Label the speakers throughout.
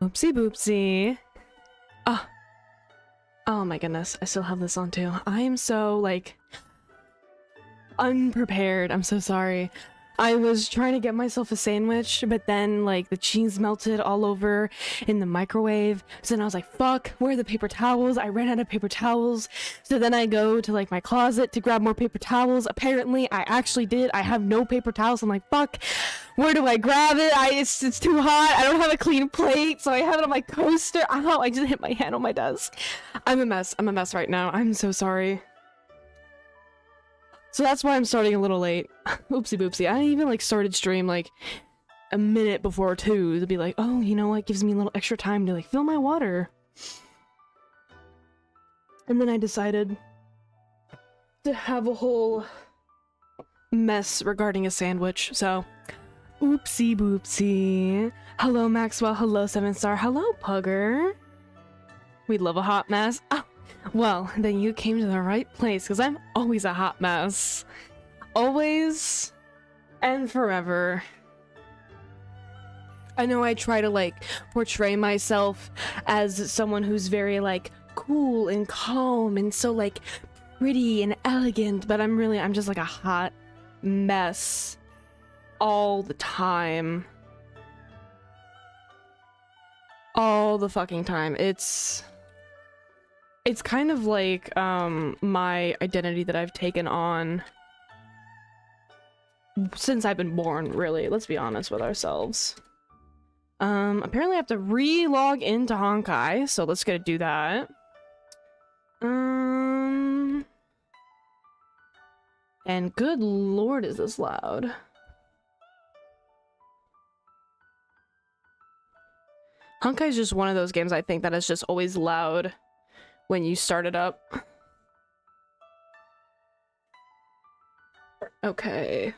Speaker 1: Oopsie boopsie. Oh. Oh my goodness, I still have this on too. I am so, like, unprepared. I'm so sorry. I was trying to get myself a sandwich, but then, like, the cheese melted all over in the microwave. So then I was like, fuck, where are the paper towels? I ran out of paper towels. So then I go to, like, my closet to grab more paper towels. Apparently, I actually did. I have no paper towels. I'm like, fuck, where do I grab it? It's too hot. I don't have a clean plate, so I have it on my coaster. Ow, I just hit my hand on my desk. I'm a mess. I'm a mess right now. I'm so sorry. So that's why I'm starting a little late. Oopsie boopsie. I even like started stream like a minute before 2 to be like, oh, you know what? Gives me a little extra time to like fill my water. And then I decided to have a whole mess regarding a sandwich. So, oopsie boopsie. Hello Maxwell. Hello 7-star. Hello Pugger. We love a hot mess. Oh. Well, then you came to the right place, because I'm always a hot mess. Always and forever. I know I try to, like, portray myself as someone who's very, like, cool and calm and so, like, pretty and elegant, but I'm just, like, a hot mess all the time. All the fucking time. It's kind of like, my identity that I've taken on since I've been born, really. Let's be honest with ourselves. Apparently I have to re-log into Honkai, so let's go do that. And good lord, is this loud. Honkai is just one of those games, I think, that is just always loud when you start it up. Okay.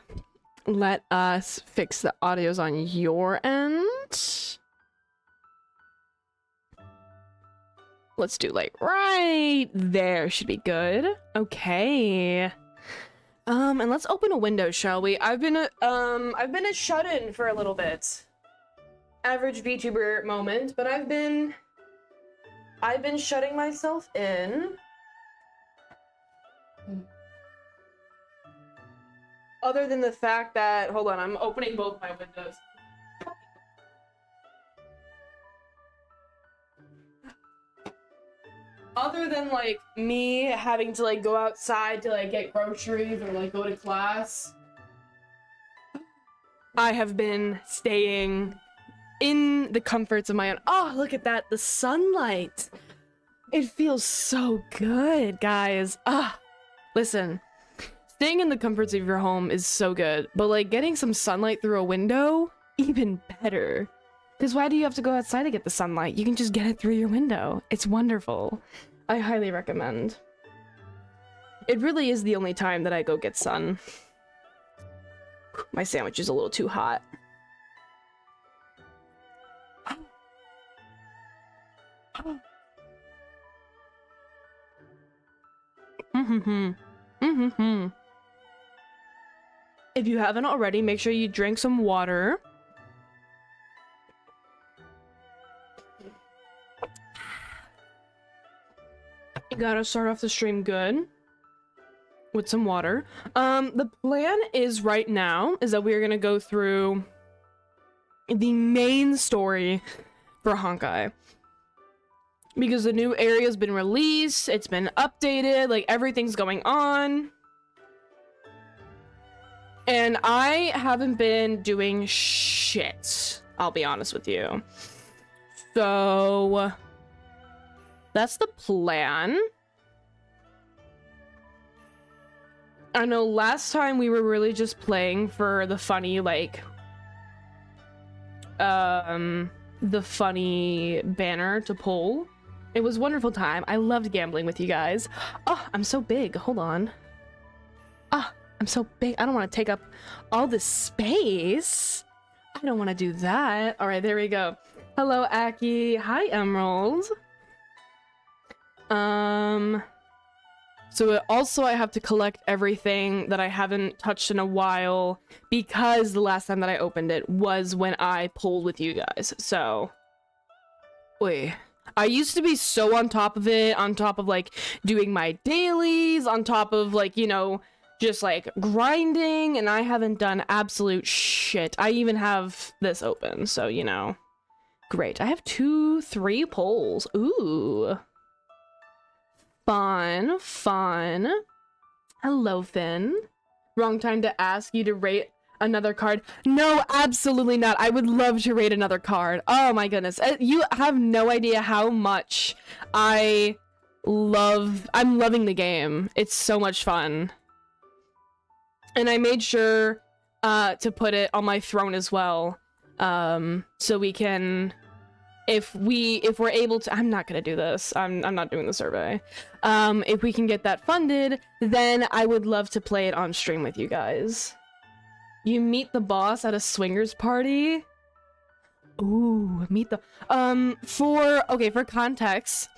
Speaker 1: Let us fix the audios on your end. Let's do like right there should be good. Okay. And let's open a window, shall we? I've been a shut-in for a little bit. Average VTuber moment, but I've been shutting myself in. Other than the fact that, hold on, I'm opening both my windows. Other than, like, me having to, like, go outside to, like, get groceries or, like, go to class, I have been staying in the comforts of my own. Oh, look at that, the sunlight. It feels so good, guys. Listen, staying in the comforts of your home is so good, but like getting some sunlight through a window, even better. Because why do you have to go outside to get the sunlight? You can just get it through your window. It's wonderful. I highly recommend. It really is the only time that I go get sun. My sandwich is a little too hot. If you haven't already, make sure you drink some water. You gotta start off the stream good with some water. The plan is right now is that we're gonna go through the main story for Honkai. Because the new area's been released, it's been updated, like everything's going on. And I haven't been doing shit, I'll be honest with you. So that's the plan. I know last time we were really just playing for the funny, like, the funny banner to pull. It was a wonderful time. I loved gambling with you guys. Oh, I'm so big. Hold on. Ah, I'm so big. I don't want to take up all this space. I don't want to do that. All right, there we go. Hello, Aki. Hi, Emerald. So also I have to collect everything that I haven't touched in a while because the last time that I opened it was when I pulled with you guys. So Wait. I used to be so on top of it, on top of like doing my dailies, on top of like, you know, just like grinding, and I haven't done absolute shit. I even have this open, so you know. Great. I have 3 polls. Ooh. Fun, fun. Hello, Finn. Wrong time to ask you to rate another card. No, absolutely not. I would love to rate another card. Oh my goodness. You have no idea how much I'm loving the game. It's so much fun. And I made sure to put it on my throne as well. So we can, if we're able to, I'm not gonna do this. I'm not doing the survey. If we can get that funded, then I would love to play it on stream with you guys. You meet the boss at a swingers party. Ooh, meet the for context,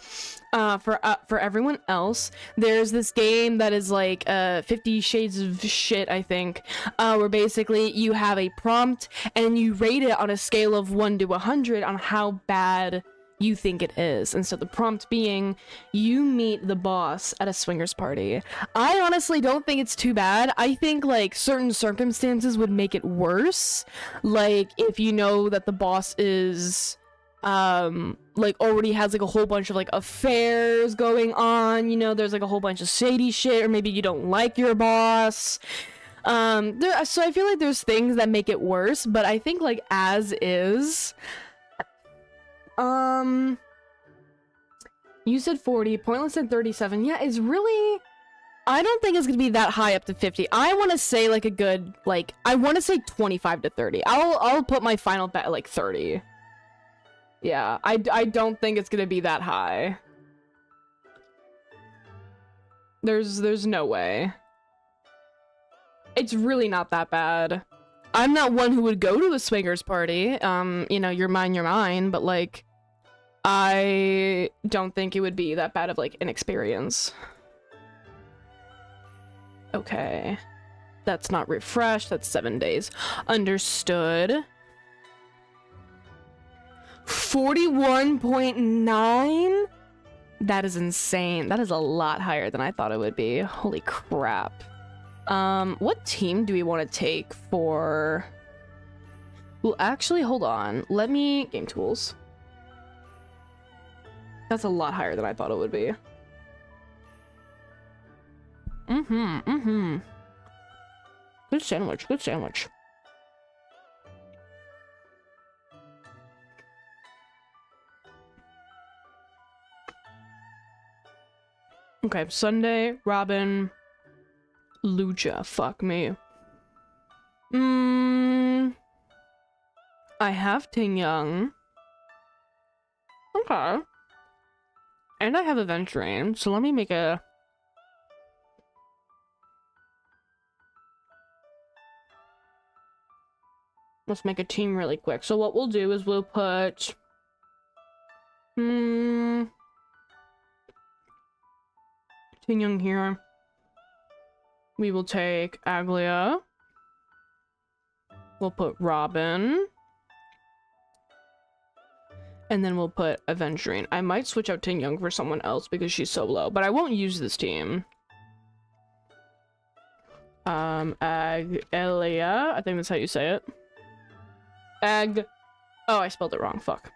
Speaker 1: for everyone else, there's this game that is like 50 Shades of Shit, I think, where basically you have a prompt and you rate it on a scale of 1 to 100 on how bad you think it is. And so the prompt being, you meet the boss at a swingers party. I honestly don't think it's too bad. I think like certain circumstances would make it worse. Like if you know that the boss is like already has like a whole bunch of like affairs going on, you know, there's like a whole bunch of shady shit, or maybe you don't like your boss. So I feel like there's things that make it worse, but I think like as is, you said 40, Pointless said 37. Yeah, it's really, I don't think it's gonna be that high up to 50. I want to say like a good, like, I want to say 25 to 30. I'll put my final bet at like 30. Yeah, I don't think it's gonna be that high. There's no way. It's really not that bad. I'm not one who would go to a swingers party. You know, you're mine, but like, I don't think it would be that bad of like an experience. Okay. That's not refreshed, that's 7 days. Understood. 41.9? That is insane. That is a lot higher than I thought it would be. Holy crap. What team do we want to take for... Well, actually, hold on. Let me... Game tools. That's a lot higher than I thought it would be. Good sandwich, good sandwich. Okay, Sunday, Robin, Lucha, fuck me. I have Ting Young. Okay. And I have Aventurine, so let me make a... Let's make a team really quick. So what we'll do is we'll put... Ting Young here. We will take Aglia. We'll put Robin. And then we'll put Aventurine. I might switch out Ting Young for someone else because she's so low, but I won't use this team. Aglia. I think that's how you say it. Oh, I spelled it wrong. Fuck.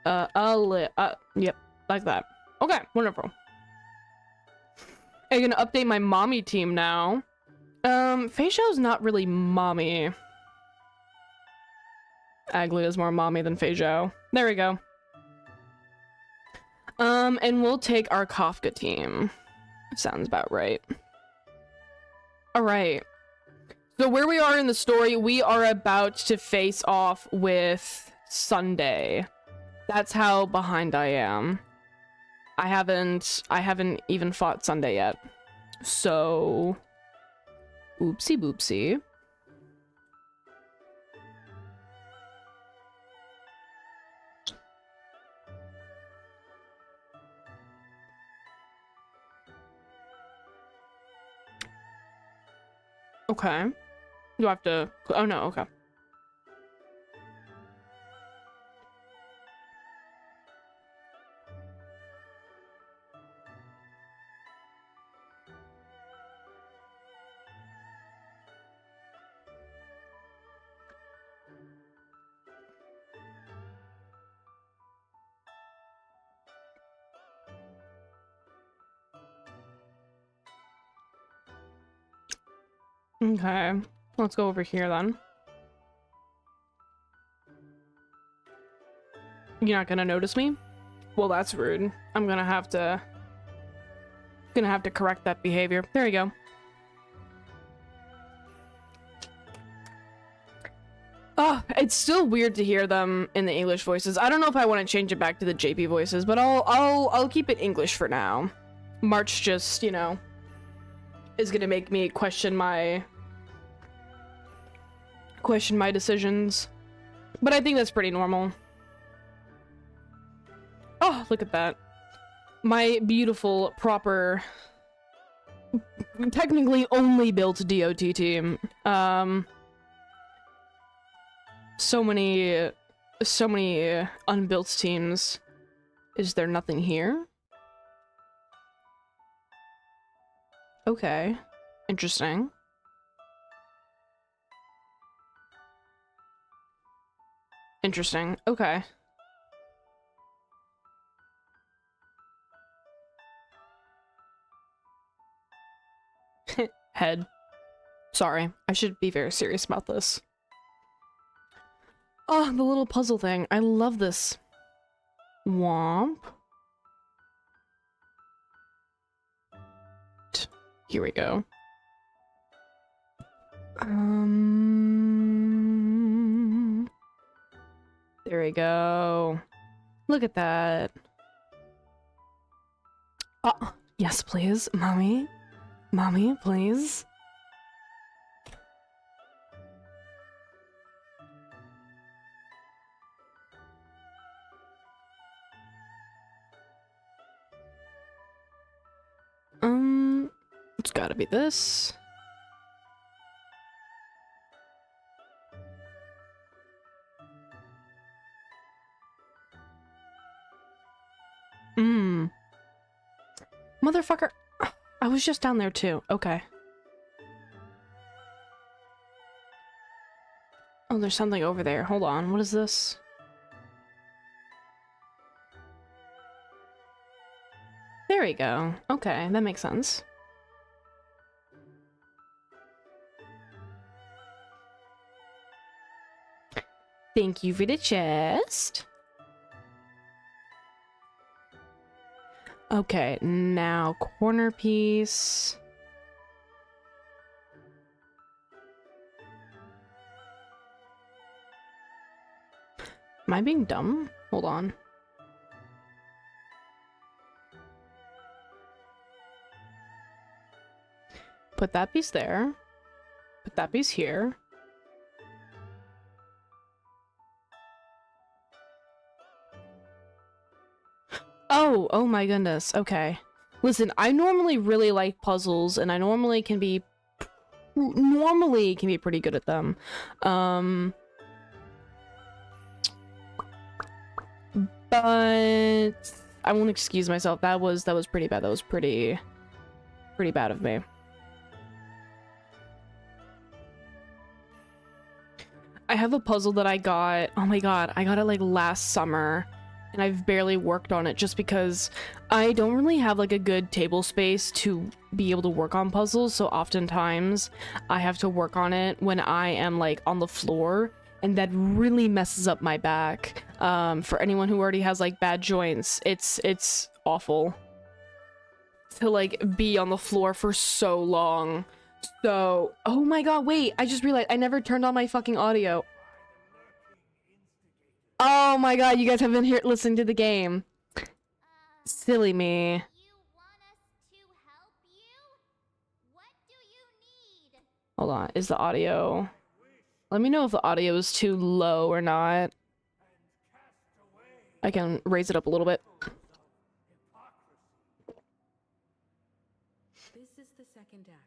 Speaker 1: Yep, like that. Okay, wonderful. I'm gonna update my mommy team now. Feixiao's not really mommy. Aglia's more mommy than Feixiao. There we go. And we'll take our Kafka team. Sounds about right. Alright. So where we are in the story, we are about to face off with Sunday. That's how behind I am. I haven't even fought Sunday yet. So... Oopsie boopsie. Okay. Do I have to... Oh no, okay. Okay, let's go over here then. You're not gonna notice me? Well, that's rude. I'm gonna have to correct that behavior. There you go. Oh, it's still weird to hear them in the English voices. I don't know if I want to change it back to the JP voices, but I'll keep it English for now. March just, you know, is gonna make me question my decisions. But I think that's pretty normal. Oh, look at that. My beautiful, proper, technically only built DOT team. So many unbuilt teams. Is there nothing here? Okay. Interesting. Interesting. Okay. Head. Sorry. I should be very serious about this. Oh, the little puzzle thing. I love this. Womp. Here we go. There we go. Look at that. Oh, yes, please. Mommy. Mommy, please. It's gotta be this. Motherfucker. I was just down there too. Okay. Oh, there's something over there. Hold on. What is this? There we go. Okay, that makes sense. Thank you for the chest. Okay, now corner piece. Am I being dumb? Hold on. Put that piece there. Put that piece here. Oh my goodness. Okay. Listen, I normally really like puzzles, and I normally can be pretty good at them. But I won't excuse myself. That was pretty bad. That was pretty bad of me. I have a puzzle that I got. Oh my god, I got it like last summer, and I've barely worked on it just because I don't really have like a good table space to be able to work on puzzles, so oftentimes I have to work on it when I am like on the floor, and that really messes up my back. For anyone who already has like bad joints, it's awful to like be on the floor for so long. So, oh my god, wait, I just realized I never turned on my fucking audio. Oh my god, you guys have been here listening to the game. Silly me.
Speaker 2: You want us to help you? What do you need?
Speaker 1: Hold on, is the audio... Let me know if the audio is too low or not. I can raise it up a little bit.
Speaker 3: This is the second act.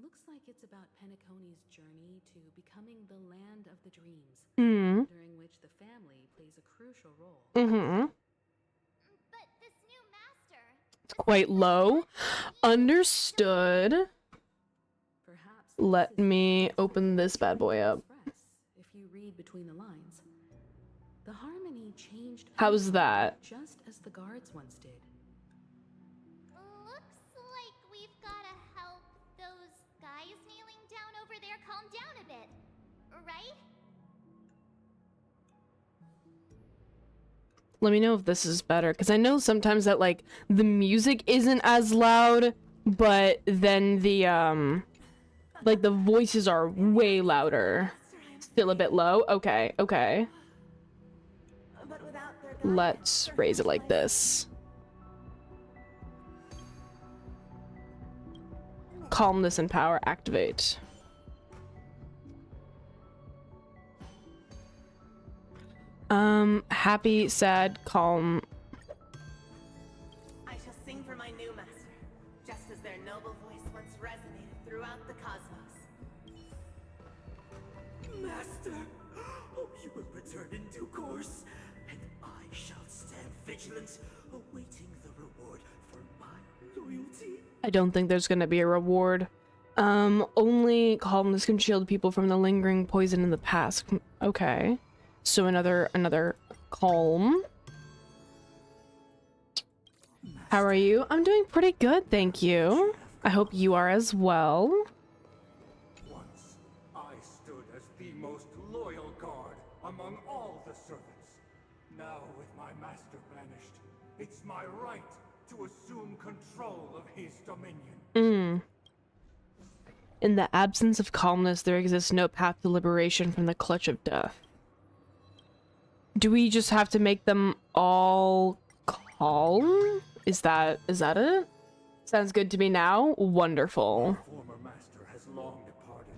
Speaker 3: Looks like it's about Penacony's journey to becoming the land of the dreams, during which the family plays a crucial role.
Speaker 2: But this new master...
Speaker 1: It's quite low. Understood.
Speaker 3: Perhaps
Speaker 1: Let me open this bad boy up.
Speaker 3: if you read between the lines. The harmony changed.
Speaker 1: How's that?
Speaker 3: Just as the guards once did.
Speaker 2: Looks like we've gotta help those guys kneeling calm down a bit, right?
Speaker 1: Let me know if this is better, because I know sometimes that like the music isn't as loud, but then the like the voices are way louder. Still a bit low. Okay, okay. Let's raise it like this. Calmness and power activate. Happy, sad, calm.
Speaker 4: I shall sing for my new master, just as their noble voice once resonated throughout the cosmos.
Speaker 5: Master, oh, you will return in due course, and I shall stand vigilant, awaiting the reward for my loyalty.
Speaker 1: I don't think there's gonna be a reward. Only calmness can shield people from the lingering poison in the past. Okay. So another calm. How are you? I'm doing pretty good, thank you. I hope you are as well.
Speaker 5: Once, I stood as the most loyal guard among all the servants. Now, with my master banished, it's my right to assume control of his dominion.
Speaker 1: In the absence of calmness, there exists no path to liberation from the clutch of death. Do we just have to make them all calm? Is that it? Sounds good to me now. Wonderful.
Speaker 5: My former master has long departed,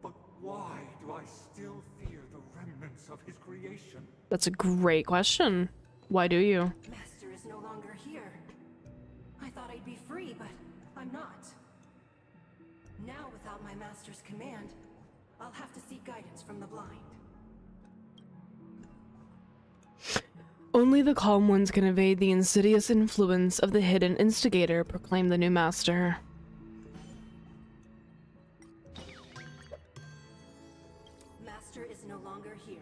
Speaker 5: but why do I still fear the remnants of his creation?
Speaker 1: That's a great question. Why do you?
Speaker 4: Master is no longer here. I thought I'd be free, but I'm not. Now, without my master's command, I'll have to seek guidance from the blind.
Speaker 1: Only the calm ones can evade the insidious influence of the hidden instigator, proclaimed the new master.
Speaker 4: Master is no longer here.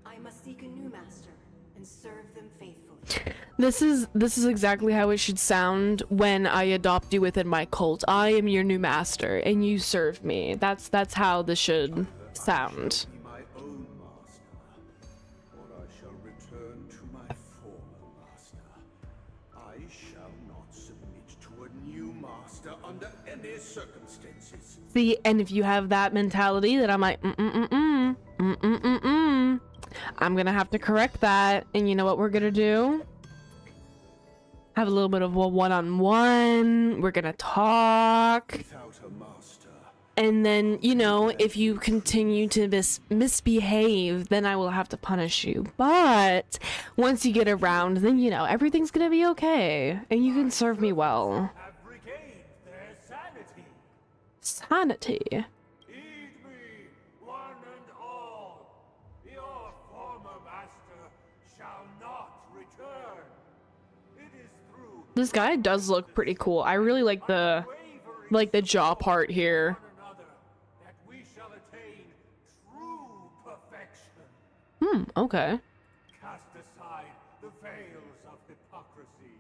Speaker 4: I must seek a new master and serve them faithfully.
Speaker 1: This is exactly how it should sound when I adopt you within my cult. I am your new master and you serve me. That's how this should sound.
Speaker 5: Be my own master, or I shall return to my former master. I shall not submit to a new master under any circumstances.
Speaker 1: See, and if you have that mentality, then I'm like, I'm gonna have to correct that. And you know what we're gonna do? Have a little bit of a one-on-one. We're gonna talk.
Speaker 5: Without a master,
Speaker 1: And then, you know, if you continue to misbehave, then I will have to punish you. But once you get around, then, you know, everything's gonna be okay. And you can serve me well.
Speaker 5: have regained their sanity.
Speaker 1: Sanity.
Speaker 5: Heed me, one and all. Your former master shall not return. It is through
Speaker 1: This guy does look pretty cool. I really like the jaw part here.
Speaker 5: one another that we shall attain true perfection.
Speaker 1: Okay.
Speaker 5: Cast aside the veils of hypocrisy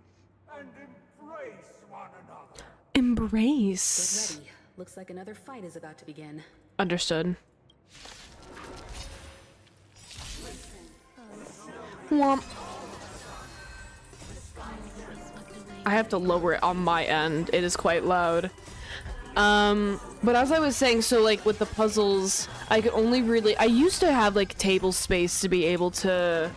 Speaker 5: and embrace one another.
Speaker 1: Embrace.
Speaker 3: Get ready. Looks like another fight is about to begin.
Speaker 1: Understood. Womp. I have to lower it on my end. It is quite loud. But as I was saying, so like with the puzzles, I could only really, I used to have like table space to be able to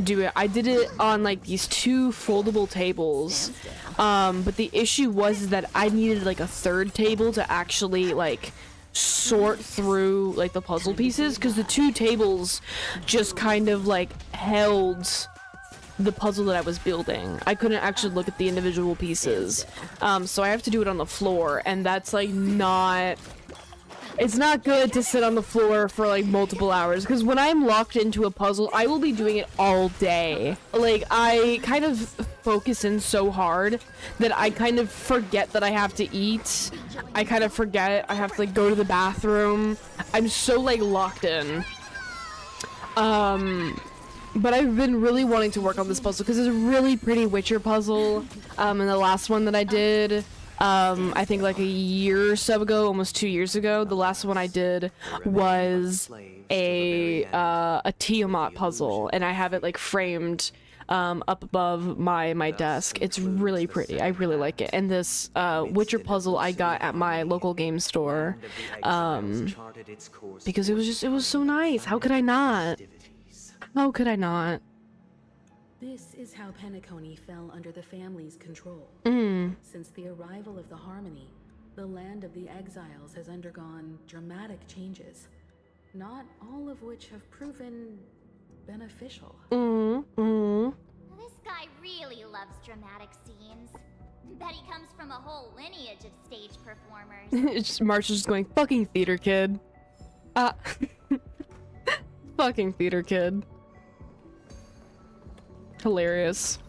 Speaker 1: do it. I did it on like these two foldable tables. But the issue was that I needed like a third table to actually like sort through like the puzzle pieces, because the two tables just kind of like held the puzzle that I was building. I couldn't actually look at the individual pieces. So I have to do it on the floor, and that's like not, it's not good to sit on the floor for like multiple hours, because when I'm locked into a puzzle, I will be doing it all day. Like, I kind of focus in so hard that I kind of forget that I have to eat. I kind of forget I have to like go to the bathroom. I'm so like locked in. But I've been really wanting to work on this puzzle because it's a really pretty Witcher puzzle. And the last one that I did, I think like a year or so ago, almost 2 years ago. The last one I did was a Tiamat puzzle, and I have it like framed up above my desk. It's really pretty. I really like it. And this Witcher puzzle I got at my local game store because it was so nice. How could I not? How could I not?
Speaker 3: This is how Penacony fell under the family's control. Since the arrival of the Harmony, the land of the exiles has undergone dramatic changes, not all of which have proven beneficial.
Speaker 2: This guy really loves dramatic scenes. Bet he comes from a whole lineage of stage performers.
Speaker 1: March is just going, fucking theater kid. Fucking theater kid. Hilarious.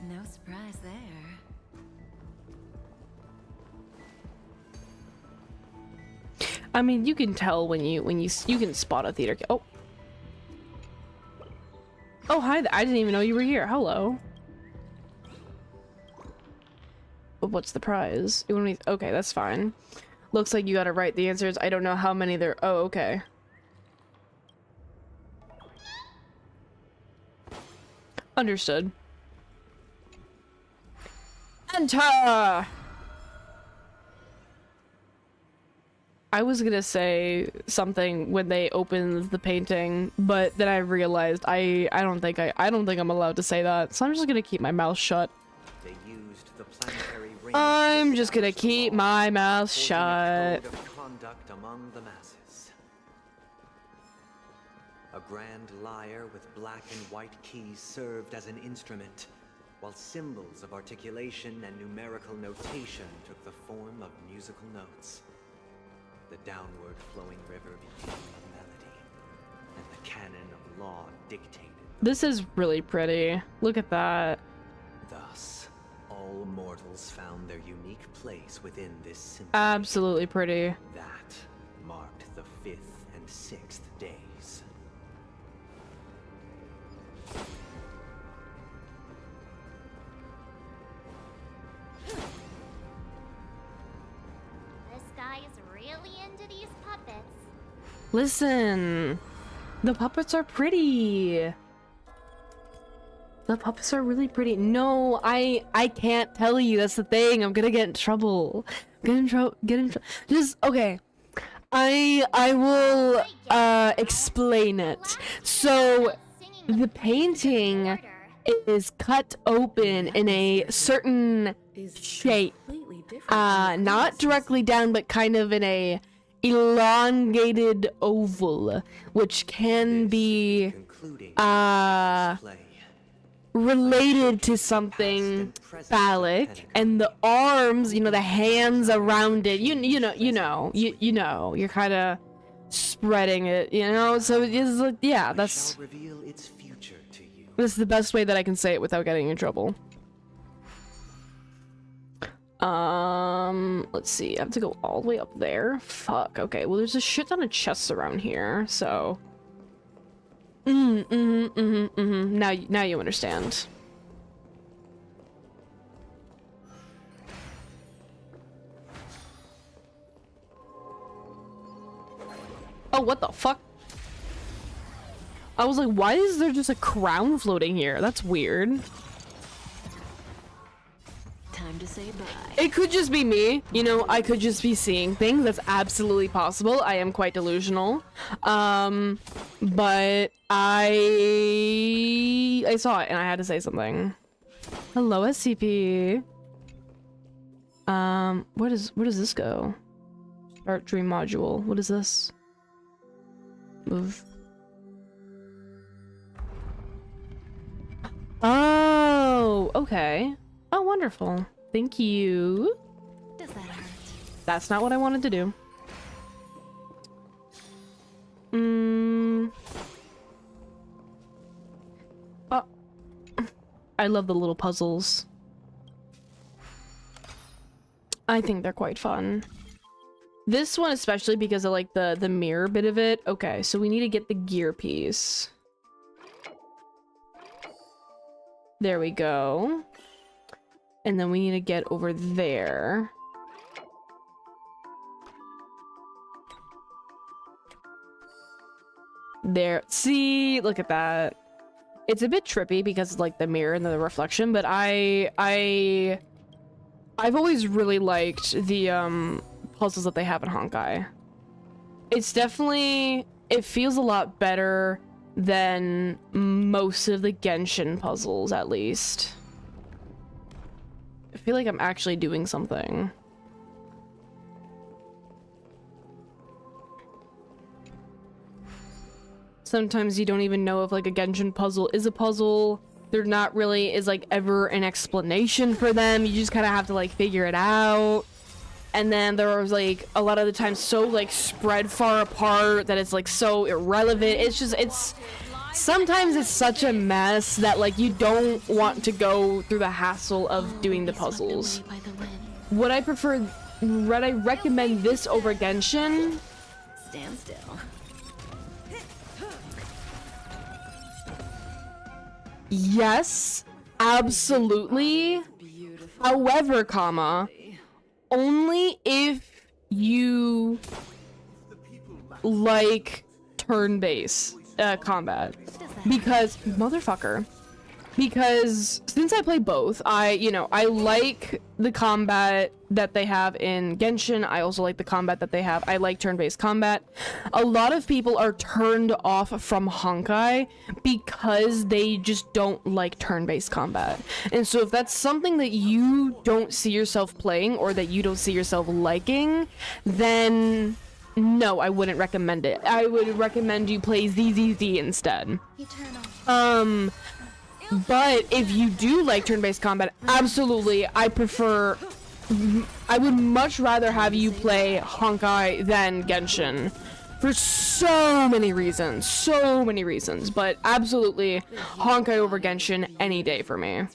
Speaker 6: No surprise there.
Speaker 1: I mean, you can tell when you can spot a theater kid. Oh. Oh, hi. I didn't even know you were here. Hello. What's the prize? You want me? Okay, that's fine. Looks like you gotta write the answers. I don't know how many there. Oh, okay. Understood. Enter! I was gonna say something when they opened the painting, but then I realized I don't think I'm allowed to say that, so I'm just gonna keep my mouth shut.
Speaker 7: They used the planetary rings
Speaker 1: I'm
Speaker 7: to
Speaker 1: just gonna
Speaker 7: establish
Speaker 1: keep
Speaker 7: law,
Speaker 1: my mouth
Speaker 7: forging a
Speaker 1: shut.
Speaker 7: code of conduct among the masses. A grand lyre with black and white keys served as an instrument, while symbols of articulation and numerical notation took the form of musical notes. The downward flowing river became a melody, and the canon of law dictated.
Speaker 1: This is really pretty. Look at that.
Speaker 7: Thus, all mortals found their unique place within this symphony.
Speaker 1: Absolutely pretty.
Speaker 7: That marked the 5th and 6th days.
Speaker 2: This guy is really into these puppets.
Speaker 1: Listen. The puppets are pretty. The puppets are really pretty. No, I can't tell you. That's the thing. I'm gonna get in trouble. Get in trouble. Just okay. I will explain it. So the painting is cut open in a certain shape.
Speaker 3: Completely different.
Speaker 1: Not directly down, but kind of in a elongated oval, which can be
Speaker 7: Concluding display.
Speaker 1: related to something phallic, and the arms, you know, the hands around it, you know, you're kind of spreading it, you know, so it's like, yeah, that's
Speaker 7: Shall reveal its future to you.
Speaker 1: this is the best way that I can say it without getting in trouble. Let's see, I have to go all the way up there. Fuck, okay, well, there's a shit ton of chests around here, so now you understand. Oh, what the fuck? I was like, why is there just a crown floating here? That's weird.
Speaker 6: Time to say bye.
Speaker 1: It could just be me, you know, I could just be seeing things. That's absolutely possible. I am quite delusional. But I saw it and I had to say something. Hello, SCP. Where does this go? Start dream module. What is this? Move. Oh, okay. Oh, wonderful. Thank you.
Speaker 6: Does that hurt?
Speaker 1: That's not what I wanted to do. Oh. I love the little puzzles. I think they're quite fun. This one especially because I like the mirror bit of it. Okay, so we need to get the gear piece. There we go. And then we need to get over there. There. See, look at that. It's a bit trippy because it's like the mirror and the reflection, but I've always really liked the puzzles that they have in Honkai. It's definitely, it feels a lot better than most of the Genshin puzzles, at least. I feel like I'm actually doing something. Sometimes you don't even know if like a Genshin puzzle is a puzzle. There not really is like ever an explanation for them. You just kind of have to like figure it out. And then there was like a lot of the time so like spread far apart that it's like so irrelevant. It's just, it's sometimes it's such a mess that like you don't want to go through the hassle of doing the puzzles. Would I recommend this over Genshin?
Speaker 6: Stand still.
Speaker 1: Yes, absolutely. However, comma, only if you like turn-based combat. Because, motherfucker. Because since I play both, I like the combat that they have in Genshin. I also like the combat that they have. I like turn-based combat. A lot of people are turned off from Honkai because they just don't like turn-based combat. And so if that's something that you don't see yourself playing or that you don't see yourself liking, then no, I wouldn't recommend it. I would recommend you play ZZZ instead. But if you do like turn-based combat, absolutely, I would much rather have you play Honkai than Genshin. For so many reasons, but absolutely, Honkai over Genshin any day for me.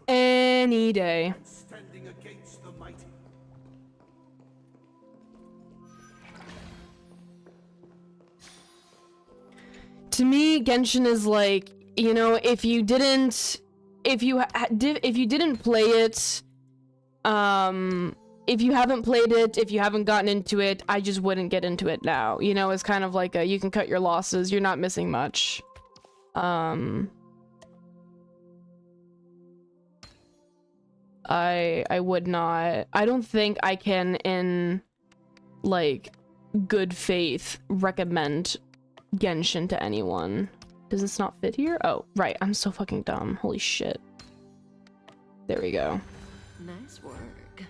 Speaker 1: Any day. To me, Genshin is like, you know, if you didn't play it, if you haven't played it, if you haven't gotten into it, I just wouldn't get into it now. You know, it's kind of like you can cut your losses. You're not missing much. I would not. I don't think I can, in like good faith, recommend Genshin to anyone. Does this not fit here? Oh, right. I'm so fucking dumb. Holy shit. There we go.
Speaker 6: Nice work.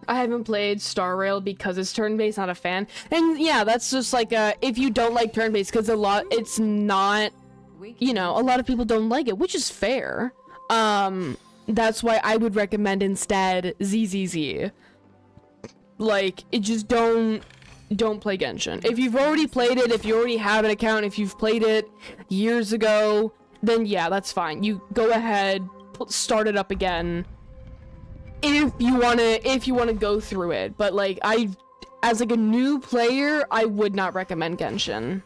Speaker 1: I haven't played Star Rail because it's turn-based, not a fan. And yeah, that's just like if you don't like turn-based, because it's not, you know, a lot of people don't like it, which is fair. That's why I would recommend instead ZZZ. Like, it just don't play Genshin. If you've already played it, if you already have an account, if you've played it years ago, then yeah, that's fine. You go ahead, start it up again. If you wanna go through it. But like, as like a new player, I would not recommend Genshin.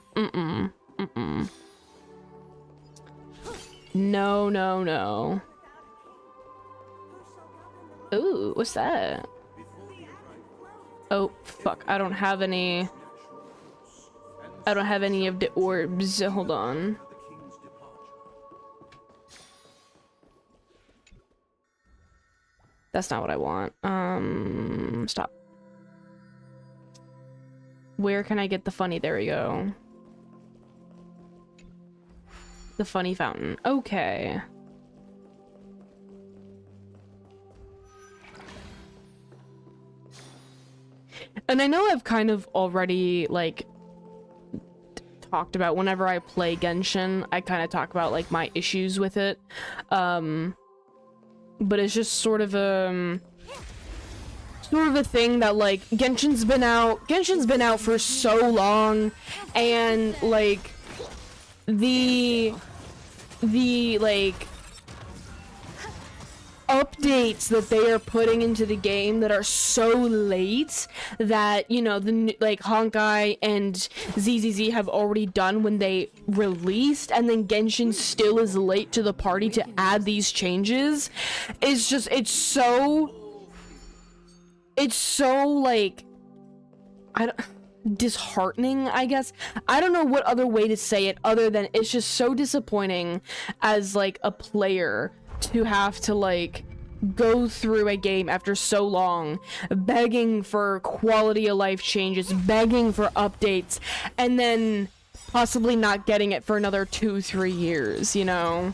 Speaker 1: No. Ooh, what's that? Oh, fuck. I don't have any of the orbs. Hold on. That's not what I want. Stop. Where can I get the funny? There we go. The funny fountain. Okay. And I know I've kind of already, like, talked about whenever I play Genshin, I kind of talk about, like, my issues with it. But it's just sort of a thing that, like, Genshin's been out for so long, and, like, the updates that they are putting into the game that are so late that, you know, like Honkai and ZZZ have already done when they released, and then Genshin still is late to the party to add these changes. It's just, it's so like, disheartening, I guess. I don't know what other way to say it other than it's just so disappointing as like a player to have to like go through a game after so long begging for quality of life changes, begging for updates, and then possibly not getting it for another 2-3 years, you know?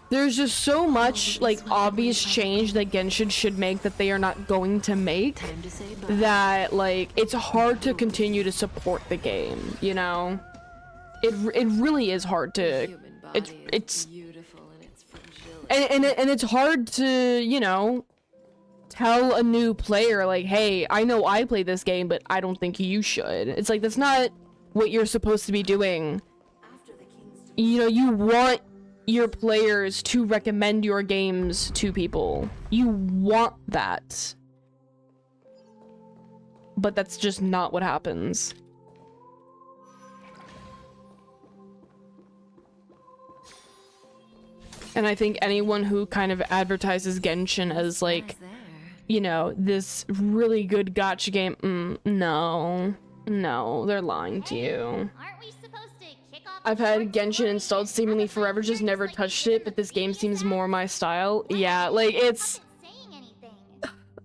Speaker 1: There's just so much like obvious change that Genshin should make that they are not going to make, that like it's hard to continue to support the game, you know? It really is hard to, it's and it's hard to, you know, tell a new player like, hey, I know I play this game, but I don't think you should. It's like, that's not what you're supposed to be doing. You know, you want your players to recommend your games to people. You want that. But that's just not what happens. And I think anyone who kind of advertises Genshin as like, you know, this really good gacha game, no, they're lying to you.
Speaker 2: Aren't we supposed to kick off
Speaker 1: I've had Genshin installed seemingly forever, just never touched it, but this game seems more my style. Yeah, like it's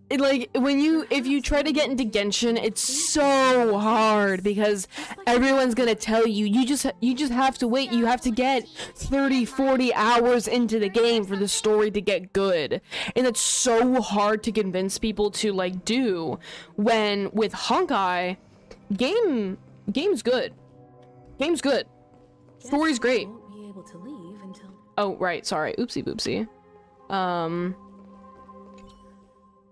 Speaker 1: like if you try to get into Genshin, it's so hard because everyone's gonna tell you you just have to wait. You have to get 30-40 hours into the game for the story to get good, and it's so hard to convince people to like do. When with Honkai, game's good. Story's great.
Speaker 3: Won't be able to leave until...
Speaker 1: Oh right, sorry, oopsie boopsie.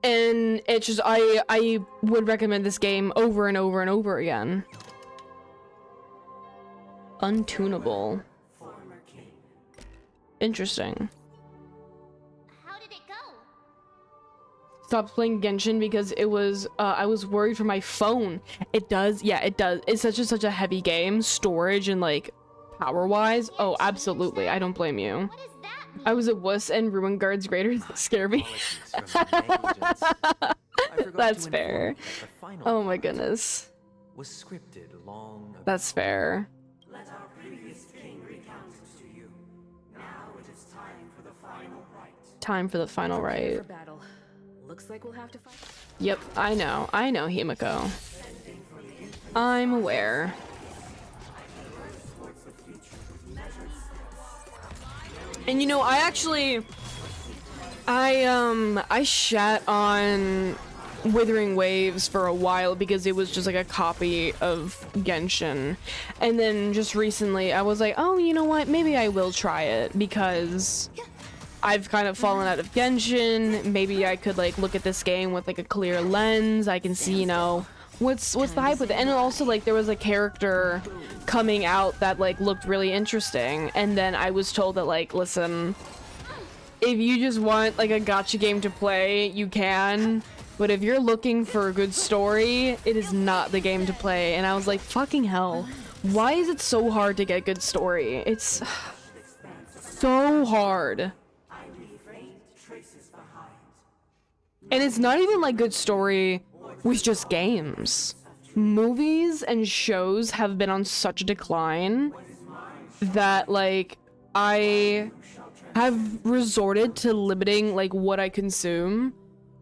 Speaker 1: And it's just, I would recommend this game over and over and over again. Untunable. Interesting.
Speaker 2: How did it go?
Speaker 1: Stopped playing Genshin because it was, I was worried for my phone. It does, yeah, it does. It's such a heavy game, storage and like power-wise. Oh, absolutely, I don't blame you.
Speaker 2: What does that mean?
Speaker 1: I was a wuss and Ruin Guard's greater scare me. That's fair. Oh my goodness.
Speaker 7: Was scripted long ago.
Speaker 1: That's fair.
Speaker 4: Let our previous king recount it to you. Now it is time for the final rite.
Speaker 1: Time for the final
Speaker 3: Prepare
Speaker 1: right.
Speaker 3: for battle. Looks like we'll have to fight.
Speaker 1: Yep, I know, Himiko. I'm aware. And you know, I shat on Withering Waves for a while because it was just like a copy of Genshin. And then just recently I was like, oh, you know what? Maybe I will try it because I've kind of fallen out of Genshin. Maybe I could like look at this game with like a clear lens. I can see, you know, what's the hype with it. And also like there was a character coming out that like looked really interesting, and then I was told that like, listen, if you just want like a gacha game to play, you can, but if you're looking for a good story, it is not the game to play. And I was like, fucking hell, why is it so hard to get good story? It's so hard. And it's not even like good story with just games. Movies and shows have been on such a decline that like I have resorted to limiting like what I consume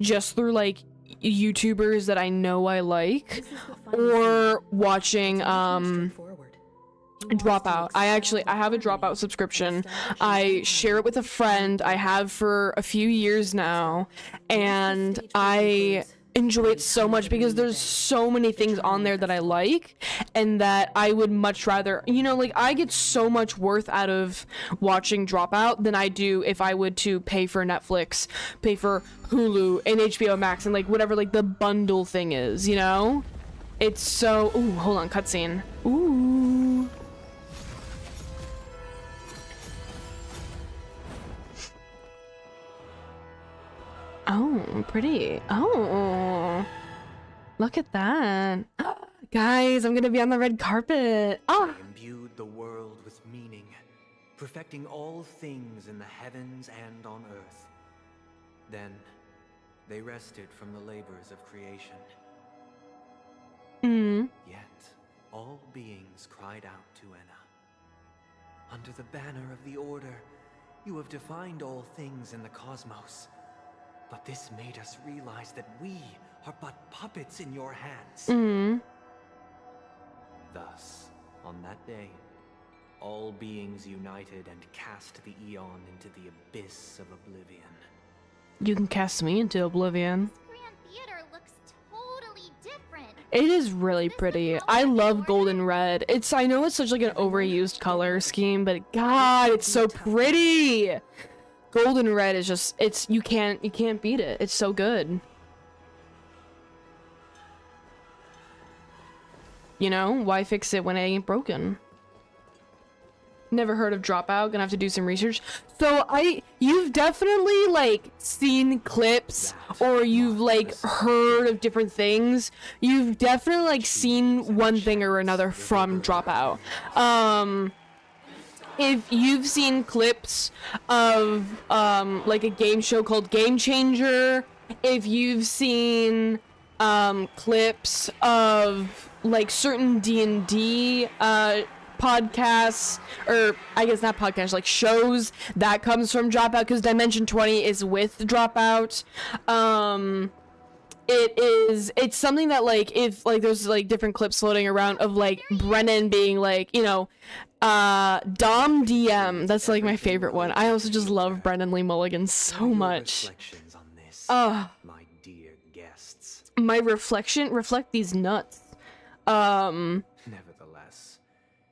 Speaker 1: just through like YouTubers that I know I like, or watching Dropout. I have a Dropout subscription. I share it with a friend. I have for a few years now, and I enjoy it so much because there's so many things on there that I like, and that I would much rather, you know, like I get so much worth out of watching Dropout than I do if I would to pay for Netflix, pay for Hulu and HBO Max and like whatever like the bundle thing is, you know? It's so, ooh, hold on, cutscene. Ooh. Oh, pretty. Oh, look at that. Guys, I'm gonna be on the red carpet. Oh.
Speaker 7: They imbued the world with meaning, perfecting all things in the heavens and on earth. Then, they rested from the labors of creation. Yet, all beings cried out to Enna. Under the banner of the Order, you have defined all things in the cosmos. But this made us realize that we are but puppets in your hands. Thus, on that day, all beings united and cast the Eon into the abyss of oblivion.
Speaker 1: You can cast me into oblivion.
Speaker 2: Grand Theater looks totally different.
Speaker 1: It is really pretty. I love golden red. I know it's such like an overused color scheme, but God, it's so pretty. Golden red is just, you can't beat it. It's so good. You know, why fix it when it ain't broken? Never heard of Dropout, gonna have to do some research. So you've definitely like seen clips or you've like heard of different things. You've definitely like seen one thing or another from Dropout. If you've seen clips of like a game show called Game Changer, if you've seen clips of like certain D&D podcasts, or I guess not podcasts, like shows that comes from Dropout, because Dimension 20 is with Dropout. It's something that like, if like there's like different clips floating around of like Brennan being like, you know, Dom DM, that's like my favorite one. I also just love Brennan Lee Mulligan so much.
Speaker 7: My dear guests.
Speaker 1: My reflect these nuts.
Speaker 7: Nevertheless,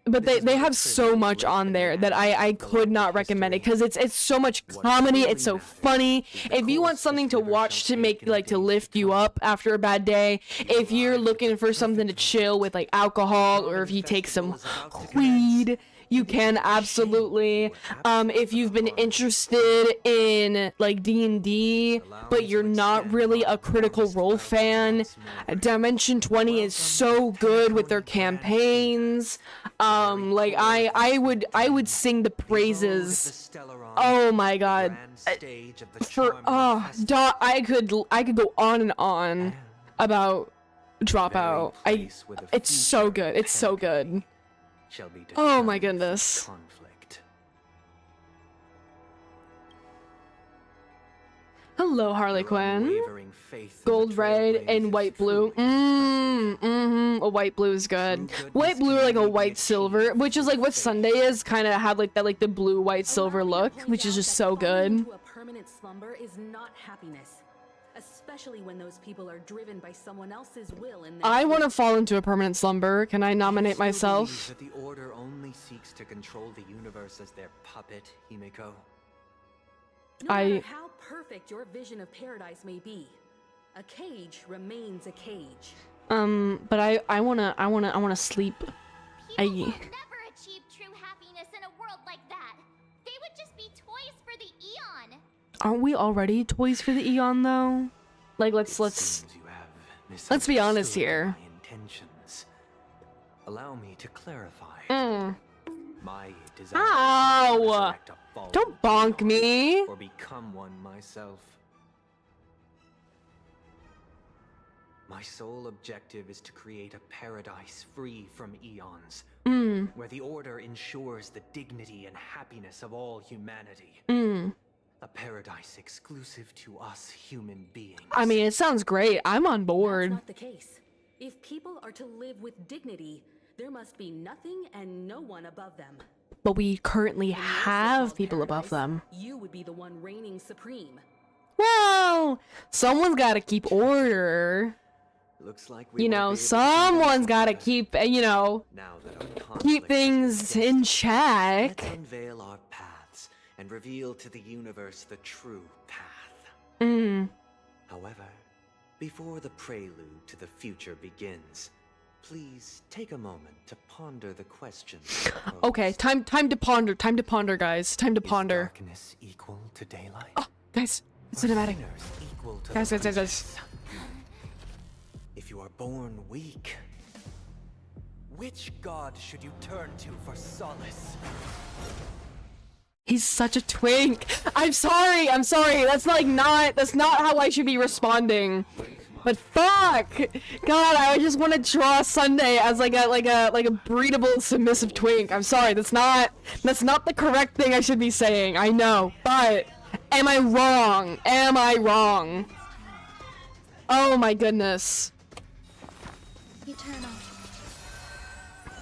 Speaker 1: but they have so much on there that I could not recommend it, because it's so much comedy, it's so funny. If you want something to watch to make like to lift you up after a bad day, if you're looking for something to chill with like alcohol, or if you take some weed, you can absolutely. If you've been interested in like D&D, but you're not really a Critical Role fan, Dimension 20 is so good with their campaigns. Like I would sing the praises. Oh my God. I could go on and on about Dropout. It's so good. It's so good. Oh my goodness.
Speaker 7: Conflict.
Speaker 1: Hello, Harley Quinn. Gold, red, and white blue. A white blue is good. White blue or like a white silver, which is like what Sunday is, kind of have like that, like the blue, white, silver look, which is just so good.
Speaker 3: A permanent slumber is not happiness, especially when those people are driven by someone else's will. And
Speaker 1: I want to fall into a permanent slumber. Can I nominate myself?
Speaker 7: That the Order only seeks to control the universe as their puppet, Himiko.
Speaker 3: No matter how perfect your vision of paradise may be, a cage remains a cage.
Speaker 1: But I wanna sleep.
Speaker 2: People will never achieve true happiness in a world like that. They would just be toys for the Eon.
Speaker 1: Aren't we already toys for the Eon though? Like let's be honest here.
Speaker 7: My intentions. Allow me to clarify. My desire
Speaker 1: Ow!
Speaker 7: to resurrect a fallen
Speaker 1: Don't bonk
Speaker 7: Eon,
Speaker 1: me.
Speaker 7: or become one myself. My sole objective is to create a paradise free from eons, where the Order ensures the dignity and happiness of all humanity. A paradise exclusive to us human beings.
Speaker 1: I mean, it sounds great. I'm on board.
Speaker 3: That's not the case. If people are to live with dignity, there must be nothing and no one above them.
Speaker 1: But we currently
Speaker 3: In your
Speaker 1: have
Speaker 3: so-called
Speaker 1: people above
Speaker 3: paradise,
Speaker 1: them.
Speaker 3: You would be the one reigning supreme.
Speaker 1: Well, someone's got to keep order.
Speaker 7: Looks like we
Speaker 1: You
Speaker 7: won't
Speaker 1: know,
Speaker 7: be able to do
Speaker 1: someone's
Speaker 7: this
Speaker 1: got to
Speaker 7: together.
Speaker 1: keep, you know,
Speaker 7: Now that our conflict
Speaker 1: keep
Speaker 7: has
Speaker 1: things
Speaker 7: been
Speaker 1: in
Speaker 7: fixed,
Speaker 1: check.
Speaker 7: let's unveil our paths and reveal to the universe the true path. However, before the prelude to the future begins, please take a moment to ponder the questions.
Speaker 1: Okay, time to ponder, guys. Time to
Speaker 7: Is
Speaker 1: ponder.
Speaker 7: darkness equal to daylight?
Speaker 1: Oh, guys, Cinematic.
Speaker 7: sinners equal to
Speaker 1: Guys,
Speaker 7: the
Speaker 1: guys, guys,
Speaker 7: righteous?
Speaker 1: guys.
Speaker 7: If you are born weak, which god should you turn to for solace?
Speaker 1: He's such a twink. I'm sorry. That's not how I should be responding. But fuck! God, I just want to draw Sunday as like a breedable submissive twink. I'm sorry, that's not the correct thing I should be saying. I know, but am I wrong? Am I wrong? Oh my goodness.
Speaker 2: Eternal.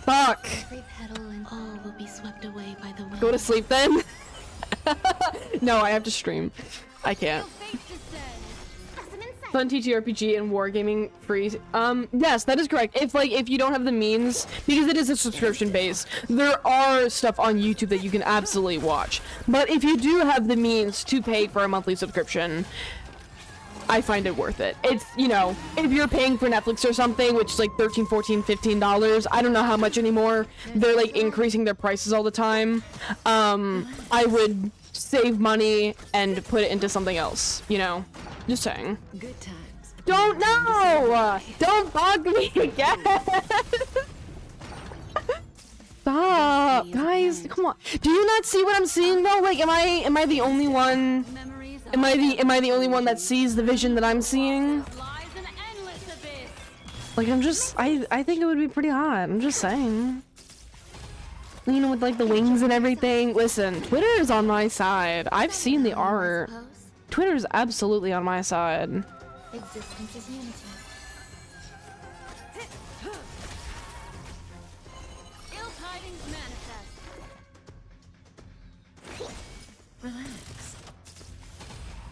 Speaker 1: Fuck.
Speaker 2: Every petal and all will be swept away by the wind.
Speaker 1: Go to sleep then. No, I have to stream. I can't. Fun TTRPG and wargaming free. Yes, that is correct. If you don't have the means, because it is a subscription base, there are stuff on YouTube that you can absolutely watch. But if you do have the means to pay for a monthly subscription, I find it worth it. It's, you know, if you're paying for Netflix or something, which is like $13, $14, $15, I don't know how much anymore. They're like increasing their prices all the time. I would save money and put it into something else, you know? Just saying.
Speaker 6: Good times.
Speaker 1: Don't know! Don't bug me again! Stop! Guys, come on. Do you not see what I'm seeing though? Like, am I the only one? Am I the only one that sees the vision that I'm seeing? Like, I think it would be pretty hot. I'm just saying. You know, with like the wings and everything. Listen, Twitter is on my side. I've seen the art. Twitter is absolutely on my side.
Speaker 2: Existence is unity. Ill tidings manifest.
Speaker 6: Relax.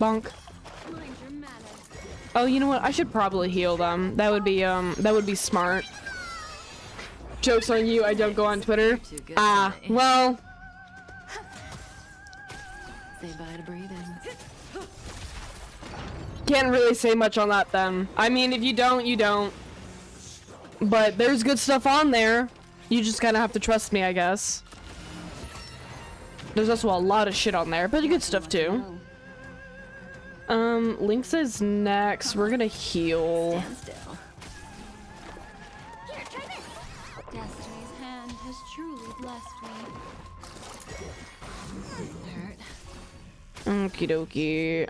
Speaker 1: Bonk.
Speaker 2: Mind your manners.
Speaker 1: Oh, you know what? I should probably heal them. That would be smart. Joke's on you, I don't go on Twitter.
Speaker 6: Too good
Speaker 1: Ah,
Speaker 6: for me.
Speaker 1: well,
Speaker 6: Say bye to breathing.
Speaker 1: can't really say much on that then. I mean, if you don't, you don't. But there's good stuff on there. You just kind of have to trust me, I guess. There's also a lot of shit on there, but good stuff too. Lynx is next. We're gonna heal.
Speaker 6: Stand still.
Speaker 2: Here, try this. Destiny's hand has truly blessed me.
Speaker 6: Hurt.
Speaker 1: Okie dokie.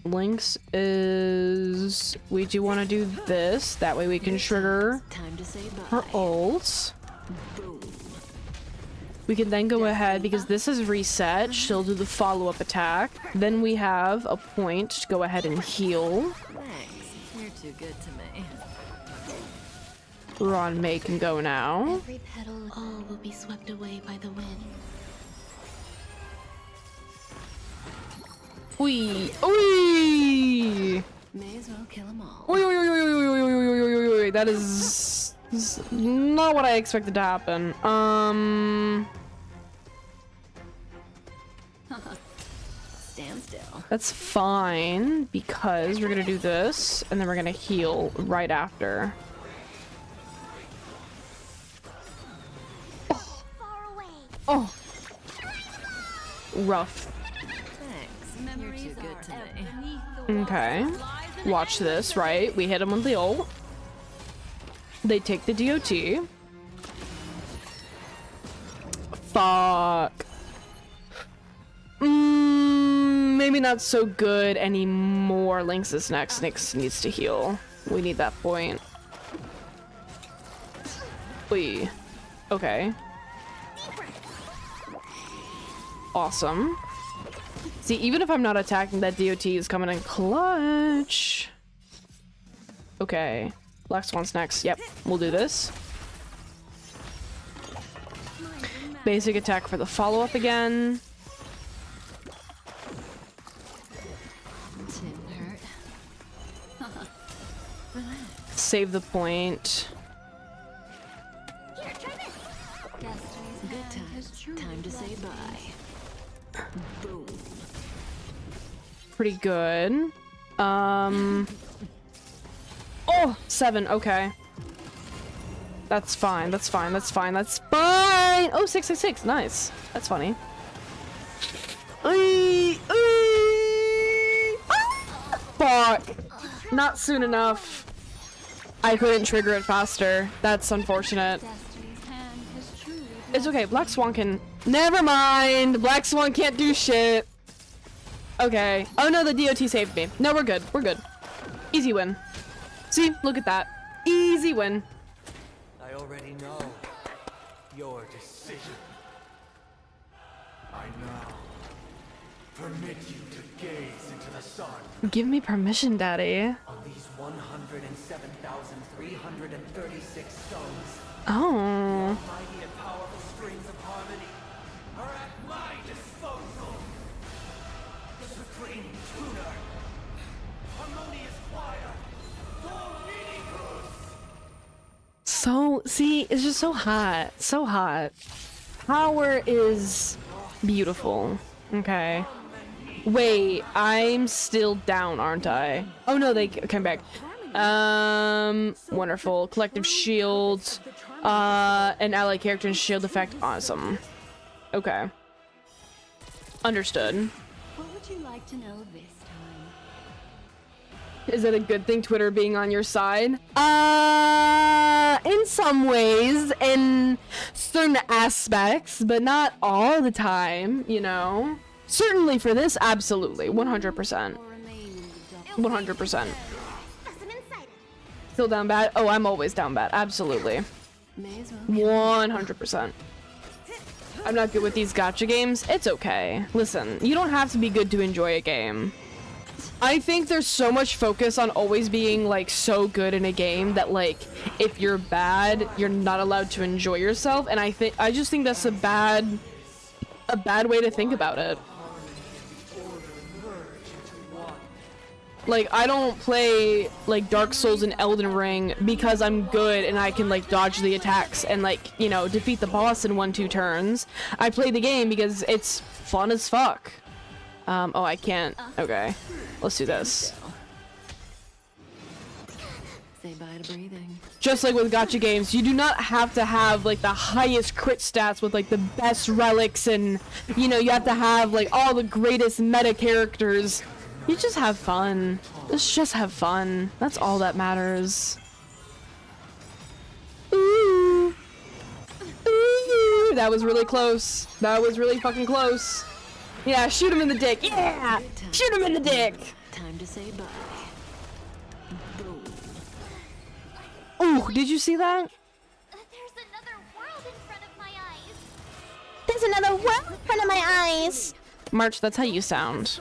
Speaker 1: Lynx is... We do want to do this. That way we can trigger
Speaker 6: Time to say
Speaker 1: her
Speaker 6: bye.
Speaker 1: ult.
Speaker 6: Boom.
Speaker 1: We can then go ahead, because this is reset, she'll do the follow-up attack. Then we have a point to go ahead and heal.
Speaker 6: Thanks. You're too good to me.
Speaker 1: Ron May can go now.
Speaker 2: Every petal, all will be swept away by the wind.
Speaker 1: Oi! Oi!
Speaker 6: May as well kill them all.
Speaker 1: Oi, oi, oi, oi, oi, oi, oi, oi, oi, oi, oi. That is not what I expected to happen.
Speaker 6: Stand still.
Speaker 1: That's fine, because we're gonna do this, and then we're gonna heal right after.
Speaker 2: Far away.
Speaker 1: Oh! Rough.
Speaker 6: Thanks. You're too good to me.
Speaker 1: Okay. Watch this, right? We hit him with the ult. They take the DOT. Fuck. Maybe not so good anymore. Lynx is next. Nyx needs to heal. We need that point. Wait. Okay. Awesome. See, even if I'm not attacking, that DOT is coming in clutch. Okay. Lex wants next. Yep, we'll do this. Basic attack for the follow-up again.
Speaker 6: Didn't hurt.
Speaker 1: Save the point.
Speaker 2: Here, try this. Destiny's
Speaker 6: Good
Speaker 2: hand has
Speaker 6: times.
Speaker 2: truly
Speaker 6: Time to say
Speaker 2: blessed me.
Speaker 6: bye. Boom.
Speaker 1: Pretty good. Oh, 7, okay. That's fine, that's fine, that's fine, that's fine! Oh, 666, nice. That's funny. Oy, oy. fuck. Not soon enough. I couldn't trigger it faster. That's unfortunate.
Speaker 6: Destiny's hand has truly
Speaker 1: It's okay. Black Swan can... Never mind. Black Swan can't do shit. Okay. Oh no, the DOT saved me. No, we're good. We're good. Easy win. See? Look at that. Easy win.
Speaker 7: I already know your decision.
Speaker 5: I now permit you to gaze into the sun.
Speaker 1: Give me permission, Daddy.
Speaker 7: On these 107,336 stones,
Speaker 1: Oh.
Speaker 7: mighty and powerful strings of harmony are at my disposal. The supreme tuner, harmonious choir, Dominicus.
Speaker 1: So, see, it's just so hot. So hot. Power is beautiful. Okay. Wait, I'm still down, aren't I? Oh no, they came back. Wonderful. Collective shield. An ally character and shield effect. Awesome. Okay. Understood.
Speaker 6: What would you like to know this time?
Speaker 1: Is it a good thing, Twitter being on your side? In some ways, in certain aspects, but not all the time, you know? Certainly for this, absolutely. 100%.
Speaker 6: Or remain in the dark?
Speaker 1: 100%.
Speaker 2: Specimen sighted.
Speaker 1: Still down bad? Oh, I'm always down bad. Absolutely.
Speaker 6: May as well.
Speaker 1: 100%. I'm not good with these gacha games. It's okay. Listen, you don't have to be good to enjoy a game. I think there's so much focus on always being like so good in a game that like if you're bad, you're not allowed to enjoy yourself, and I just think that's a bad way to think about it. Like, I don't play like Dark Souls and Elden Ring because I'm good and I can like dodge the attacks and like, you know, defeat the boss in 1-2 turns. I play the game because it's fun as fuck. Oh, I can't. Okay. Let's do this.
Speaker 6: Say bye to breathing.
Speaker 1: Just like with gacha games, you do not have to have like the highest crit stats with like the best relics and, you know, you have to have like all the greatest meta characters. You just have fun. Let's just have fun. That's all that matters. Ooh. Ooh. That was really close. That was really fucking close. Yeah, shoot him in the dick. Yeah! Shoot him in the dick!
Speaker 6: Time to say bye. Boom.
Speaker 1: Ooh, did you see that?
Speaker 2: There's another world in front of my eyes.
Speaker 1: There's another world in front of my eyes! March, that's how you sound.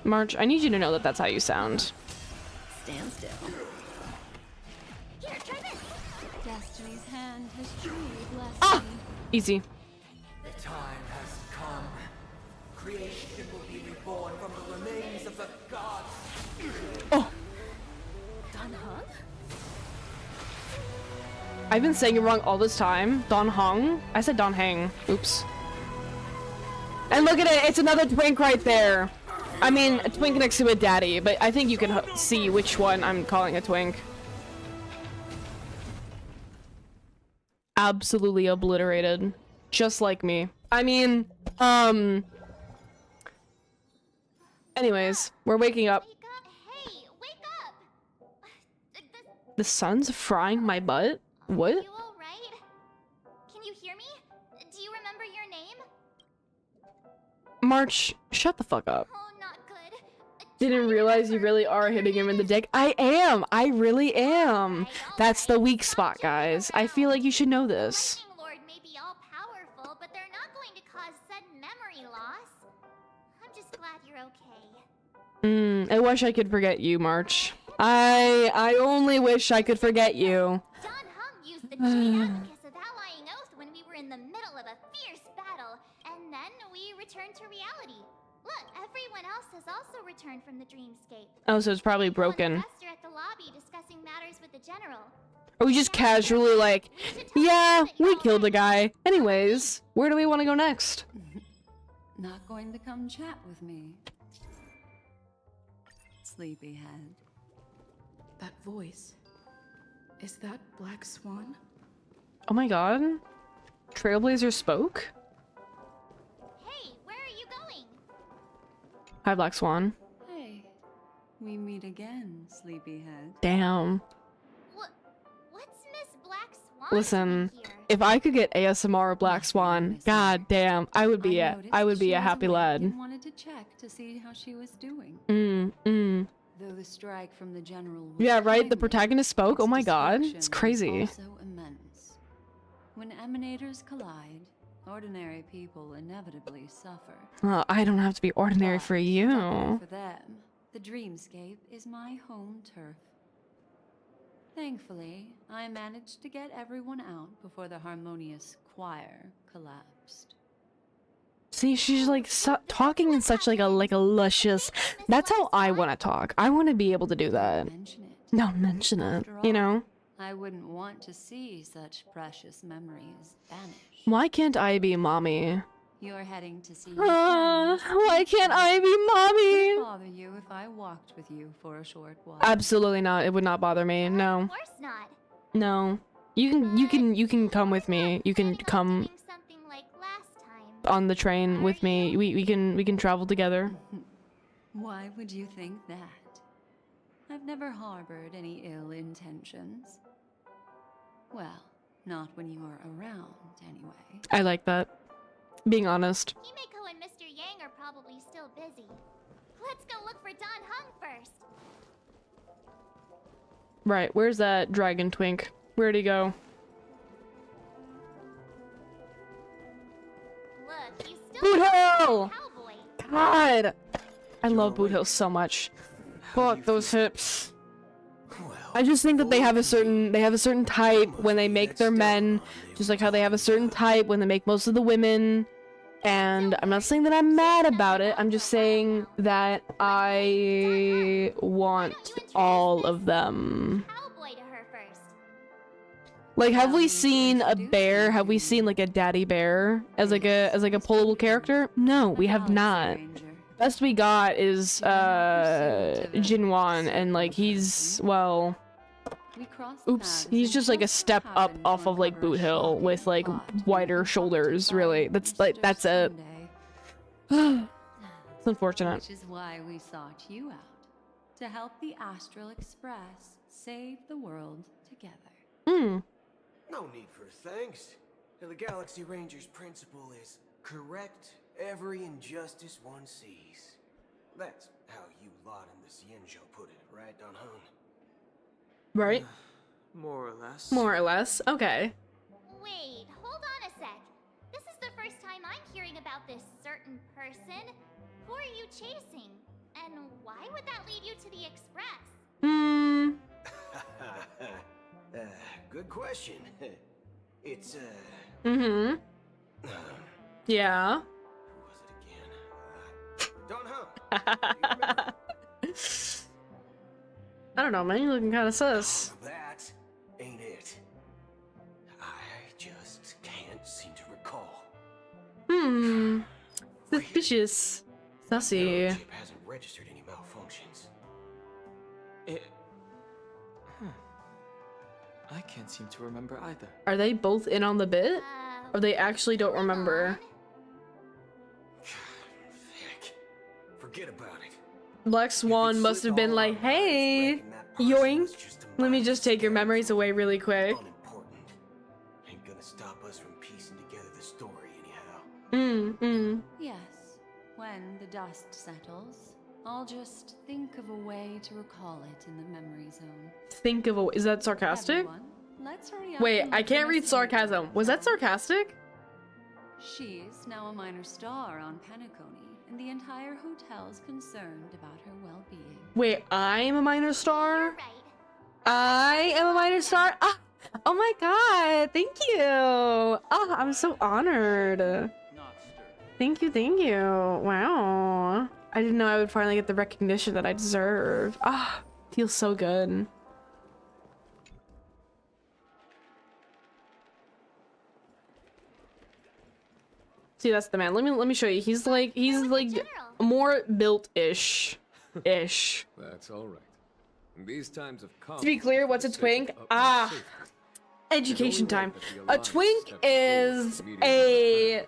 Speaker 1: March, I need you to know that that's how you sound.
Speaker 6: Stand still.
Speaker 2: Here, try this.
Speaker 6: Destiny's hand has truly blessed
Speaker 1: Ah!
Speaker 6: me.
Speaker 1: Easy.
Speaker 7: The time has come. Creation will be reborn from the remains of the gods.
Speaker 1: Oh! I've been saying it wrong all this time. Don Hong? I said Don Hang. Oops. And look at it, it's another twink right there. I mean, a twink next to a daddy, but I think you can see which one I'm calling a twink. Absolutely obliterated. Just like me. I mean, anyways, we're waking up.
Speaker 2: Wake up. Hey, wake up.
Speaker 1: The sun's frying my butt? What?
Speaker 2: You all right? Can you hear me? Do you remember your name?
Speaker 1: March, shut the fuck up.
Speaker 2: Oh, not good.
Speaker 1: Didn't realize you really are hitting him in the dick. I am! I really am! That's the weak spot, guys. I feel like you should know this.
Speaker 2: Lightning Lord may be all powerful, but they're not going to cause sudden memory loss. I'm just glad you're okay.
Speaker 1: I wish I could forget you, March. I only wish I could forget you.
Speaker 2: Don Hung used the Geneticus of Allying Oath when we were in the middle of a fierce battle, and then we returned to reality. Look, everyone else has also returned from the dreamscape.
Speaker 1: Oh, so it's probably broken.
Speaker 2: Investor at the lobby discussing matters with the general.
Speaker 1: Or we just casually like, yeah, we killed a guy. Anyways, where do we want to go next?
Speaker 6: Not going to come chat with me. Sleepyhead.
Speaker 3: That voice. Is that Black Swan?
Speaker 1: Oh my god. Trailblazer spoke?
Speaker 2: Hey, where are you going?
Speaker 1: Hi, Black Swan.
Speaker 6: Hey, We meet again, sleepyhead.
Speaker 1: Damn.
Speaker 2: What's Miss Black Swan
Speaker 1: Listen,
Speaker 2: doing here?
Speaker 1: if I could get ASMR Black Swan, god damn, I would be a happy lad.
Speaker 6: And wanted to check to see how she was doing. Though the strike from the general was
Speaker 1: Yeah, right, the
Speaker 6: timely,
Speaker 1: protagonist spoke? Oh
Speaker 6: its
Speaker 1: my god,
Speaker 6: destruction
Speaker 1: it's
Speaker 6: was
Speaker 1: crazy.
Speaker 6: also immense. When emanators collide, ordinary people inevitably suffer.
Speaker 1: Well, I don't have to be ordinary
Speaker 6: But
Speaker 1: for
Speaker 6: luckily
Speaker 1: you.
Speaker 6: For them, the dreamscape is my home turf. Thankfully, I managed to get everyone out before the harmonious choir collapsed.
Speaker 1: See, she's like talking in such like a luscious. That's how I want to talk. I want to be able to do that.
Speaker 6: Mention it.
Speaker 1: Don't mention it,
Speaker 6: After
Speaker 1: you
Speaker 6: all,
Speaker 1: know?
Speaker 6: I wouldn't want to see such precious memories vanish.
Speaker 1: Why can't I be mommy?
Speaker 6: You're heading to see your friends.
Speaker 1: Why can't I be
Speaker 6: Would it
Speaker 1: mommy?
Speaker 6: bother you if I walked with you for a short while?
Speaker 1: Absolutely not. It would not bother me. No.
Speaker 2: Of course not.
Speaker 1: No. You can come with me. You can come
Speaker 2: Doing something like last time.
Speaker 1: on the train with me. We can travel together.
Speaker 6: Why would you think that? I've never harbored any ill intentions. Well, not when you are around, anyway.
Speaker 1: I like that. Being honest.
Speaker 2: Himeko and Mr. Yang are probably still busy. Let's go look for Don Hung first.
Speaker 1: Right, where's that dragon twink? Where'd he go?
Speaker 2: Look, he's still
Speaker 1: Boot Hill!
Speaker 2: cowboy.
Speaker 1: God! I love Boot Hill so much. Fuck those hips. I just think that they have a certain type when they make their men, just like how they have a certain type when they make most of the women. And I'm not saying that I'm mad about it. I'm just saying that I want all of them.
Speaker 2: Cowboy to her first.
Speaker 1: Like, have we seen a bear? Have we seen like a daddy bear as like a pullable character? No, we have not. Best we got is Jinwan, and like he's, well, oops, he's just like a step up off of like Boot Hill with like wider shoulders, really. That's it. It's unfortunate.
Speaker 6: Which is why we sought you out. To help the Astral Express save the world together.
Speaker 8: No need for thanks. The Galaxy Ranger's principle is correct every injustice one sees. That's how you lot in the Xianzhou put it, right, Don Hung?
Speaker 1: Right?
Speaker 8: More or less.
Speaker 1: More or less. Okay.
Speaker 2: Wait, hold on a sec. This is the first time I'm hearing about this certain person. Who are you chasing? And why would that lead you to the Express?
Speaker 8: Good question. It's,
Speaker 1: Yeah.
Speaker 8: who was it again? Don Hung. Do you remember?
Speaker 1: I don't know, man. You're looking kind of sus.
Speaker 8: That ain't it. I just can't seem to recall.
Speaker 1: Suspicious. Sussy.
Speaker 8: No, chip hasn't registered any malfunctions.
Speaker 9: I can't seem to remember either.
Speaker 1: Are they both in on the bit? Or they actually don't
Speaker 2: hold
Speaker 1: remember?
Speaker 2: on.
Speaker 8: Heck, forget about it.
Speaker 1: Black Swan must have been like, hey, yoink, let me just take your memories away really quick.
Speaker 8: Unimportant. Ain't gonna stop us from piecing together the story anyhow.
Speaker 6: Yes, when the dust settles, I'll just think of a way to recall it in the memory zone.
Speaker 1: Think of a, is that sarcastic?
Speaker 6: Everyone, let's hurry up
Speaker 1: Wait,
Speaker 6: and
Speaker 1: I
Speaker 6: look
Speaker 1: can't
Speaker 6: for
Speaker 1: read
Speaker 6: Miss
Speaker 1: sarcasm. Was that sarcastic?
Speaker 6: She's now a minor star on Penacony, and the entire hotel's concerned about her well-being.
Speaker 1: Wait, I'm a minor
Speaker 2: You're
Speaker 1: star?
Speaker 2: right.
Speaker 1: I am a minor star? Ah, oh my god, thank you. Oh, I'm so honored. Thank you, thank you. Wow. I didn't know I would finally get the recognition that I deserve. Ah, feels so good. See, that's the man. Let me show you. He's like more built-ish. Ish.
Speaker 10: That's all right. In these times of
Speaker 1: To be clear, what's a twink? Ah, education time. A twink is a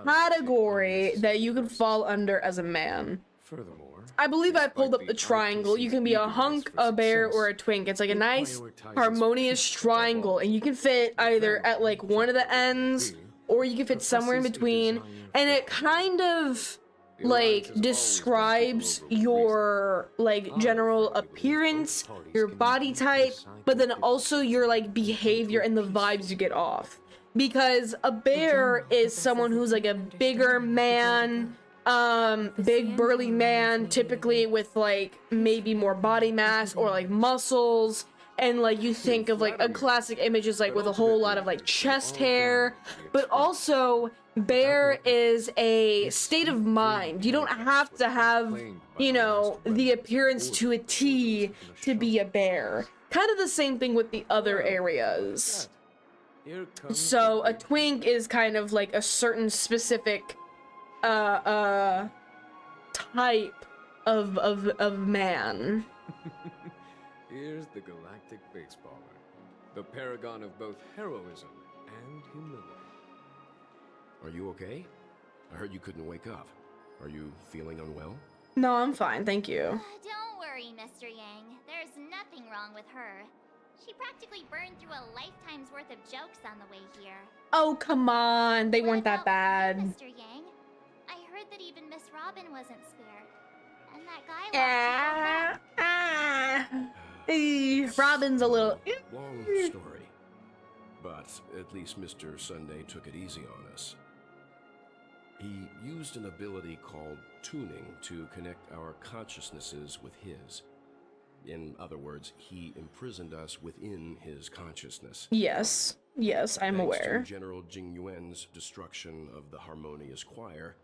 Speaker 1: category that you can fall under as a man.
Speaker 10: Furthermore,
Speaker 1: I believe I pulled up
Speaker 10: despite
Speaker 1: the triangle. You can be a
Speaker 10: eagerness
Speaker 1: hunk,
Speaker 10: for
Speaker 1: a bear,
Speaker 10: success,
Speaker 1: or a twink. It's like a
Speaker 10: it
Speaker 1: nice,
Speaker 10: prioritizes
Speaker 1: harmonious
Speaker 10: peace above
Speaker 1: triangle,
Speaker 10: all.
Speaker 1: and you can fit
Speaker 10: The
Speaker 1: either at
Speaker 10: family,
Speaker 1: like one of the
Speaker 10: whichever it may
Speaker 1: ends,
Speaker 10: be,
Speaker 1: or you can fit somewhere in
Speaker 10: professes a
Speaker 1: between,
Speaker 10: desire
Speaker 1: and
Speaker 10: for
Speaker 1: it kind of
Speaker 10: The alliance
Speaker 1: like
Speaker 10: has always won people
Speaker 1: describes
Speaker 10: over with
Speaker 1: your like
Speaker 10: I
Speaker 1: general
Speaker 10: firmly believe
Speaker 1: appearance,
Speaker 10: both parties
Speaker 1: your
Speaker 10: can
Speaker 1: body
Speaker 10: indeed
Speaker 1: type,
Speaker 10: decide
Speaker 1: but
Speaker 10: their
Speaker 1: then also your like
Speaker 10: differences
Speaker 1: behavior and the vibes you get off. Because a bear
Speaker 3: general
Speaker 1: is someone who's like a bigger man, big burly man, typically with like maybe more body mass or like muscles, and like you think of like a classic image is like with a whole lot of like chest hair, but also bear is a state of mind. You don't have to have, you know, the appearance to a T to be a bear. Kind of the same thing with the other areas. So a twink is kind of like a certain specific type of man.
Speaker 10: Here's the galactic baseballer, the paragon of both heroism and humility.
Speaker 11: Are you okay? I heard you couldn't wake up. Are you feeling unwell?
Speaker 1: No, I'm fine, thank you.
Speaker 2: Don't worry, Mr. Yang. There's nothing wrong with her. She practically burned through a lifetime's worth of jokes on the way here.
Speaker 1: Oh, come on, they
Speaker 2: What
Speaker 1: weren't that
Speaker 2: about
Speaker 1: bad.
Speaker 2: you, Mr. Yang? I heard that even Miss Robin wasn't spared. And that guy
Speaker 1: Robin's a little...
Speaker 11: Long story. But at least Mr. Sunday took it easy on us. He used an ability called tuning to connect our consciousnesses with his. In other words, he imprisoned us within his consciousness.
Speaker 1: Yes, I'm
Speaker 11: Thanks
Speaker 1: aware.
Speaker 11: to General Jing Yuan's destruction of the harmonious choir,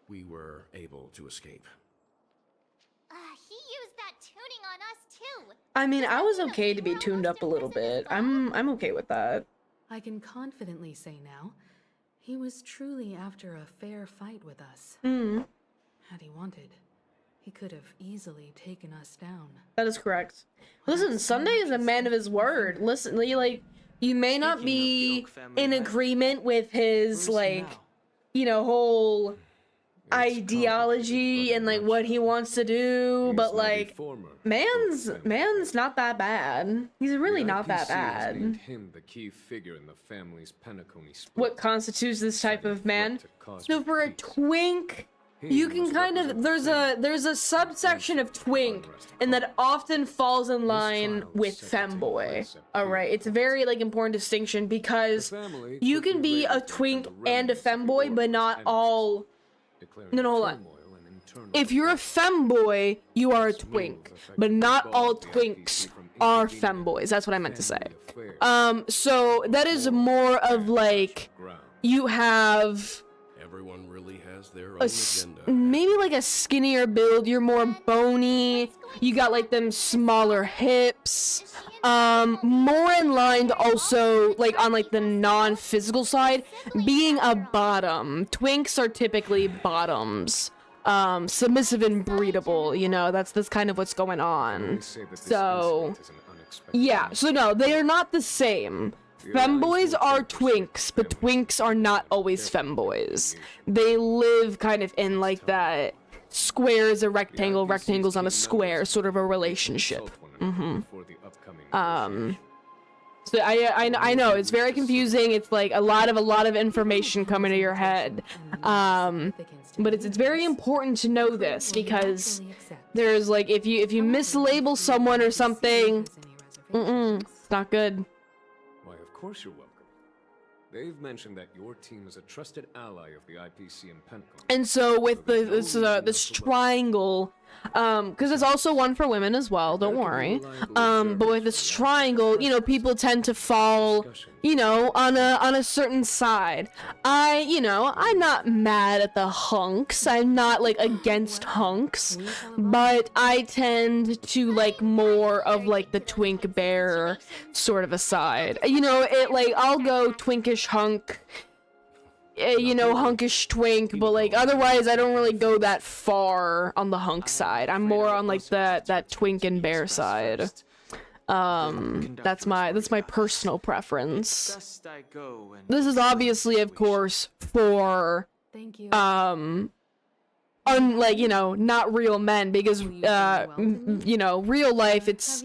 Speaker 11: we were able to escape.
Speaker 2: he used that tuning on us too.
Speaker 1: I mean, I was okay to be tuned up a little bit. I'm okay with that.
Speaker 3: I can confidently say now, he was truly after a fair fight with us. Had he wanted, he could have easily taken us down.
Speaker 1: That is correct. Listen, Sunday is a man of his word. Listen, like, you may not be in agreement with his, like, you know, whole ideology and, like, what he wants to do, but, like, man's not that bad. He's really not that bad.
Speaker 10: Him the key figure in the family's Penacony split.
Speaker 1: What constitutes this type of man? So for a twink, you can kind of, there's a subsection of twink, and that often falls in line with femboy. Alright, it's a very, like, important distinction, because you can be a twink and a femboy, but not all... No, hold on. If you're a femboy, you are a twink, but not all twinks are femboys. That's what I meant to say. So that is more of like, you have
Speaker 11: Everyone really has their own agenda.
Speaker 1: maybe like a skinnier build, you're more bony, you got like them smaller hips, more in line to also like on like the non-physical side, being a bottom. Twinks are typically bottoms. Submissive and breedable, you know, that's kind of what's going on. So, yeah, so no, they are not the same. Femboys are twinks, but twinks are not always femboys. They live kind of in like that square is a rectangle, rectangles on a square sort of a relationship. So I know it's very confusing. It's like a lot of information coming to your head. But it's very important to know this, because there's like if you mislabel someone or something, it's not good.
Speaker 10: Why, of course you're welcome. They've mentioned that your team is a trusted ally of the IPC and Pentagon.
Speaker 1: And so with this triangle, because there's also one for women as well, don't worry. But with this triangle, you know, people tend to fall, you know, on a certain side. I'm not mad at the hunks. I'm not like against hunks, but I tend to like more of like the twink bear sort of a side. You know, it like I'll go twinkish hunk, you know, hunkish twink, but like otherwise I don't really go that far on the hunk side. I'm more on like that twink and bear side. That's my personal preference. This is obviously, of course, for unlike, you know, not real men, because you know, real life, it's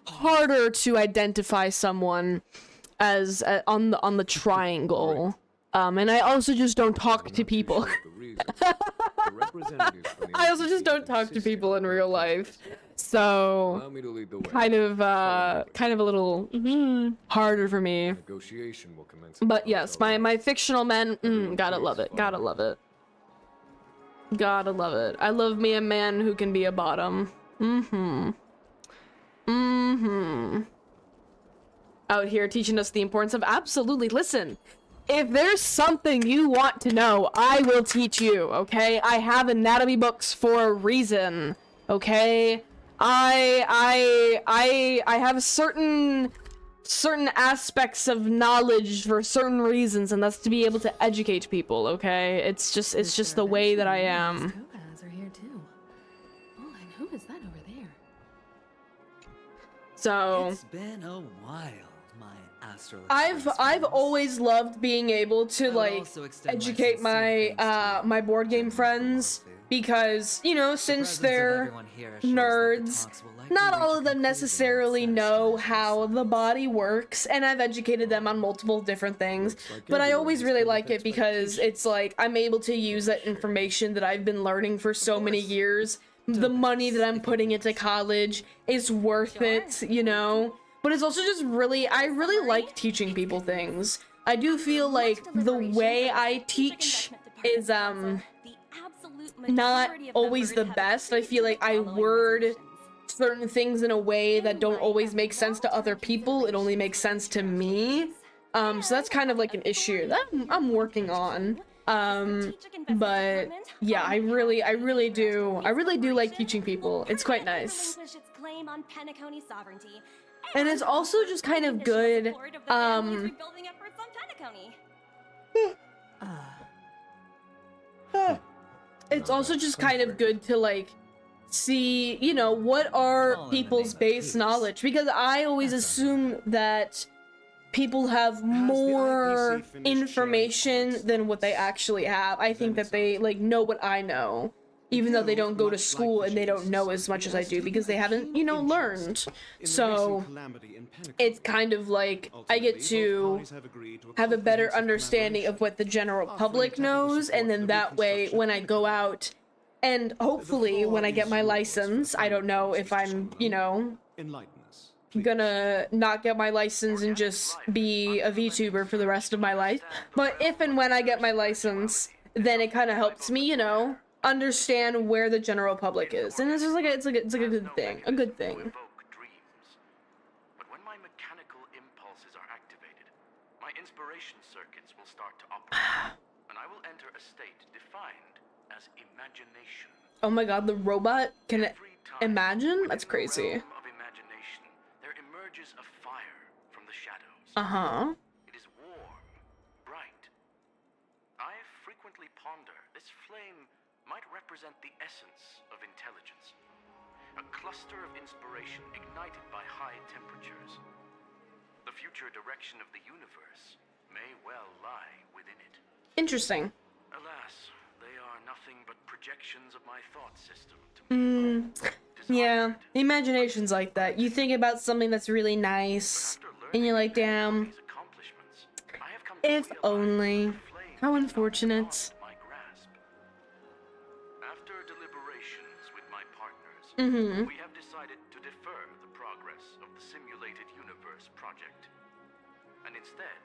Speaker 1: harder to identify someone as on the triangle. And I also just don't talk to people. I also just don't talk to people in real life, so kind of a little harder for me. But yes, my fictional men, gotta love it, gotta love it, gotta love it. I love me a man who can be a bottom. Out here teaching us the importance of absolutely. Listen, if there's something you want to know, I will teach you, okay? I have anatomy books for a reason, okay? I have certain aspects of knowledge for certain reasons, and that's to be able to educate people, okay? It's just the way that I am.
Speaker 3: Topaz are here too. Oh, and who is that over there?
Speaker 1: So
Speaker 12: It's been a while, my astral.
Speaker 1: I've always loved being able to like educate my my board game friends, because, you know, since they're nerds, not all of them necessarily know how the body works, and I've educated them on multiple different things, but I always really like it because it's like I'm able to use that information that I've been learning for so many years. The money that I'm putting into college is worth it, you know? But it's also just really, I really like teaching people things. I do feel like the way I teach is not always the best. I feel like I word certain things in a way that don't always make sense to other people. It only makes sense to me. So that's kind of like an issue that I'm working on. But yeah, I really do like teaching people. It's quite nice. And it's also just kind of good, it's also just kind of good to like see, you know, what are people's base knowledge, because I always assume that people have more information than what they actually have. I think that they like know what I know, even though they don't go to school and they don't know as much as I do because they haven't, you know, learned. So it's kind of like I get to have a better understanding of what the general public knows, and then that way when I go out and hopefully when I get my license, I don't know if I'm, you know, gonna not get my license and just be a VTuber for the rest of my life. But if and when I get my license, then it kind of helps me, you know, understand where the general public is, and it's just like it's like a good thing,
Speaker 13: But when my mechanical impulses are activated, my inspiration circuits will start to operate, and I will enter a state defined as imagination.
Speaker 1: Oh my god, the robot can imagine? That's crazy.
Speaker 13: Emerges a fire from the shadows. It is warm, bright. I frequently ponder this flame might represent the essence of intelligence. A cluster of inspiration ignited by high temperatures. The future direction of the universe may well lie within it.
Speaker 1: Interesting.
Speaker 13: Alas, they are nothing but projections of my thought system to me.
Speaker 1: Yeah, imagination's like that. You think about something that's really nice, and you're like, damn, if only. How unfortunate.
Speaker 13: After deliberations with my partners, we have decided to defer the progress of the Simulated Universe project, and instead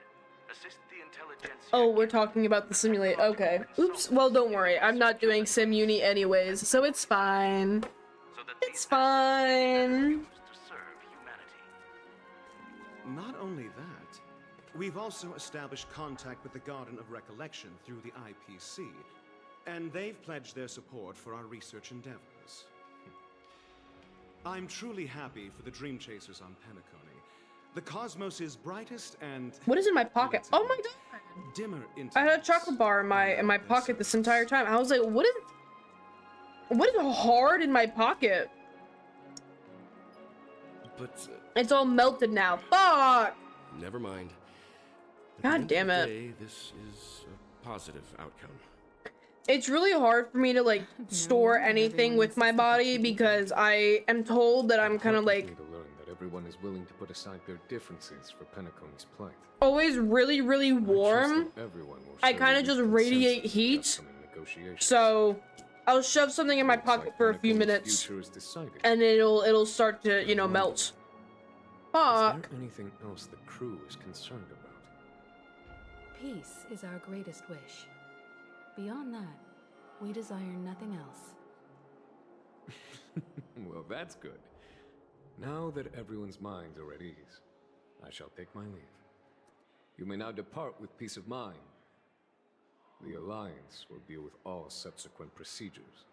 Speaker 13: assist the intelligentsia.
Speaker 1: Oh, we're talking about the simulate. Okay. Oops. Well, don't worry. I'm not doing SimUni anyways, so it's fine. It's fine.
Speaker 14: Not only that, we've also established contact with the Garden of Recollection through the IPC, and they've pledged their support for our research endeavors. I'm truly happy for the Dream Chasers on Penacony. The cosmos' brightest and...
Speaker 1: What is in my pocket? Oh my god!
Speaker 14: Dimmer
Speaker 1: I had a chocolate bar in my pocket this entire time. I was like, what is hard in my pocket?
Speaker 11: But
Speaker 1: it's all melted now. Fuck!
Speaker 11: Never mind.
Speaker 1: God damn it.
Speaker 11: Day, this is a positive outcome.
Speaker 1: It's really hard for me to like store anything with my body because I am told that I'm kind of like
Speaker 10: To learn that everyone is willing to put aside their differences for Penacony's plight.
Speaker 1: always really warm. I kind of just radiate heat. So I'll shove something in my pocket for a few minutes and it'll start to, you know, melt.
Speaker 10: Is there anything else the crew is concerned about?
Speaker 3: Peace is our greatest wish. Beyond that, we desire nothing else.
Speaker 10: Well, that's good. Now that everyone's minds are at ease, I shall take my leave. You may now depart with peace of mind. The Alliance will deal with all subsequent procedures.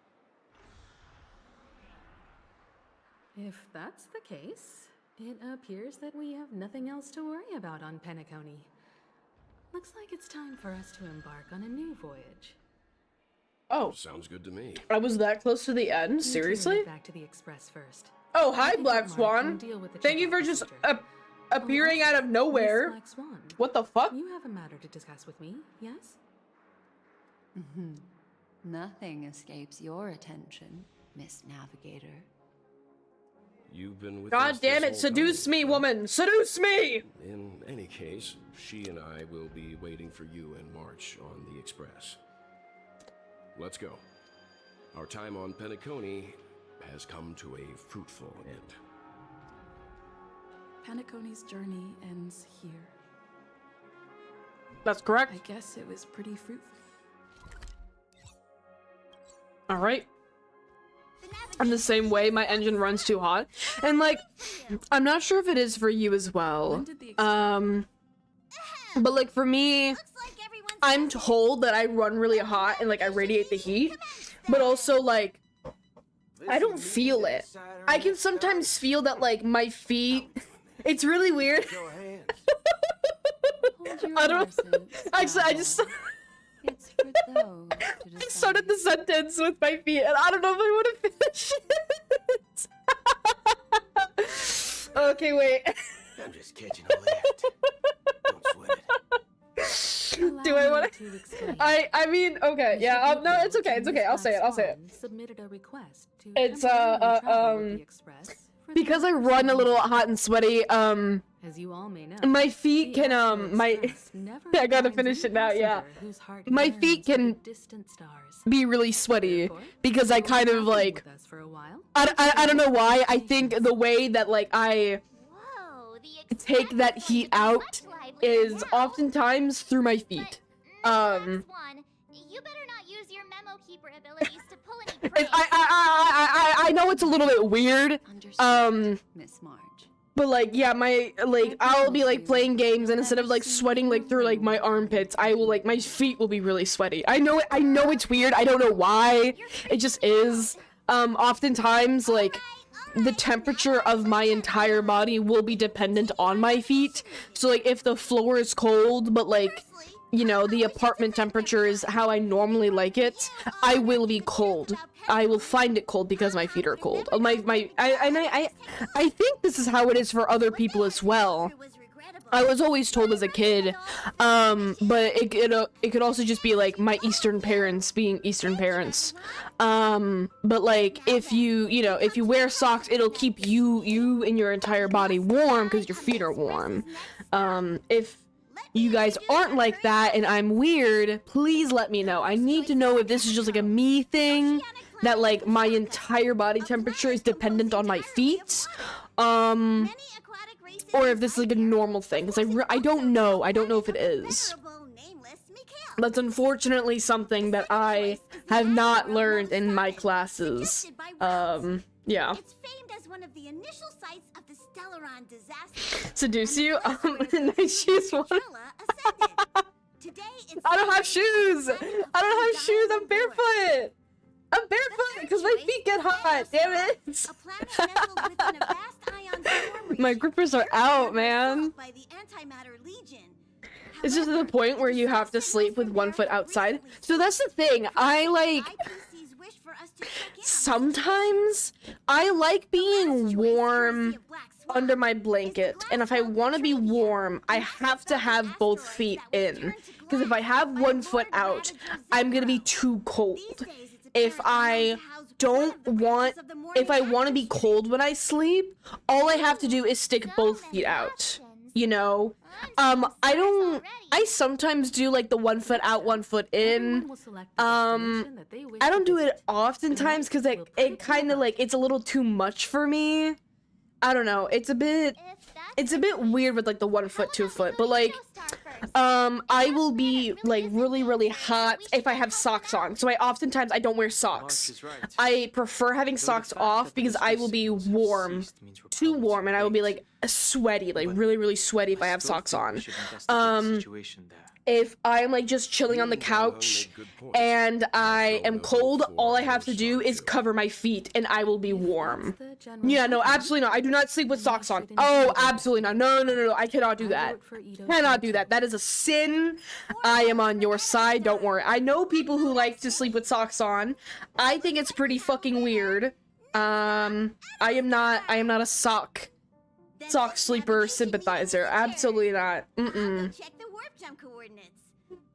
Speaker 3: If that's the case, it appears that we have nothing else to worry about on Penacony. Looks like it's time for us to embark on a new voyage.
Speaker 1: Oh.
Speaker 11: Sounds good to me.
Speaker 1: I was that close to the end? Seriously?
Speaker 3: Back to the Express first.
Speaker 1: Oh, hi, Black Swan. Thank you for just appearing out of nowhere.
Speaker 3: Black Swan,
Speaker 1: what the fuck?
Speaker 3: You have a matter to discuss with me, yes?
Speaker 6: Nothing escapes your attention, Miss Navigator.
Speaker 11: You've been with
Speaker 1: God
Speaker 11: us
Speaker 1: damn it,
Speaker 11: this whole
Speaker 1: seduce
Speaker 11: time.
Speaker 1: me, woman! Seduce me!
Speaker 11: In any case, she and I will be waiting for you in March on the Express. Let's go. Our time on Penacony has come to a fruitful end.
Speaker 3: Penacony's journey ends here.
Speaker 1: That's correct.
Speaker 3: I guess it was pretty fruitful.
Speaker 1: Alright. I'm the same way, my engine runs too hot. And like, I'm not sure if it is for you as well. But like for me, I'm told that I run really hot and like I radiate the heat. But also like, I don't feel it. I can sometimes feel that like my feet, it's really weird. I don't, actually I just...
Speaker 6: It's for those to
Speaker 1: I started the sentence with my feet, and I don't know if I want to finish it. Okay, wait.
Speaker 8: I'm just catching a lift. Don't sweat it.
Speaker 1: Do I want to? I mean, okay, yeah. No, it's okay. It's okay. I'll say it. I'll say it.
Speaker 3: Submitted a request to
Speaker 1: It's because I run a little hot and sweaty.
Speaker 3: As you all may know,
Speaker 1: my feet can I gotta finish it now. Yeah, my feet can be really sweaty because I kind of like I don't know why. I think the way that like I take that heat out is oftentimes through my feet.
Speaker 2: You better not use your memo keeper abilities to pull any pranks.
Speaker 1: I know it's a little bit weird.
Speaker 6: Miss Marge.
Speaker 1: But like, yeah, I'll be like playing games, and instead of like sweating like through like my armpits, I will like my feet will be really sweaty. I know it's weird. I don't know why. It just is. Oftentimes like the temperature of my entire body will be dependent on my feet. So like if the floor is cold, but like, you know, the apartment temperature is how I normally like it, I will be cold. I will find it cold because my feet are cold. I think this is how it is for other people as well. I was always told as a kid, but it could also just be like my Eastern parents being Eastern parents. But like if you wear socks, it'll keep you and your entire body warm because your feet are warm. If you guys aren't like that and I'm weird, please let me know. I need to know if this is just like a me thing, that like my entire body temperature is dependent on my feet, or if this is like a normal thing, because I don't know if it is. That's unfortunately something that I have not learned in my classes. Yeah.
Speaker 2: It's famed as one of the initial sites of the Stellaron disaster.
Speaker 1: Seduce you? Nice shoes. I don't have shoes! I don't have shoes, I'm barefoot! I'm barefoot because my feet get hot, damn it! My grippers are out, man. It's just at the point where you have to sleep with one foot outside. So that's the thing, sometimes I like being warm under my blanket, and if I want to be warm, I have to have both feet in. Because if I have one foot out, I'm gonna be too cold. If I want to be cold when I sleep, all I have to do is stick both feet out. You know? I sometimes do like the 1 foot out, 1 foot in. I don't do it oftentimes because it kind of like, it's a little too much for me. I don't know, it's a bit weird with like the 1 foot, 2 foot, but like, I will be like really hot if I have socks on. So I don't wear socks. I prefer having socks off because I will be warm, too warm, and I will be like sweaty, like really sweaty if I have socks on. If I'm like just chilling on the couch and I am cold, all I have to do is cover my feet and I will be warm. Yeah, no, absolutely not. I do not sleep with socks on. Oh, absolutely not. No. I cannot do that. Cannot do that. That is a sin. I am on your side. Don't worry. I know people who like to sleep with socks on. I think it's pretty fucking weird. I am not a sock sleeper sympathizer. Absolutely not.
Speaker 15: Check the warp jump coordinates.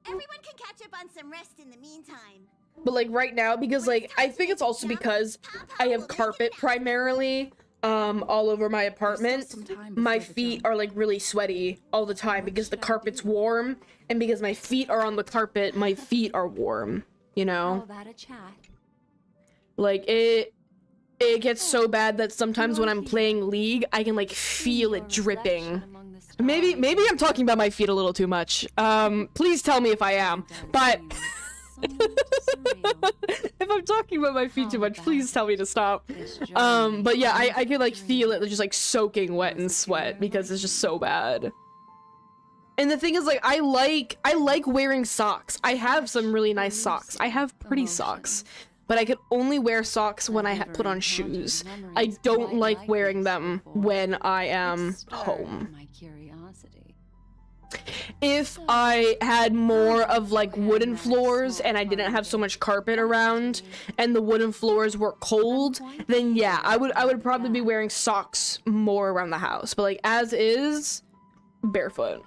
Speaker 15: Everyone can catch up on some rest in the meantime.
Speaker 1: But like right now, because like I think it's also because I have carpet primarily all over my apartment. My feet are like really sweaty all the time because the carpet's warm, and because my feet are on the carpet, my feet are warm, you know? Like it gets so bad that sometimes when I'm playing League, I can like feel it dripping. Maybe I'm talking about my feet a little too much. Please tell me if I am. But if I'm talking about my feet too much, please tell me to stop. But yeah, I can like feel it just like soaking wet in sweat because it's just so bad. And the thing is, like, I like wearing socks. I have some really nice socks. I have pretty socks. But I could only wear socks when I put on shoes. I don't like wearing them when I am home. If I had more of like wooden floors and I didn't have so much carpet around and the wooden floors were cold, then yeah, I would probably be wearing socks more around the house. But like as is, barefoot.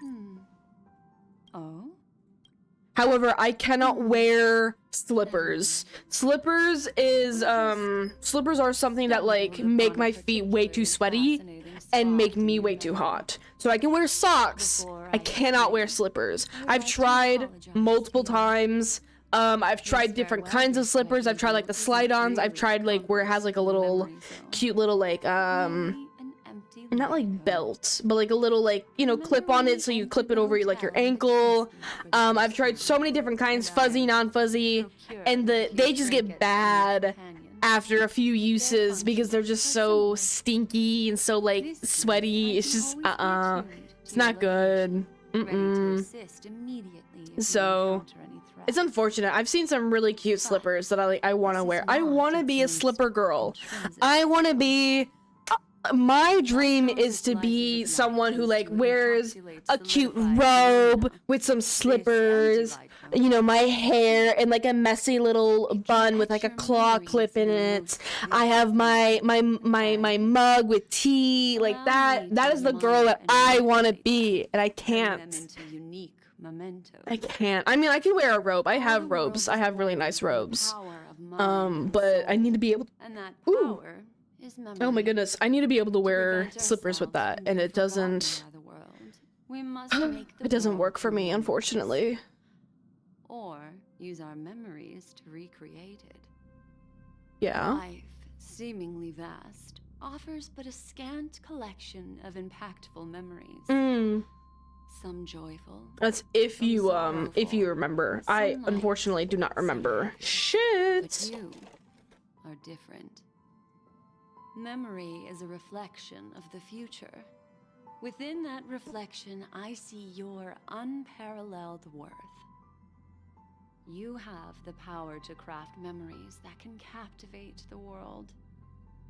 Speaker 1: However, I cannot wear slippers. Slippers are something that like make my feet way too sweaty and make me way too hot. So I can wear socks. I cannot wear slippers. I've tried multiple times. I've tried different kinds of slippers. I've tried like the slide-ons. I've tried like where it has like a little cute little like not like belt, but like a little like, you know, clip on it so you clip it over like your ankle. I've tried so many different kinds, fuzzy, non-fuzzy, and they just get bad after a few uses because they're just so stinky and so like sweaty. It's just it's not good. So it's unfortunate. I've seen some really cute slippers that I want to wear. I want to be a slipper girl. I want to be my dream is to be someone who like wears a cute robe with some slippers, you know, my hair in like a messy little bun with like a claw clip in it. I have my mug with tea, like that. That is the girl that I want to be, and I can't. I can't. I mean, I can wear a robe. I have robes. I have really nice robes. But I need to be able to... Ooh. Oh my goodness, I need to be able to wear slippers with that, and it doesn't... It doesn't work for me, unfortunately.
Speaker 6: Or use our memories to recreate it.
Speaker 1: Yeah.
Speaker 6: Life, seemingly vast, offers but a scant collection of impactful memories. Some joyful.
Speaker 1: That's if you remember. I unfortunately do not remember. Shit.
Speaker 6: But you are different. Memory is a reflection of the future. Within that reflection, I see your unparalleled worth. You have the power to craft memories that can captivate the world.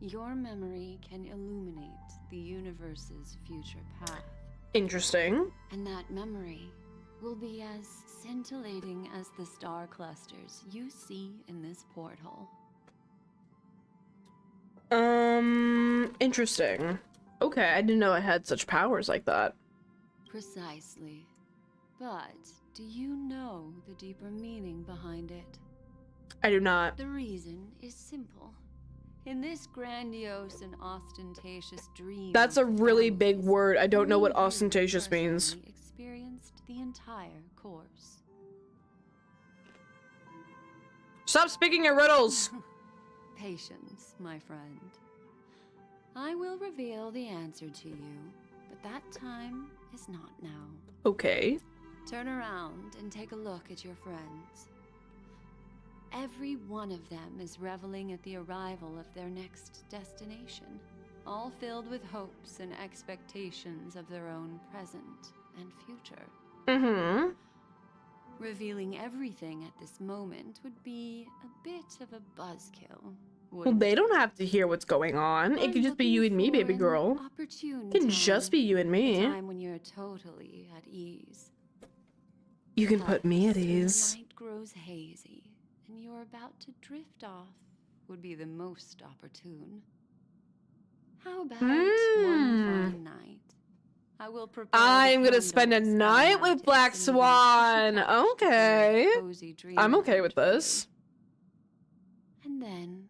Speaker 6: Your memory can illuminate the universe's future path.
Speaker 1: Interesting.
Speaker 6: And that memory will be as scintillating as the star clusters you see in this portal.
Speaker 1: Interesting. Okay, I didn't know it had such powers like that.
Speaker 6: Precisely. But do you know the deeper meaning behind it?
Speaker 1: I do not.
Speaker 6: The reason is simple. In this grandiose and ostentatious dream,
Speaker 1: That's a really big word. I don't know what ostentatious means.
Speaker 6: Experienced the entire course.
Speaker 1: Stop speaking in riddles.
Speaker 6: Patience, my friend. I will reveal the answer to you, but that time is not now.
Speaker 1: Okay.
Speaker 6: Turn around and take a look at your friends. Every one of them is reveling at the arrival of their next destination, all filled with hopes and expectations of their own present and future.
Speaker 1: Mm-hmm.
Speaker 6: Revealing everything at this moment would be a bit of a buzzkill.
Speaker 1: Well, they don't have to hear what's going on. It could just be you and me, baby girl. It can just be you and me.
Speaker 6: A time when you're totally at ease.
Speaker 1: You can put me at ease.
Speaker 6: The night grows hazy, and you're about to drift off. Would be the most opportune. How about one fine night? I will prepare.
Speaker 1: I'm gonna spend a night with Black Swan. Okay. I'm okay with this.
Speaker 6: And then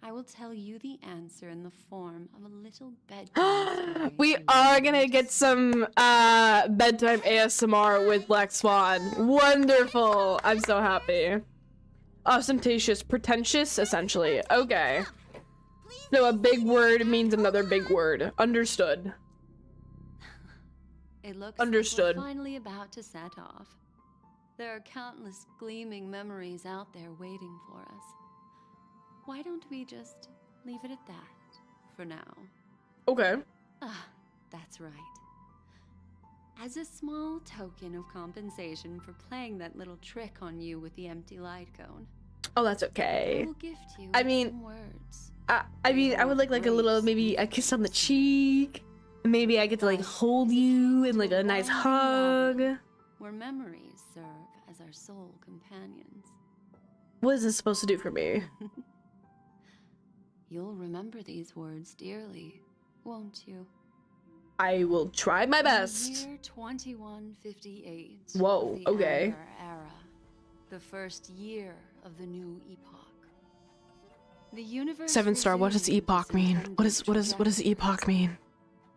Speaker 6: I will tell you the answer in the form of a little bedtime.
Speaker 1: We are gonna get some bedtime ASMR with Black Swan. Wonderful. I'm so happy. Ostentatious, pretentious, essentially. Okay. So a big word means another big word. Understood.
Speaker 6: It looks
Speaker 1: understood.
Speaker 6: Like we're finally about to set off. There are countless gleaming memories out there waiting for us. Why don't we just leave it at that for now?
Speaker 1: Okay.
Speaker 6: Ah, that's right. As a small token of compensation for playing that little trick on you with the empty light cone.
Speaker 1: Oh, that's okay.
Speaker 6: I will gift you some words.
Speaker 1: I mean, I would like a little, maybe a kiss on the cheek. Maybe I get to like hold you in like a nice hug.
Speaker 6: Where memories serve as our soul companions.
Speaker 1: What is this supposed to do for me?
Speaker 6: You'll remember these words dearly, won't you?
Speaker 1: I will try my best.
Speaker 6: Year 2158.
Speaker 1: Whoa,
Speaker 6: the
Speaker 1: okay.
Speaker 6: Amber Era, the first year of the new epoch. The universe.
Speaker 1: 7-star. What does epoch mean? What does epoch mean?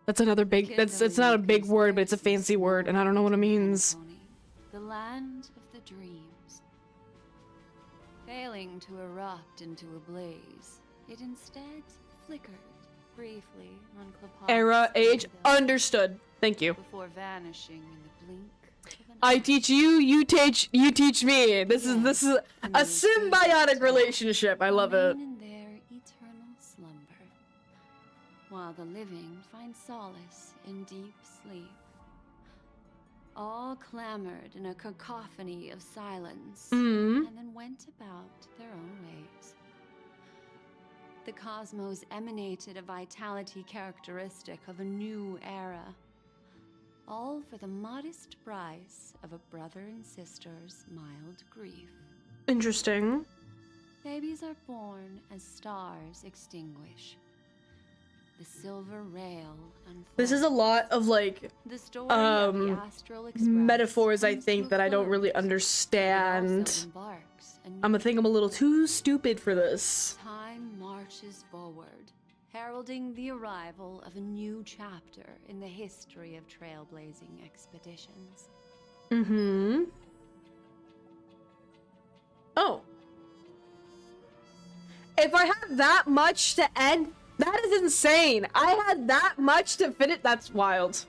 Speaker 1: That's another big. It's not a big word, but it's a fancy word, and I don't know what it means.
Speaker 6: The land of the dreams. Failing to erupt into a blaze, it instead flickered briefly on Klapa's
Speaker 1: Era, age, understood. Thank you.
Speaker 6: before vanishing in the blink.
Speaker 1: I teach you, you teach me. This is a symbiotic relationship. I love it.
Speaker 6: In their eternal slumber, while the living find solace in deep sleep. All clamored in a cacophony of silence, and then went about their own ways. The cosmos emanated a vitality characteristic of a new era, all for the modest price of a brother and sister's mild grief.
Speaker 1: Interesting.
Speaker 6: Babies are born as stars extinguish. The silver rail unfolds.
Speaker 1: This is a lot of like
Speaker 6: The story of the Astral Express
Speaker 1: metaphors I
Speaker 6: comes
Speaker 1: think
Speaker 6: to
Speaker 1: that
Speaker 6: a
Speaker 1: I don't really
Speaker 6: close. It
Speaker 1: understand.
Speaker 6: also embarks a new
Speaker 1: I think I'm a little too stupid for this.
Speaker 6: Time marches forward, heralding the arrival of a new chapter in the history of trailblazing expeditions.
Speaker 1: Mm-hmm. Oh. If I have that much to end, that is insane. I had that much to finish. That's wild.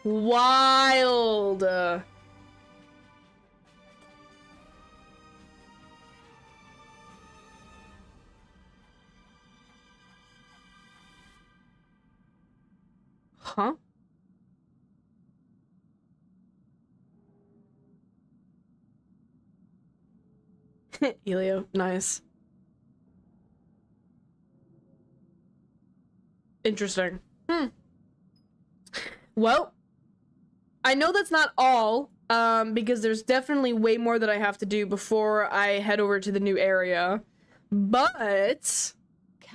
Speaker 1: Wild. Huh? Elio, nice. Interesting. Well, I know that's not all, because there's definitely way more that I have to do before I head over to the new area. But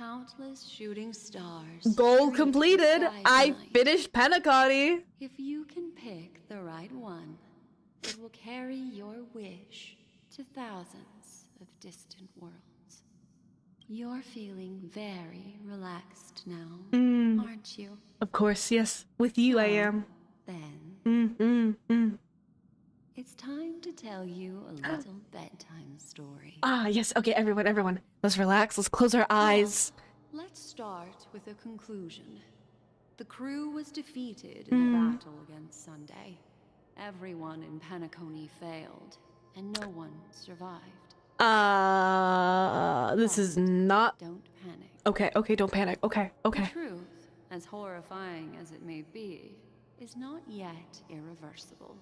Speaker 6: countless shooting stars.
Speaker 1: Goal
Speaker 6: streak the
Speaker 1: completed.
Speaker 6: sky
Speaker 1: I
Speaker 6: tonight.
Speaker 1: finished Penacony.
Speaker 6: If you can pick the right one, it will carry your wish to thousands of distant worlds. You're feeling very relaxed now, aren't you?
Speaker 1: Of course, yes. With you, I am.
Speaker 6: Then, it's time to tell you a little bedtime story.
Speaker 1: Ah, yes. Okay, everyone. Let's relax. Let's close our eyes.
Speaker 6: Let's start with a conclusion. The crew was defeated in the battle against Sunday. Everyone in Penacony failed, and no one survived.
Speaker 1: This is not...
Speaker 6: Don't panic.
Speaker 1: Okay, don't panic. Okay.
Speaker 6: The truth, as horrifying as it may be, is not yet irreversible.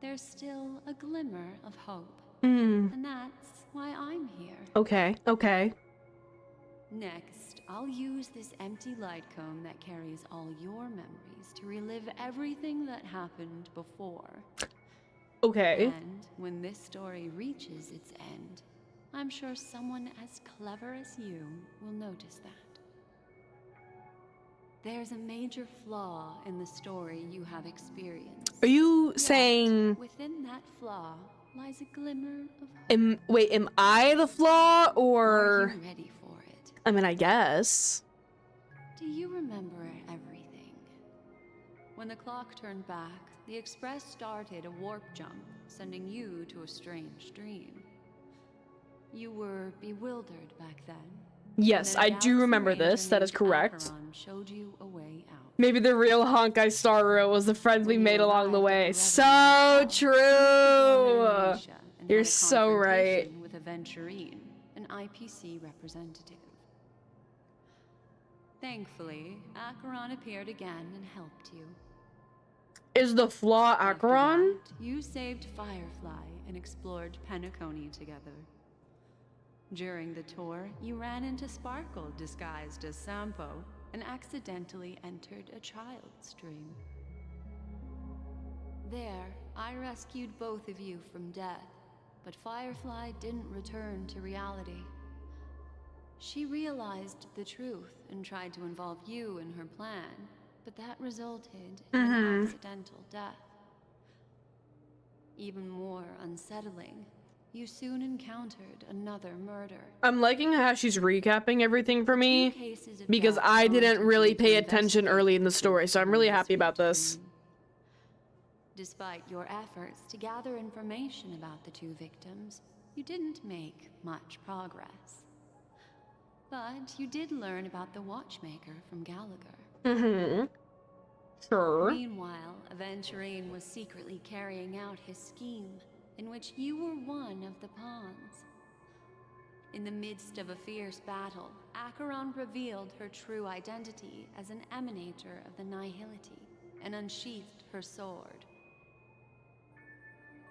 Speaker 6: There's still a glimmer of hope, and that's why I'm here.
Speaker 1: Okay.
Speaker 6: Next, I'll use this empty light cone that carries all your memories to relive everything that happened before.
Speaker 1: Okay.
Speaker 6: And when this story reaches its end, I'm sure someone as clever as you will notice that. There's a major flaw in the story you have experienced.
Speaker 1: Are you saying...
Speaker 6: Within that flaw lies a glimmer of hope.
Speaker 1: Wait, am I the flaw, or...
Speaker 6: Are you ready for it?
Speaker 1: I mean, I guess.
Speaker 6: Do you remember everything? When the clock turned back, the Express started a warp jump, sending you to a strange dream. You were bewildered back then.
Speaker 1: Yes, I do remember this. That is correct.
Speaker 6: Acheron showed you a way out.
Speaker 1: Maybe the real Honkai Star Rail was the friends we made along the way. So true! You're so right.
Speaker 6: With Aventurine, an IPC representative. Thankfully, Acheron appeared again and helped you.
Speaker 1: Is the flaw
Speaker 6: After
Speaker 1: Acheron?
Speaker 6: that, you saved Firefly and explored Penacony together. During the tour, you ran into Sparkle disguised as Sampo and accidentally entered a child's dream. There, I rescued both of you from death, but Firefly didn't return to reality. She realized the truth and tried to involve you in her plan, but that resulted in an accidental death. Even more unsettling, you soon encountered another murder.
Speaker 1: I'm liking how she's recapping everything for me,
Speaker 6: Cases of
Speaker 1: because
Speaker 6: death
Speaker 1: I didn't
Speaker 6: prompted
Speaker 1: really
Speaker 6: you to
Speaker 1: pay attention
Speaker 6: investigate
Speaker 1: early in the story, so I'm really
Speaker 6: this
Speaker 1: happy about this.
Speaker 6: dream. Despite your efforts to gather information about the two victims, you didn't make much progress. But you did learn about the watchmaker from Gallagher.
Speaker 1: Sure.
Speaker 6: Meanwhile, Aventurine was secretly carrying out his scheme, in which you were one of the pawns. In the midst of a fierce battle, Acheron revealed her true identity as an emanator of the Nihility and unsheathed her sword.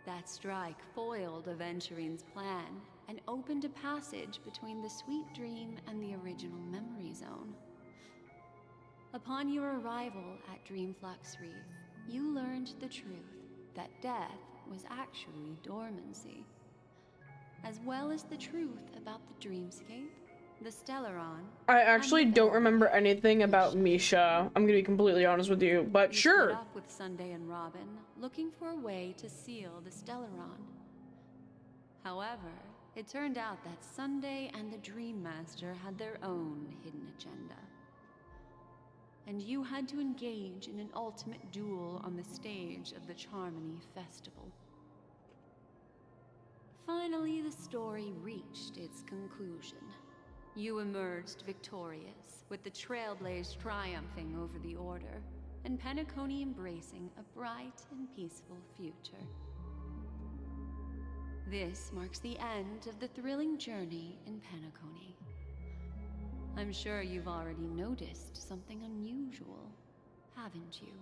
Speaker 6: That strike foiled Aventurine's plan and opened a passage between the sweet dream and the original memory zone. Upon your arrival at Dreamflux Reef, you learned the truth that death was actually dormancy, as well as the truth about the dreamscape, the Stellaron.
Speaker 1: I actually don't remember anything about Misha. I'm gonna be completely honest with you, but
Speaker 6: You
Speaker 1: sure.
Speaker 6: split up with Sunday and Robin, looking for a way to seal the Stellaron. However, it turned out that Sunday and the Dream Master had their own hidden agenda. And you had to engage in an ultimate duel on the stage of the Charmony Festival. Finally, the story reached its conclusion. You emerged victorious, with the Trailblaze triumphing over the Order, and Penacony embracing a bright and peaceful future. This marks the end of the thrilling journey in Penacony. I'm sure you've already noticed something unusual, haven't you?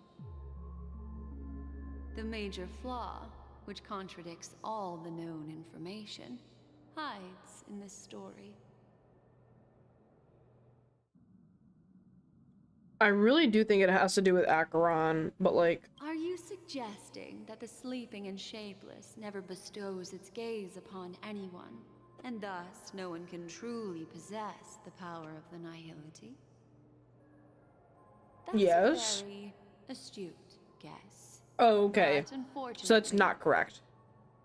Speaker 6: The major flaw, which contradicts all the known information, hides in this story.
Speaker 1: I really do think it has to do with Acheron, but like...
Speaker 6: Are you suggesting that the sleeping and shapeless never bestows its gaze upon anyone, and thus no one can truly possess the power of the nihility. That's
Speaker 1: Yes.
Speaker 6: a very astute guess.
Speaker 1: Oh, okay.
Speaker 6: But
Speaker 1: So that's not correct.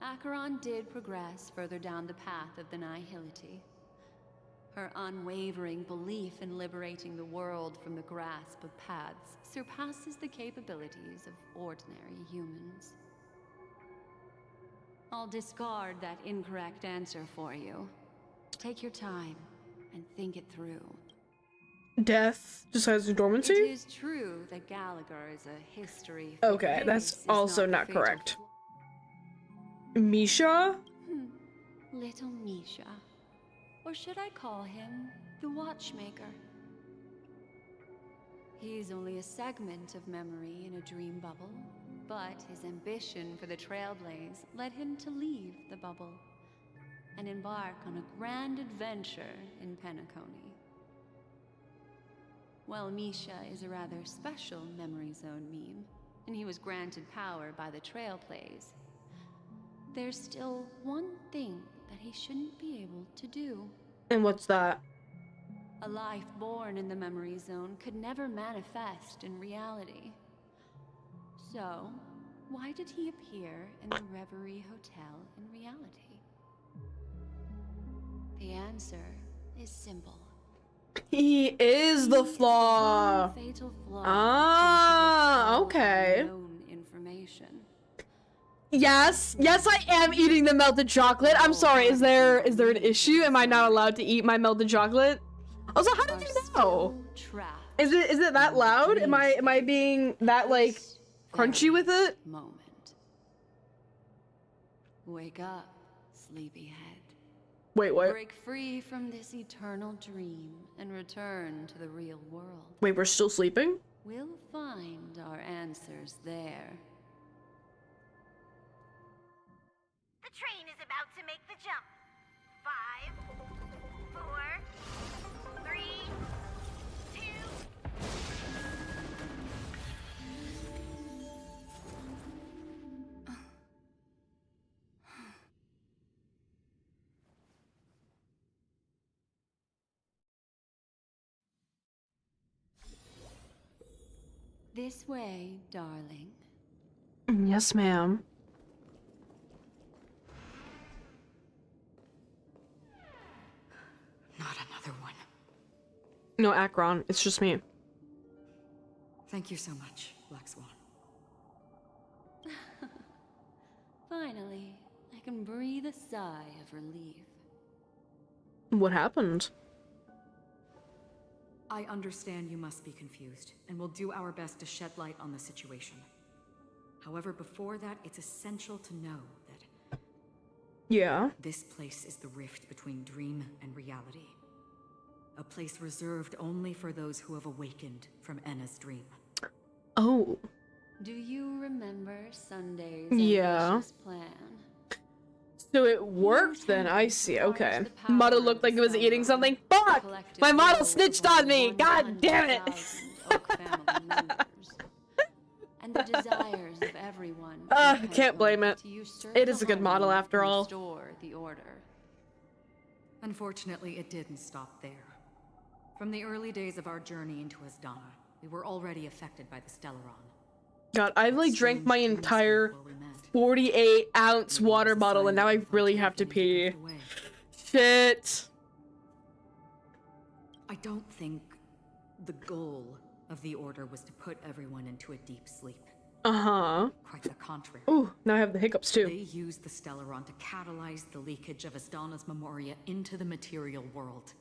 Speaker 6: Acheron did progress further down the path of the nihility. Her unwavering belief in liberating the world from the grasp of paths surpasses the capabilities of ordinary humans. I'll discard that incorrect answer for you. Take your time and think it through.
Speaker 1: Death decides the dormancy?
Speaker 6: It is true that Gallagher is a history.
Speaker 1: Okay, that's also not correct. Misha?
Speaker 6: Little Misha. Or should I call him the Watchmaker? He's only a segment of memory in a dream bubble, but his ambition for the Trailblaze led him to leave the bubble and embark on a grand adventure in Penacony. While Misha is a rather special Memory Zone meme, and he was granted power by the Trailblaze, there's still one thing that he shouldn't be able to do.
Speaker 1: And what's that?
Speaker 6: A life born in the Memory Zone could never manifest in reality. So, why did he appear in the Reverie Hotel in reality? The answer is simple.
Speaker 1: He is the flaw.
Speaker 6: Fatal flaw.
Speaker 1: Ah, okay.
Speaker 6: Information.
Speaker 1: Yes, yes, I am eating the melted chocolate. I'm sorry. Is there an issue? Am I not allowed to eat my melted chocolate? Also, how did you know? Is it that loud? Am I being that like crunchy with it?
Speaker 6: Moment. Wake up, sleepyhead.
Speaker 1: Wait, what?
Speaker 6: Break free from this eternal dream and return to the real world.
Speaker 1: Wait, we're still sleeping?
Speaker 6: We'll find our answers there.
Speaker 15: The train is about to make the jump. 5, 4, 3, 2.
Speaker 6: This way, darling.
Speaker 1: Yes, ma'am.
Speaker 16: Not another one.
Speaker 1: No, Acheron. It's just me.
Speaker 16: Thank you so much, Black Swan.
Speaker 6: Finally, I can breathe a sigh of relief.
Speaker 1: What happened?
Speaker 16: I understand you must be confused, and we'll do our best to shed light on the situation. However, before that, it's essential to know that...
Speaker 1: Yeah?
Speaker 16: This place is the rift between dream and reality. A place reserved only for those who have awakened from Enna's dream.
Speaker 1: Oh.
Speaker 6: Do you remember Sunday's
Speaker 1: Yeah.
Speaker 6: ambitious plan?
Speaker 1: So it worked then, I see, okay. Model looked like it was eating something. Fuck! My model snitched on me! God damn it!
Speaker 6: And the desires of everyone.
Speaker 1: Can't blame it. It is a good model after all.
Speaker 6: Restore the order.
Speaker 16: Unfortunately, it didn't stop there. From the early days of our journey into Asdana, we were already affected by the Stellaron.
Speaker 1: God, I've like drank my entire 48-ounce water bottle and now I really have to pee. Shit.
Speaker 16: I don't think the goal of the Order was to put everyone into a deep sleep.
Speaker 1: Uh-huh.
Speaker 16: Quite the contrary.
Speaker 1: Ooh, now I have the hiccups too.
Speaker 16: They used the Stellaron to catalyze the leakage of Asdana's memoria into the material world,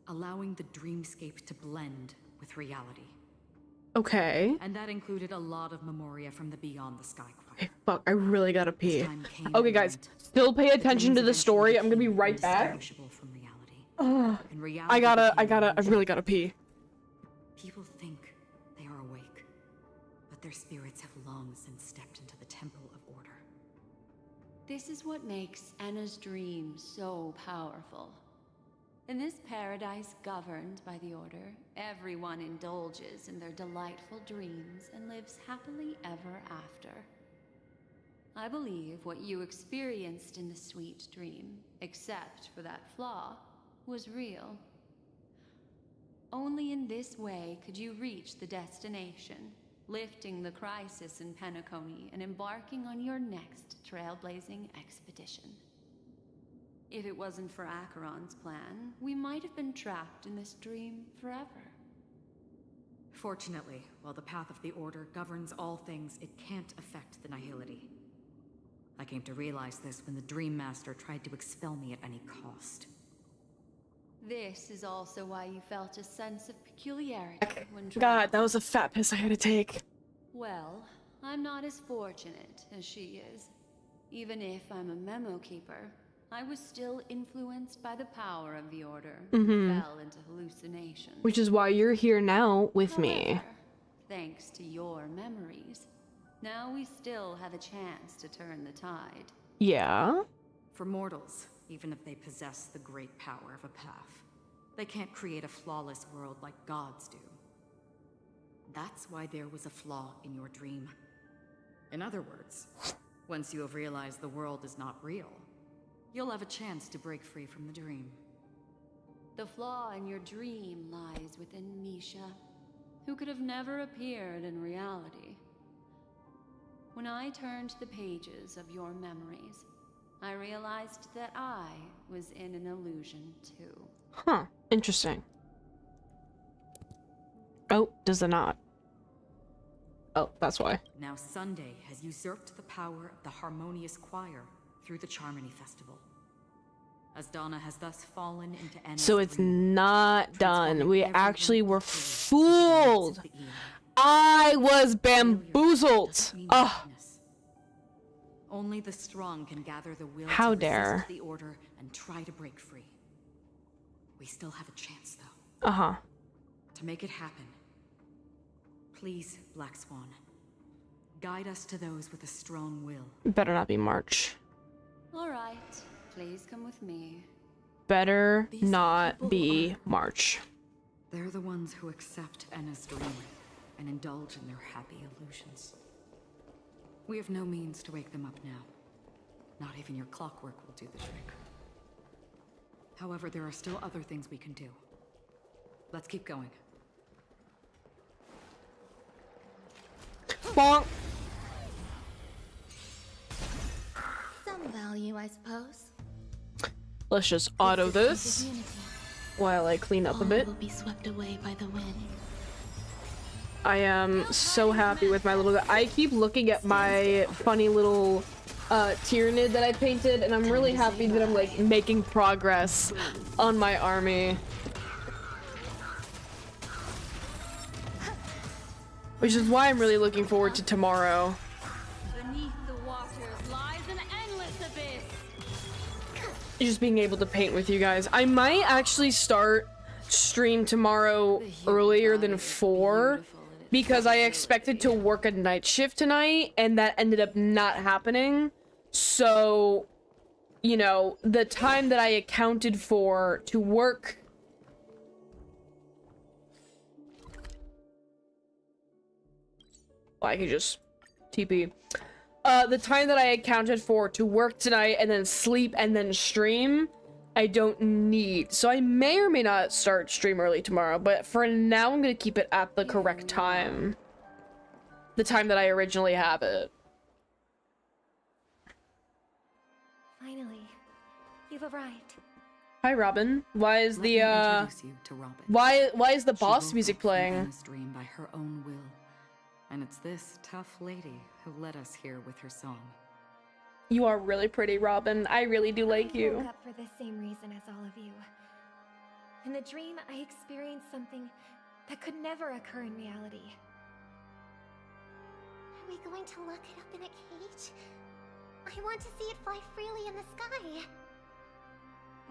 Speaker 16: allowing the dreamscape to blend with reality.
Speaker 1: Okay.
Speaker 16: And that included a lot of memoria from the Beyond the Sky Choir.
Speaker 1: Hey, fuck, I really gotta pee. Okay, guys, still pay attention to the story. I'm gonna be right back.
Speaker 16: From reality.
Speaker 1: Ugh.
Speaker 16: And reality
Speaker 1: I really gotta pee.
Speaker 16: People think they are awake, but their spirits have long since stepped into the Temple of Order.
Speaker 6: This is what makes Enna's dream so powerful. In this paradise governed by the Order, everyone indulges in their delightful dreams and lives happily ever after. I believe what you experienced in the sweet dream, except for that flaw, was real. Only in this way could you reach the destination, lifting the crisis in Penacony and embarking on your next trailblazing expedition. If it wasn't for Acheron's plan, we might have been trapped in this dream forever.
Speaker 16: Fortunately, while the path of the Order governs all things, it can't affect the Nihility. I came to realize this when the Dream Master tried to expel me at any cost.
Speaker 6: This is also why you felt a sense of peculiarity when
Speaker 1: God, that was a fat piss I had to take.
Speaker 6: Well, I'm not as fortunate as she is. Even if I'm a memo keeper, I was still influenced by the power of the Order and fell into hallucinations.
Speaker 1: Which is why you're here now with me.
Speaker 6: However, thanks to your memories, now we still have a chance to turn the tide.
Speaker 1: Yeah?
Speaker 16: For mortals, even if they possess the great power of a path, they can't create a flawless world like gods do. That's why there was a flaw in your dream. In other words, once you have realized the world is not real, you'll have a chance to break free from the dream.
Speaker 6: The flaw in your dream lies within Misha, who could have never appeared in reality. When I turned the pages of your memories, I realized that I was in an illusion too.
Speaker 1: Huh. Interesting. Oh, does it not? Oh, that's why.
Speaker 16: Now Sunday has usurped the power of the Harmonious Choir through the Charmony Festival. Asdana has thus fallen into Anna's
Speaker 1: So it's
Speaker 16: dream,
Speaker 1: not done. We actually were fooled. I was bamboozled. Ugh.
Speaker 16: Only the strong can gather the will
Speaker 1: How
Speaker 16: to
Speaker 1: dare.
Speaker 16: resist the Order and try to break free. We still have a chance, though.
Speaker 1: Uh-huh.
Speaker 16: To make it happen, please, Black Swan, guide us to those with a strong will.
Speaker 1: Better not be March.
Speaker 6: All right, please come with me.
Speaker 1: Better not be March.
Speaker 16: They're the ones who accept Anna's dream and indulge in their happy illusions. We have no means to wake them up now. Not even your clockwork will do the trick. However, there are still other things we can do. Let's keep going.
Speaker 1: Bonk.
Speaker 2: Some value, I suppose.
Speaker 1: Let's just auto this while I clean up a bit.
Speaker 2: Will be swept away by the wind.
Speaker 1: I am so happy with my little guy. I keep looking at my funny little Tyranid that I painted, and I'm really happy that I'm like making progress on my army. Which is why I'm really looking forward to tomorrow.
Speaker 6: Beneath the waters lies an endless abyss.
Speaker 1: Just being able to paint with you guys. I might actually start stream tomorrow earlier than 4 because I expected to work a night shift tonight and that ended up not happening. So, you know, the time that I accounted for to work I could just TP. The time that I accounted for to work tonight and then sleep and then stream, I don't need. So I may or may not start stream early tomorrow, but for now I'm gonna keep it at the correct time. The time that I originally have it.
Speaker 17: Finally, you've arrived.
Speaker 1: Hi Robin. Why is the
Speaker 16: introduce you to Robin.
Speaker 1: why is the
Speaker 16: She
Speaker 1: boss
Speaker 16: woke
Speaker 1: music
Speaker 16: up from
Speaker 1: playing?
Speaker 16: Anna's dream by her own will. And it's this tough lady who led us here with her song.
Speaker 1: You are really pretty, Robin. I really do like
Speaker 17: I
Speaker 1: you.
Speaker 17: woke up for the same reason as all of you. In the dream, I experienced something that could never occur in reality.
Speaker 2: Are we going to lock it up in a cage? I want to see it fly freely in the sky.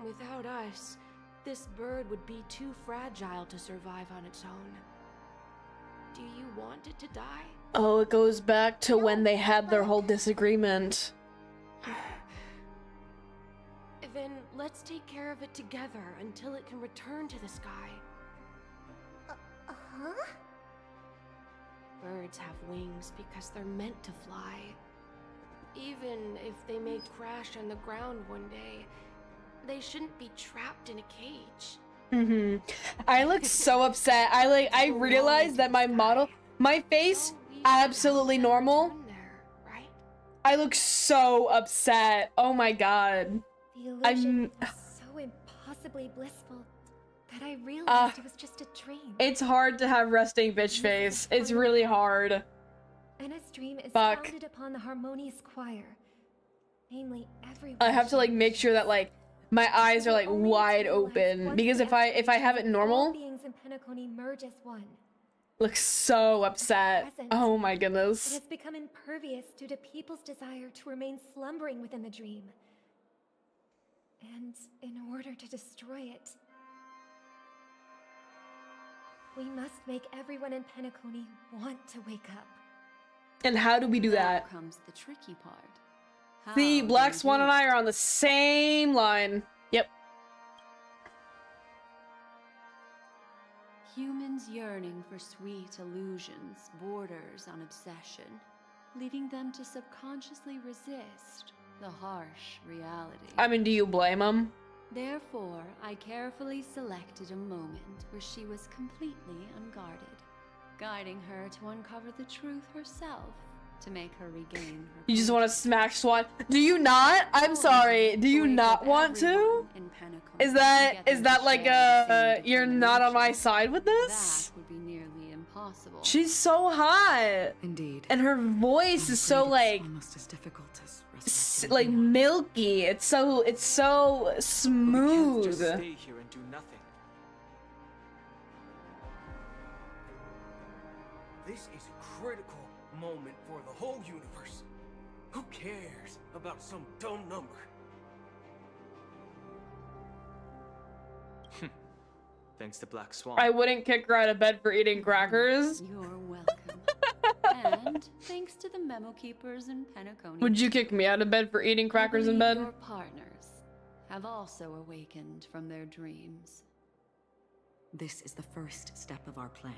Speaker 18: Without us, this bird would be too fragile to survive on its own. Do you want it to die?
Speaker 1: Oh, it goes back to when they had their whole disagreement.
Speaker 18: Then let's take care of it together until it can return to the sky.
Speaker 2: Huh?
Speaker 18: Birds have wings because they're meant to fly. even if they may crash on the ground one day, they shouldn't be trapped in a cage.
Speaker 1: I look so upset. I realized that my face, absolutely normal. I look so upset. Oh my god.
Speaker 17: The illusion was so impossibly blissful that I realized it was just a dream.
Speaker 1: It's hard to have resting bitch face. It's really hard.
Speaker 17: Anna's dream is founded upon the harmonious choir. Namely, everyone.
Speaker 1: I have to like make sure that like my eyes are like wide open because if I have it normal,
Speaker 17: beings in Penacony merge as one.
Speaker 1: look so upset. Oh my
Speaker 17: It
Speaker 1: goodness.
Speaker 17: has become impervious due to people's desire to remain slumbering within the dream. And in order to destroy it, we must make everyone in Penacony want to wake up.
Speaker 1: And how do we do that?
Speaker 6: Now comes the tricky part.
Speaker 1: See,
Speaker 6: How
Speaker 1: Black
Speaker 6: do we
Speaker 1: Swan
Speaker 6: do
Speaker 1: and
Speaker 6: it?
Speaker 1: I are on the same line. Yep.
Speaker 6: Humans yearning for sweet illusions borders on obsession, leading them to subconsciously resist the harsh reality.
Speaker 1: I mean, do you blame him?
Speaker 6: Therefore, I carefully selected a moment where she was completely unguarded, guiding her to uncover the truth herself to make her regain her.
Speaker 1: You just want to smash Swan? Do you not? I'm sorry. Do you not want to? Is that like you're not on my side with this?
Speaker 6: That would be nearly impossible.
Speaker 1: She's so hot.
Speaker 3: Indeed.
Speaker 1: And her voice is so like
Speaker 3: almost as difficult as
Speaker 1: like milky. It's so smooth.
Speaker 9: Just stay here and do nothing.
Speaker 8: This is a critical moment for the whole universe. Who cares about some dumb number?
Speaker 9: Thanks to Black Swan.
Speaker 1: I wouldn't kick her out of bed for eating crackers.
Speaker 6: You're welcome. And thanks to the memo keepers in Penacony.
Speaker 1: Would you kick me out of bed for eating crackers in bed?
Speaker 6: Your partners have also awakened from their dreams.
Speaker 3: This is the first step of our plan.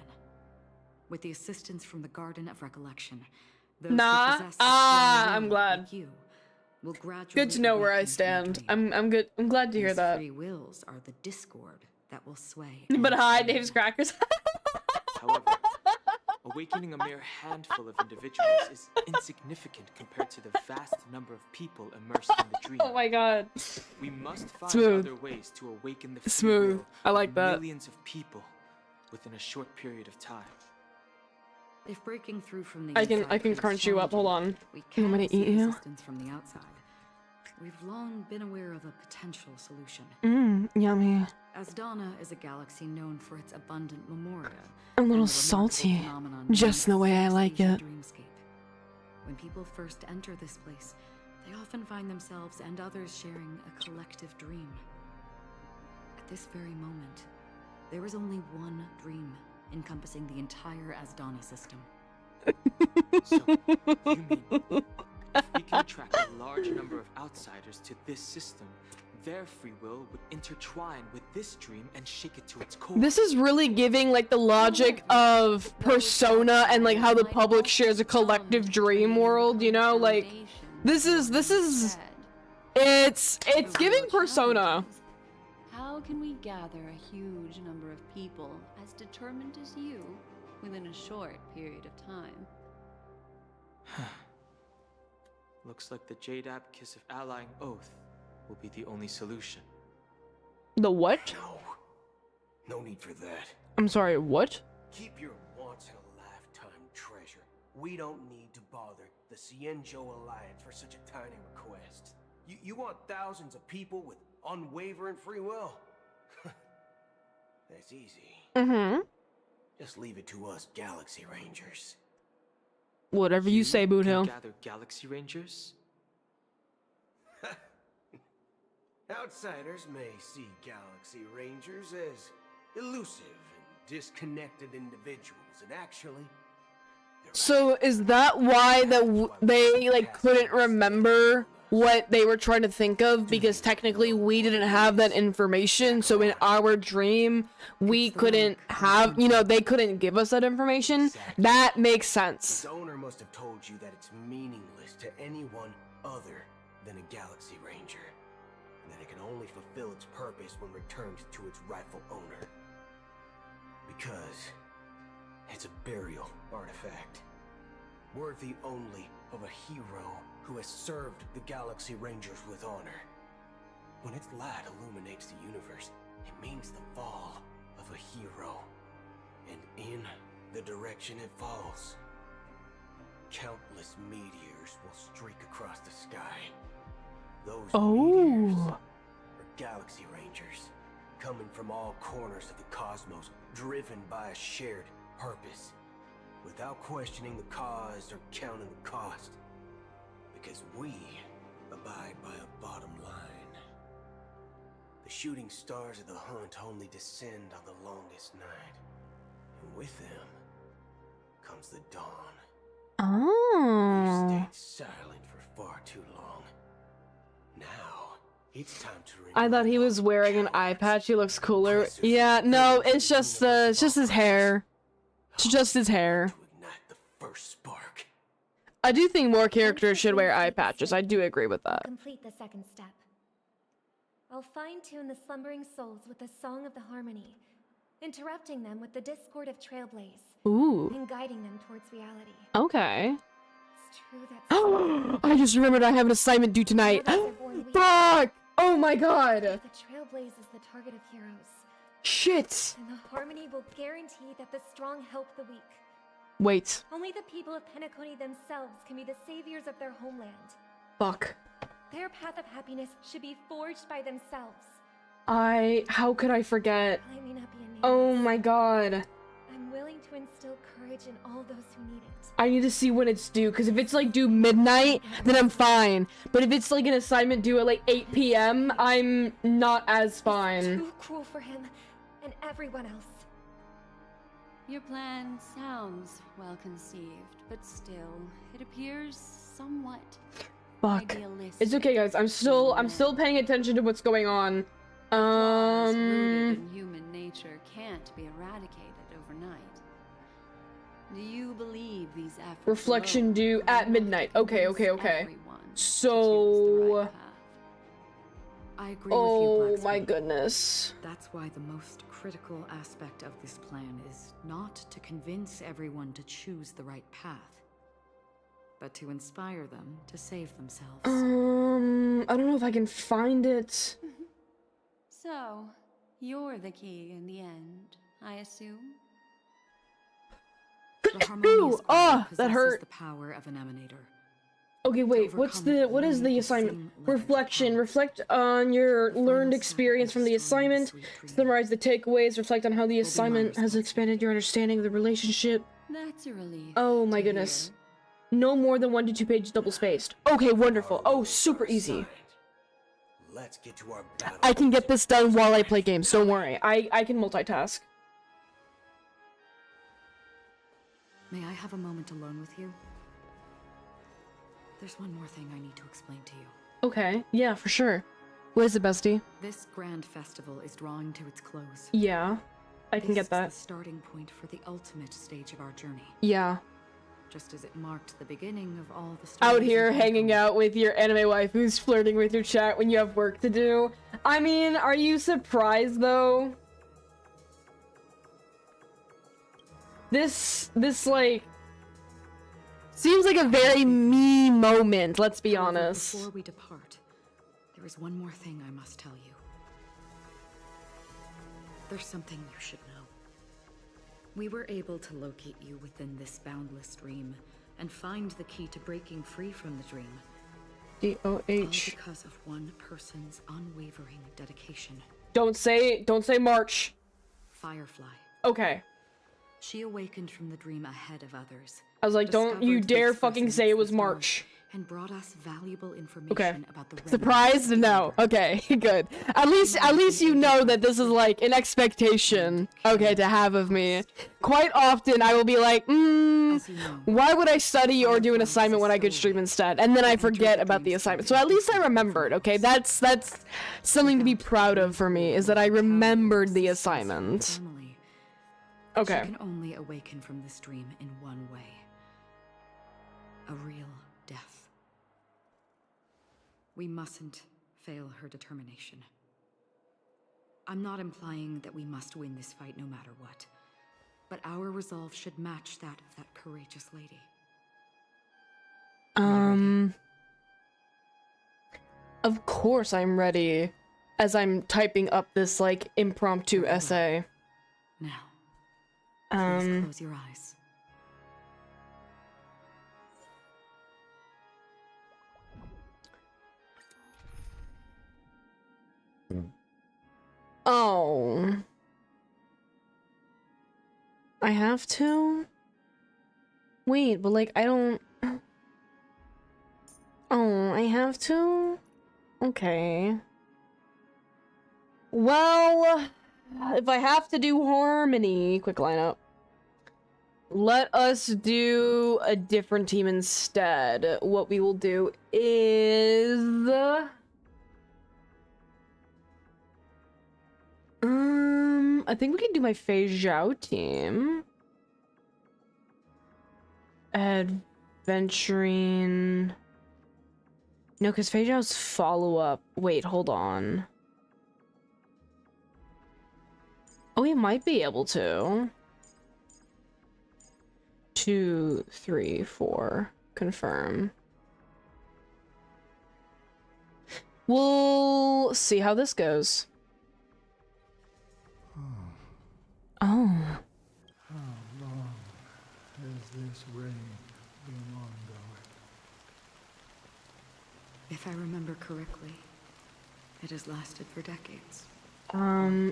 Speaker 3: With the assistance from the Garden of Recollection, those who possess a strong will
Speaker 1: I'm glad.
Speaker 3: like you will gradually
Speaker 1: Good to know where I
Speaker 3: awaken from your
Speaker 1: stand.
Speaker 3: dream.
Speaker 1: I'm good. I'm glad to hear
Speaker 3: These
Speaker 1: that.
Speaker 3: free wills are the discord that will sway.
Speaker 1: But hi, Dave's crackers.
Speaker 9: However, awakening a mere handful of individuals is insignificant compared to the vast number of people immersed in the dream.
Speaker 1: Oh my god.
Speaker 9: We must find
Speaker 1: Smooth.
Speaker 9: other ways to awaken the free
Speaker 1: Smooth.
Speaker 9: will
Speaker 1: I like
Speaker 9: of
Speaker 1: that.
Speaker 9: millions of people within a short period of time.
Speaker 3: If breaking through from the
Speaker 1: I can
Speaker 3: inside proves
Speaker 1: crunch you up. Hold on.
Speaker 3: we
Speaker 1: You want me
Speaker 3: can
Speaker 1: to eat
Speaker 3: seek
Speaker 1: you?
Speaker 3: assistance from the outside. We've long been aware of a potential solution.
Speaker 1: Yummy.
Speaker 3: Asdana is a galaxy known for its abundant memoria.
Speaker 1: A
Speaker 3: and
Speaker 1: little
Speaker 3: the remarkable
Speaker 1: salty.
Speaker 3: phenomenon
Speaker 1: Just
Speaker 3: known
Speaker 1: the
Speaker 3: as
Speaker 1: way I like
Speaker 3: ancient
Speaker 1: it.
Speaker 3: Dreamscape. When people first enter this place, they often find themselves and others sharing a collective dream. At this very moment, there is only one dream encompassing the entire Asdana system.
Speaker 9: So, you mean if we can attract a large number of outsiders to this system, their free will would intertwine with this dream and shake it to its core?
Speaker 1: This is really giving like the logic of Persona and like how the public shares a collective dream world, you know? Like this is it's giving Persona.
Speaker 6: How can we gather a huge number of people as determined as you within a short period of time?
Speaker 9: Looks like the Jade Kiss of Allying Oath will be the only solution.
Speaker 1: The what?
Speaker 8: No need for that.
Speaker 1: I'm sorry, what?
Speaker 8: Keep your once-in-a-lifetime treasure. We don't need to bother the Cienjo Alliance for such a tiny request. You want thousands of people with unwavering free will? That's easy. Just leave it to us Galaxy Rangers.
Speaker 1: Whatever you say, Boot Hill.
Speaker 9: Gather Galaxy Rangers?
Speaker 8: Outsiders may see Galaxy Rangers as elusive and disconnected individuals, and actually,
Speaker 1: So is that why they like couldn't remember what they were trying to think of, because technically we didn't have that information, so in our dream we couldn't have, you know, they couldn't give us that information? That makes sense.
Speaker 8: Its owner must have told you that it's meaningless to anyone other than a Galaxy Ranger, and that it can only fulfill its purpose when returned to its rightful owner. Because it's a burial artifact, worthy only of a hero who has served the Galaxy Rangers with honor. When its light illuminates the universe, it means the fall of a hero. And in the direction it falls, countless meteors will streak across the sky. Those meteors are Galaxy Rangers, coming from all corners of the cosmos, driven by a shared purpose, without questioning the cause or counting the cost. Because we abide by a bottom line. The shooting stars of the hunt only descend on the longest night. And with them comes the dawn.
Speaker 1: Oh.
Speaker 8: We've stayed silent for far too long. Now, it's time to
Speaker 1: I thought he was wearing an eye patch. He looks cooler. Yeah, no, it's just his hair. It's just his hair. I do think more characters should wear eye patches. I do agree with that.
Speaker 17: Complete the second step. I'll fine-tune the slumbering souls with the Song of the Harmony, interrupting them with the discord of Trailblaze.
Speaker 1: Ooh.
Speaker 17: And guiding them towards reality.
Speaker 1: Okay.
Speaker 17: It's true that
Speaker 1: I just remembered I have an assignment due tonight. Fuck! Oh my god!
Speaker 17: the Trailblaze is the target of heroes.
Speaker 1: Shit!
Speaker 17: And the Harmony will guarantee that the strong help the weak.
Speaker 1: Wait.
Speaker 17: Only the people of Penacony themselves can be the saviors of their homeland.
Speaker 1: Fuck.
Speaker 17: Their path of happiness should be forged by themselves.
Speaker 1: How could I forget?
Speaker 17: I may not be a
Speaker 1: Oh my god.
Speaker 17: I'm willing to instill courage in all those who need it.
Speaker 1: I need to see when it's due, because if it's like due midnight, then I'm fine. But if it's like an assignment due at like 8 p.m., I'm not as fine.
Speaker 17: Too cruel for him and everyone else.
Speaker 6: Your plan sounds well conceived, but still, it appears somewhat
Speaker 1: Fuck.
Speaker 6: idealistic.
Speaker 1: It's okay, guys. I'm still paying attention to what's going on.
Speaker 6: Flaws rooted in human nature can't be eradicated overnight. Do you believe these efforts
Speaker 1: Reflection
Speaker 6: alone
Speaker 1: due at midnight. Okay.
Speaker 6: everyone
Speaker 1: So...
Speaker 3: I agree with you,
Speaker 1: Oh
Speaker 3: Blacksmith.
Speaker 1: my goodness.
Speaker 3: That's why the most critical aspect of this plan is not to convince everyone to choose the right path, but to inspire them to save themselves.
Speaker 1: I don't know if I can find it.
Speaker 6: So, you're the key in the end, I assume?
Speaker 3: The harmonious
Speaker 1: that
Speaker 3: possesses
Speaker 1: hurt.
Speaker 3: the power of an emanator.
Speaker 1: Okay, wait, what is the assignment? Reflection. Reflect on your learned experience from the assignment. Summarize the takeaways. Reflect on how the assignment has expanded your understanding of the relationship.
Speaker 6: That's a relief.
Speaker 1: Oh my goodness. No more than 1 to 2 pages double spaced. Okay, wonderful. Oh, super easy.
Speaker 8: Let's get to our battle.
Speaker 1: I can get this done while I play games, don't worry. I can multitask.
Speaker 3: May I have a moment alone with you? There's one more thing I need to explain to you.
Speaker 1: Okay, yeah, for sure. What is it, bestie?
Speaker 3: This grand festival is drawing to its close.
Speaker 1: Yeah, I can get that.
Speaker 3: This is the starting point for the ultimate stage of our journey.
Speaker 1: Yeah.
Speaker 3: Just as it marked the beginning of all the
Speaker 1: Out
Speaker 3: stories
Speaker 1: here
Speaker 3: in
Speaker 1: hanging out with your anime wife who's flirting with your chat when you have work to do. I mean, are you surprised though? This like seems like a very me moment, let's be honest.
Speaker 3: Before we depart, there is one more thing I must tell you. There's something you should know. We were able to locate you within this boundless dream and find the key to breaking free from the dream.
Speaker 1: DOH.
Speaker 3: All because of one person's unwavering dedication.
Speaker 1: Don't say March.
Speaker 3: Firefly.
Speaker 1: Okay.
Speaker 3: She awakened from the dream ahead of others.
Speaker 1: I was like, don't you
Speaker 3: discovered the
Speaker 1: dare
Speaker 3: express
Speaker 1: fucking
Speaker 3: in
Speaker 1: say
Speaker 3: its
Speaker 1: it was
Speaker 3: stone,
Speaker 1: March.
Speaker 3: and brought us valuable information about the
Speaker 1: Surprised? No. Okay, good. At least you know that this is like an expectation, okay, to have of me. Quite often I will be like, why would I study or do an assignment when I could stream instead? And then I forget about the assignment. So at least I remembered, okay? That's something to be proud of for me, is that I remembered the assignment. Okay.
Speaker 3: She can only awaken from this dream in one way. A real death. We mustn't fail her determination. I'm not implying that we must win this fight no matter what, but our resolve should match that of that courageous lady.
Speaker 1: Of course I'm ready, as I'm typing up this, like, impromptu essay.
Speaker 3: Now, please close your eyes.
Speaker 1: Oh. I have to? Wait, but like, I don't... Oh, I have to? Okay. Well, if I have to do harmony, quick lineup. Let us do a different team instead. What we will do is... I think we can do my Fei Zhao team. Adventuring... No, because Fei Zhao's follow-up. Wait, hold on. Oh, we might be able to. 2, 3, 4. Confirm. We'll see how this goes. Oh.
Speaker 19: How long has this reign been ongoing?
Speaker 3: If I remember correctly, it has lasted for decades.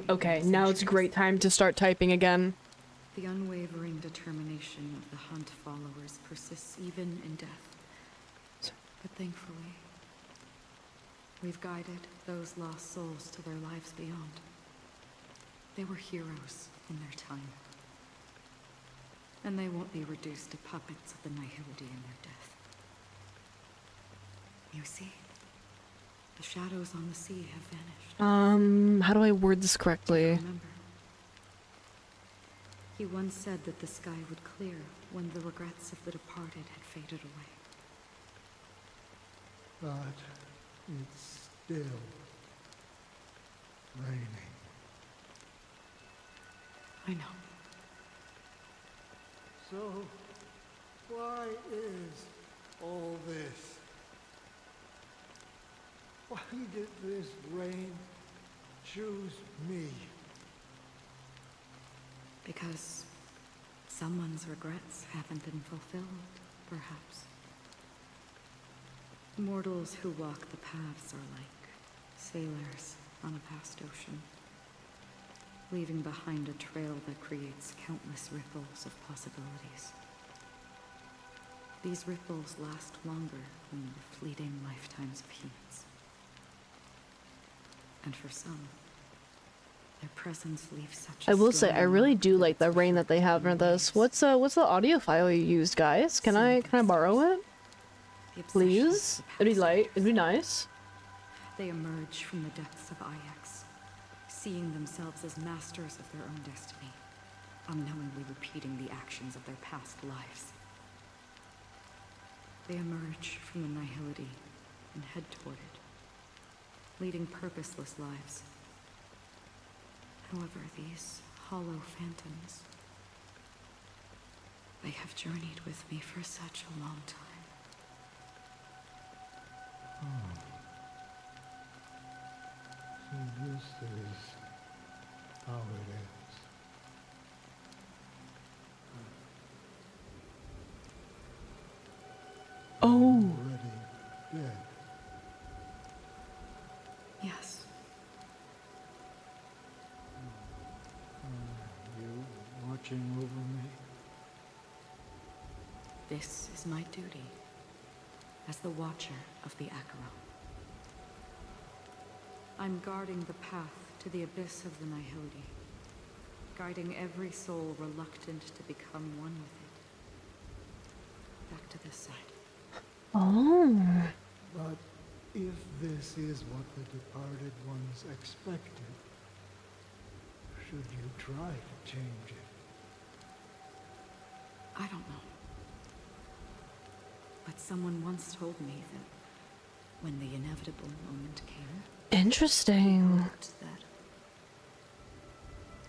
Speaker 1: Okay, now it's a great time to start typing again.
Speaker 3: The unwavering determination of the Hunt followers persists even in death. But thankfully, we've guided those lost souls to their lives beyond. They were heroes in their time. And they won't be reduced to puppets of the Nihility in their death. You see, the shadows on the sea have vanished.
Speaker 1: How do I word this correctly?
Speaker 3: Remember, he once said that the sky would clear when the regrets of the departed had faded away.
Speaker 19: But it's still raining.
Speaker 3: I know.
Speaker 19: So, why is all this? Why did this rain choose me?
Speaker 3: Because someone's regrets haven't been fulfilled, perhaps. Mortals who walk the paths are like sailors on a vast ocean, leaving behind a trail that creates countless ripples of possibilities. These ripples last longer than the fleeting lifetimes of humans. And for some, their presence leaves such a
Speaker 1: I will say, I
Speaker 3: strong
Speaker 1: really
Speaker 3: mark
Speaker 1: do
Speaker 3: that
Speaker 1: like the
Speaker 3: it's
Speaker 1: rain that they have for this. What's the audio file you used, guys? Can I borrow it? Please? It'd be nice.
Speaker 3: They emerge from the depths of Ix, seeing themselves as masters of their own destiny, unknowingly repeating the actions of their past lives. They emerge from the Nihility and head toward it, leading purposeless lives. However, these hollow phantoms, they have journeyed with me for such a long time.
Speaker 19: So this is how it is.
Speaker 1: Oh.
Speaker 19: Already dead.
Speaker 3: Yes.
Speaker 19: Are you watching over me?
Speaker 3: This is my duty. as the Watcher of the Acheron. I'm guarding the path to the abyss of the Nihility, guiding every soul reluctant to become one with it. Back to this side.
Speaker 1: Oh.
Speaker 19: But if this is what the departed ones expected, should you try to change it?
Speaker 3: I don't know. But someone once told me that when the inevitable moment came,
Speaker 1: Interesting.
Speaker 3: that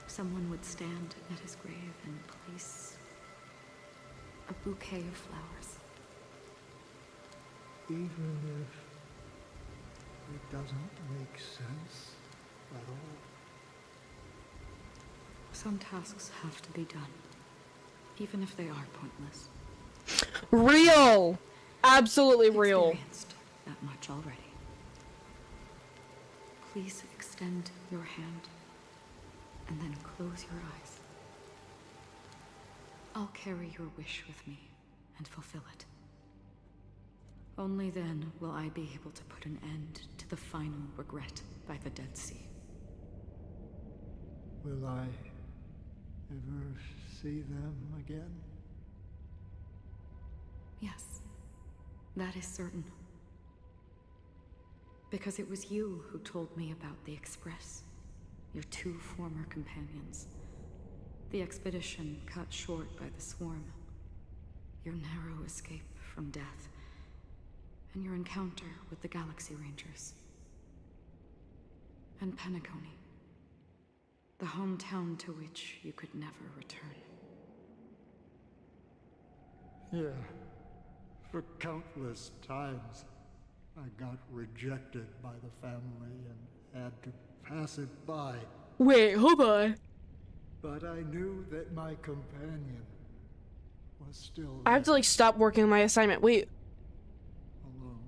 Speaker 3: someone would stand at his grave and place a bouquet of flowers.
Speaker 19: Even if it doesn't make sense at all.
Speaker 3: Some tasks have to be done, even if they are pointless.
Speaker 1: Real! Absolutely real.
Speaker 3: Experienced that much already. Please extend your hand and then close your eyes. I'll carry your wish with me and fulfill it. Only then will I be able to put an end to the final regret by the Dead Sea.
Speaker 19: Will I ever see them again?
Speaker 3: Yes, that is certain. Because it was you who told me about the Express, your two former companions. The expedition cut short by the swarm, your narrow escape from death, and your encounter with the Galaxy Rangers. And Penacony, the hometown to which you could never return.
Speaker 19: Yeah. For countless times, I got rejected by the family and had to pass it by.
Speaker 1: Wait, hold on.
Speaker 19: But I knew that my companion was still
Speaker 1: I have to like stop working on my assignment. Wait.
Speaker 19: alone.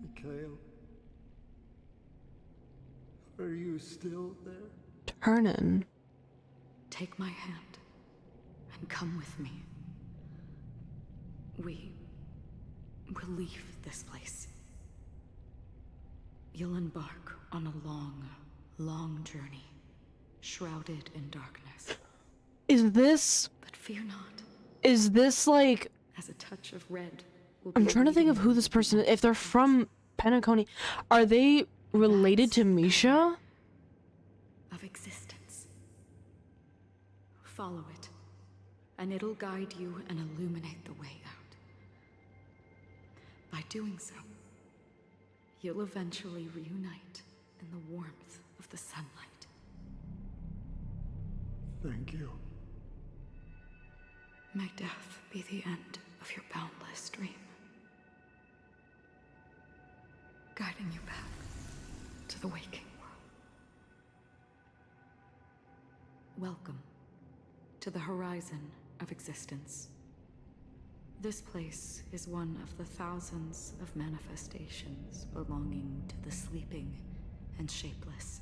Speaker 19: Mikhail, are you still there?
Speaker 1: Turnin.
Speaker 3: Take my hand and come with me. We will leave this place. You'll embark on a long, long journey, shrouded in darkness.
Speaker 1: Is this...
Speaker 3: But fear not.
Speaker 1: Is this like...
Speaker 3: As a touch of red will
Speaker 1: I'm
Speaker 3: be
Speaker 1: trying to think of who this person is. If they're from Penacony, are they related to Misha?
Speaker 3: of existence. Follow it, and it'll guide you and illuminate the way out. By doing so, you'll eventually reunite in the warmth of the sunlight.
Speaker 19: Thank you.
Speaker 3: May death be the end of your boundless dream, guiding you back to the waking world. Welcome to the horizon of existence. This place is one of the thousands of manifestations belonging to the sleeping and shapeless.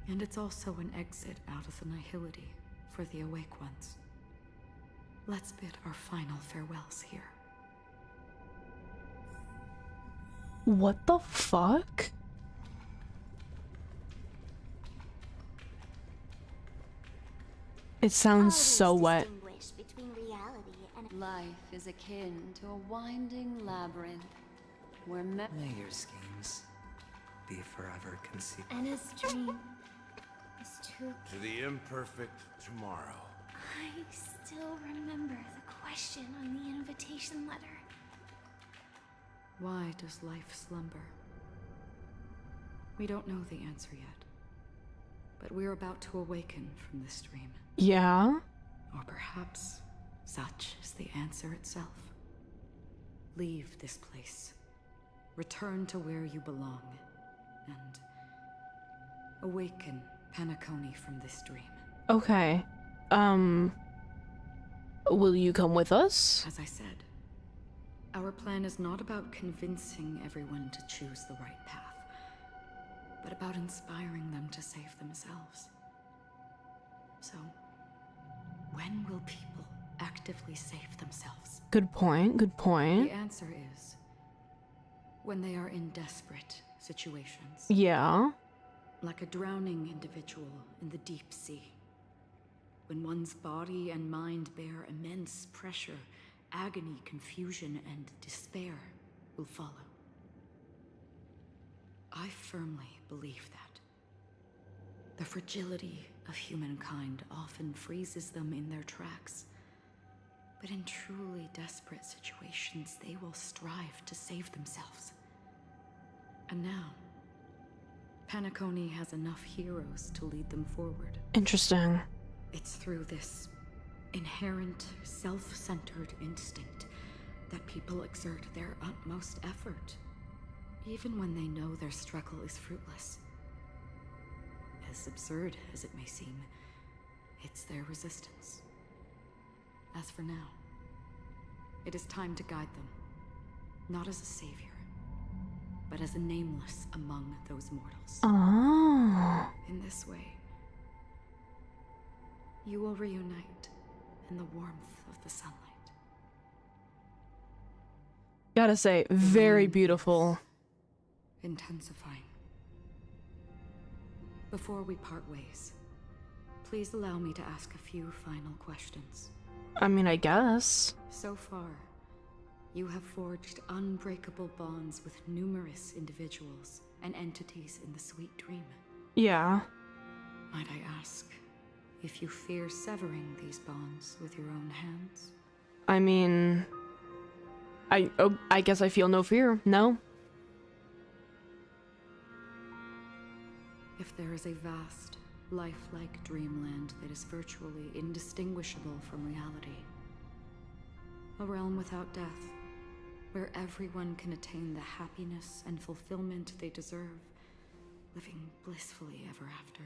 Speaker 3: And it's also an exit out of the nihility for the awake ones. Let's bid our final farewells here.
Speaker 1: What the fuck? It sounds so wet.
Speaker 6: Life is akin to a winding labyrinth where
Speaker 12: May your schemes be forever concealed.
Speaker 17: And his dream is too...
Speaker 20: To the imperfect tomorrow.
Speaker 17: I still remember the question on the invitation letter.
Speaker 3: Why does life slumber? We don't know the answer yet, but we're about to awaken from this dream.
Speaker 1: Yeah?
Speaker 3: Or perhaps such is the answer itself. Leave this place. Return to where you belong. And awaken Penacony from this dream.
Speaker 1: Okay. Will you come with us?
Speaker 3: As I said, our plan is not about convincing everyone to choose the right path, but about inspiring them to save themselves. So, when will people actively save themselves?
Speaker 1: Good point, good point.
Speaker 3: The answer is when they are in desperate situations.
Speaker 1: Yeah.
Speaker 3: Like a drowning individual in the deep sea. When one's body and mind bear immense pressure, agony, confusion, and despair will follow. I firmly believe that. The fragility of humankind often freezes them in their tracks. But in truly desperate situations, they will strive to save themselves. And now, Penacony has enough heroes to lead them forward.
Speaker 1: Interesting.
Speaker 3: It's through this inherent, self-centered instinct that people exert their utmost effort, even when they know their struggle is fruitless. As absurd as it may seem, it's their resistance. As for now, it is time to guide them, not as a savior, but as a nameless among those mortals.
Speaker 1: Oh.
Speaker 3: In this way, you will reunite in the warmth of the sunlight.
Speaker 1: Gotta say, very beautiful.
Speaker 3: Intensifying. Before we part ways, please allow me to ask a few final questions.
Speaker 1: I mean, I guess.
Speaker 3: So far, you have forged unbreakable bonds with numerous individuals and entities in the Sweet Dream.
Speaker 1: Yeah.
Speaker 3: Might I ask if you fear severing these bonds with your own hands?
Speaker 1: I mean, I guess I feel no fear. No.
Speaker 3: If there is a vast, lifelike dreamland that is virtually indistinguishable from reality, a realm without death, where everyone can attain the happiness and fulfillment they deserve, living blissfully ever after,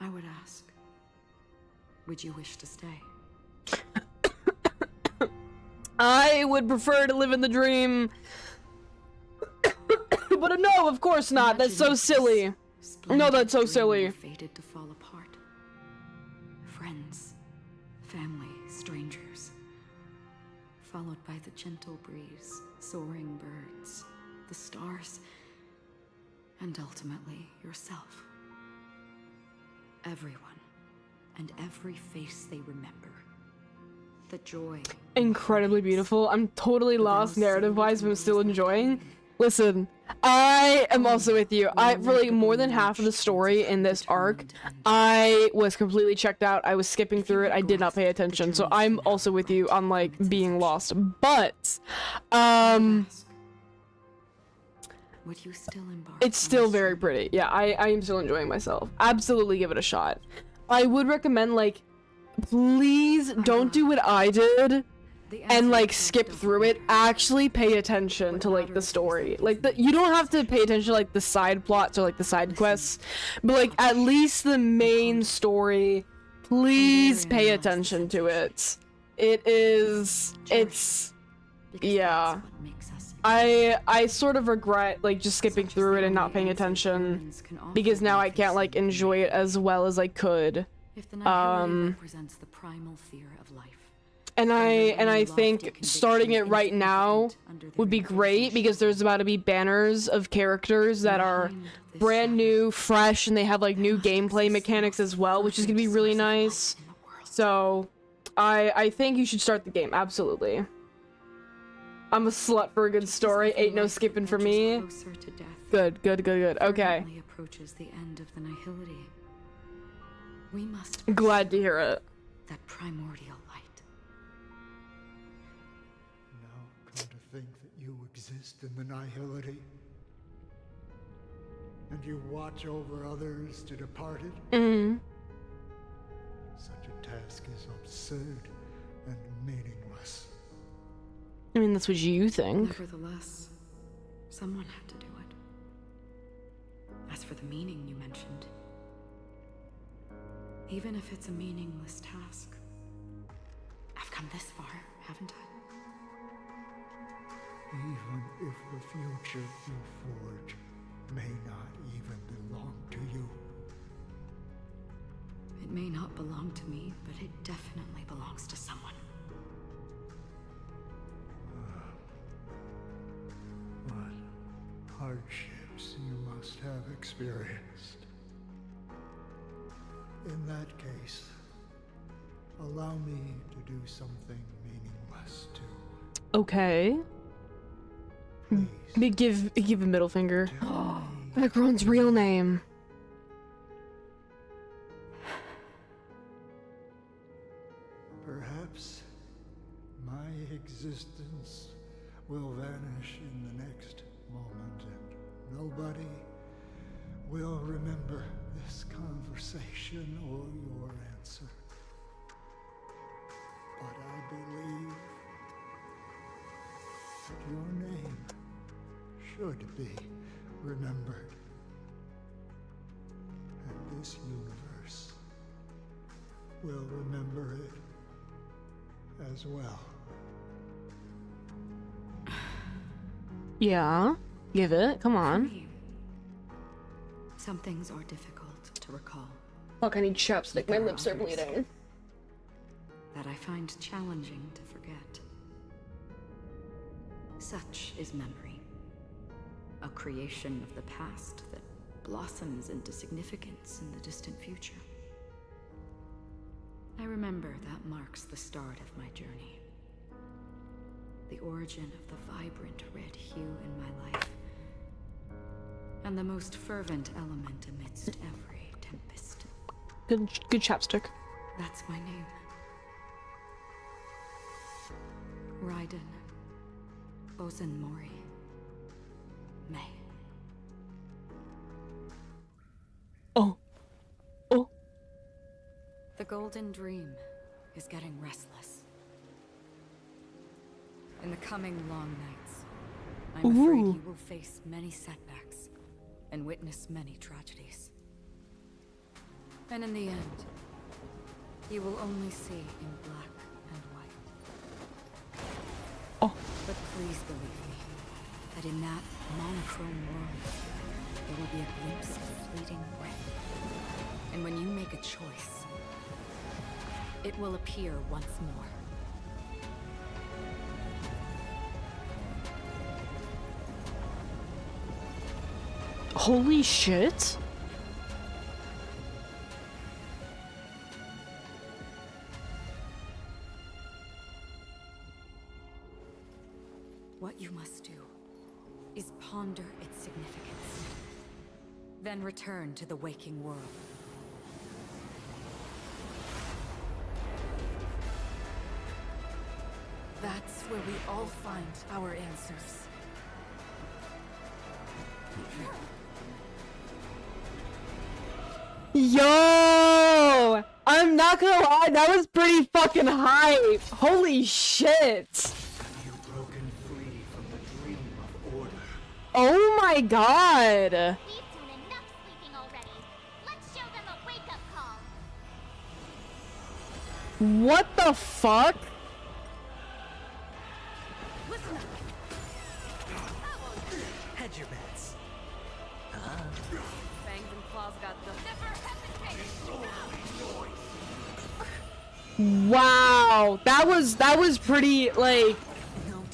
Speaker 3: I would ask, would you wish to stay?
Speaker 1: I would prefer to live in the dream. But no, of course not. That's so silly. No, that's so silly.
Speaker 3: Fated to fall apart. Friends, family, strangers, followed by the gentle breeze, soaring birds, the stars, and ultimately yourself. Everyone, and every face they remember. The joy.
Speaker 1: Incredibly beautiful. I'm totally lost narrative-wise, but I'm still enjoying. Listen, I am also with you. For like more than half of the story in this arc, I was completely checked out. I was skipping through it. I did not pay attention. So I'm also with you on like being lost. But,
Speaker 3: would you still embark?
Speaker 1: It's still very pretty. Yeah, I am still enjoying myself. Absolutely give it a shot. I would recommend, like, please don't do what I did and like skip through it. Actually pay attention to like the story. Like you don't have to pay attention to like the side plots or like the side quests, but like at least the main story, please pay attention to it. It's yeah. I sort of regret like just skipping through it and not paying attention, because now I can't like enjoy it as well as I could.
Speaker 3: Represents the primal fear of life.
Speaker 1: And I think starting it right now would be great, because there's about to be banners of characters that are brand new, fresh, and they have like new gameplay mechanics as well, which is gonna be really nice. So I think you should start the game, absolutely. I'm a slut for a good story. Ain't no skipping for me. Good. Okay.
Speaker 3: Approaches the end of the nihility. We must
Speaker 1: glad to hear it.
Speaker 3: That primordial light.
Speaker 19: Now come to think that you exist in the nihility, and you watch over others to depart it.
Speaker 1: Mm-hmm.
Speaker 19: Such a task is absurd and meaningless.
Speaker 1: I mean, that's what you think.
Speaker 3: Nevertheless, someone had to do it. As for the meaning you mentioned, even if it's a meaningless task, I've come this far, haven't I?
Speaker 19: Even if the future you forge may not even belong to you.
Speaker 3: It
Speaker 16: may not belong to me, but it definitely belongs to someone.
Speaker 19: What hardships you must have experienced. In that case, allow me to do something meaningless too.
Speaker 1: Okay. Give a middle finger. Macron's real name.
Speaker 19: Perhaps my existence will vanish in the next moment, and nobody will remember this conversation or your answer. But I believe that your name should be remembered. And this universe will remember it as well.
Speaker 1: Yeah, give it. Come on.
Speaker 16: Some things are difficult to recall.
Speaker 1: Fuck, I need chapstick. My lips are bleeding.
Speaker 16: That I find challenging to forget. Such is memory. A creation of the past that blossoms into significance in the distant future. I remember that marks the start of my journey. The origin of the vibrant red hue in my life. And the most fervent element amidst every tempest.
Speaker 1: Good chapstick.
Speaker 16: That's my name. Raiden. Bozen Mori. May.
Speaker 1: Oh. Oh.
Speaker 16: The Golden Dream is getting restless. In the coming long nights, I'm afraid you will face many setbacks and witness many tragedies. And in the end, you will only see in black and white.
Speaker 1: Oh.
Speaker 16: But please believe me, that in that monochrome world, there will be a glimpse of fleeting red. And when you make a choice, it will appear once more.
Speaker 1: Holy shit.
Speaker 16: What you must do is ponder its significance. Then return to the waking world. That's where we all find our answers.
Speaker 1: Yo! I'm not gonna lie, that was pretty fucking hype. Holy shit. Oh my god.
Speaker 2: We've done enough sleeping already. Let's show them a wake-up call.
Speaker 1: What the fuck?
Speaker 2: Listen up.
Speaker 7: Hedge your bets.
Speaker 18: Fangs and claws got the
Speaker 1: Wow. That was pretty like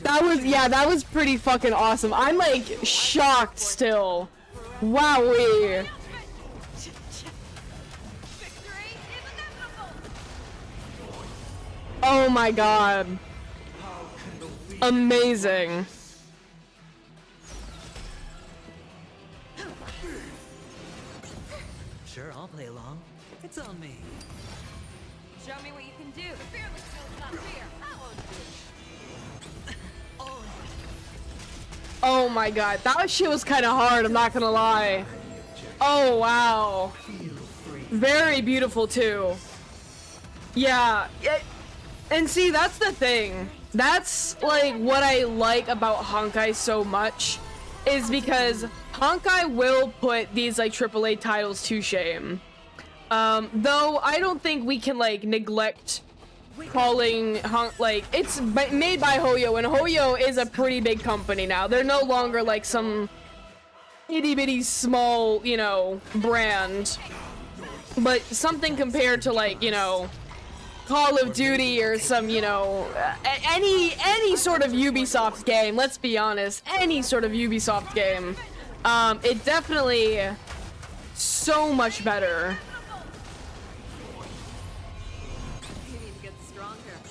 Speaker 1: that was pretty fucking awesome. I'm like shocked still. Wowee. Oh my god. Amazing.
Speaker 7: Sure, I'll play along. It's on me.
Speaker 18: Show me what you can do. The fearless skill's not fear. I won't do.
Speaker 1: Oh my god, that shit was kind of hard, I'm not gonna lie. Oh wow. Very beautiful too. Yeah, and see, that's the thing. That's like what I like about Honkai so much, is because Honkai will put these like AAA titles to shame. Though I don't think we can like neglect calling like it's made by Hoyo, and Hoyo is a pretty big company now. They're no longer like some itty bitty small, you know, brand. but something compared to, like, you know, Call of Duty or some, you know, any sort of Ubisoft game, let's be honest, any sort of Ubisoft game, it definitely so much better.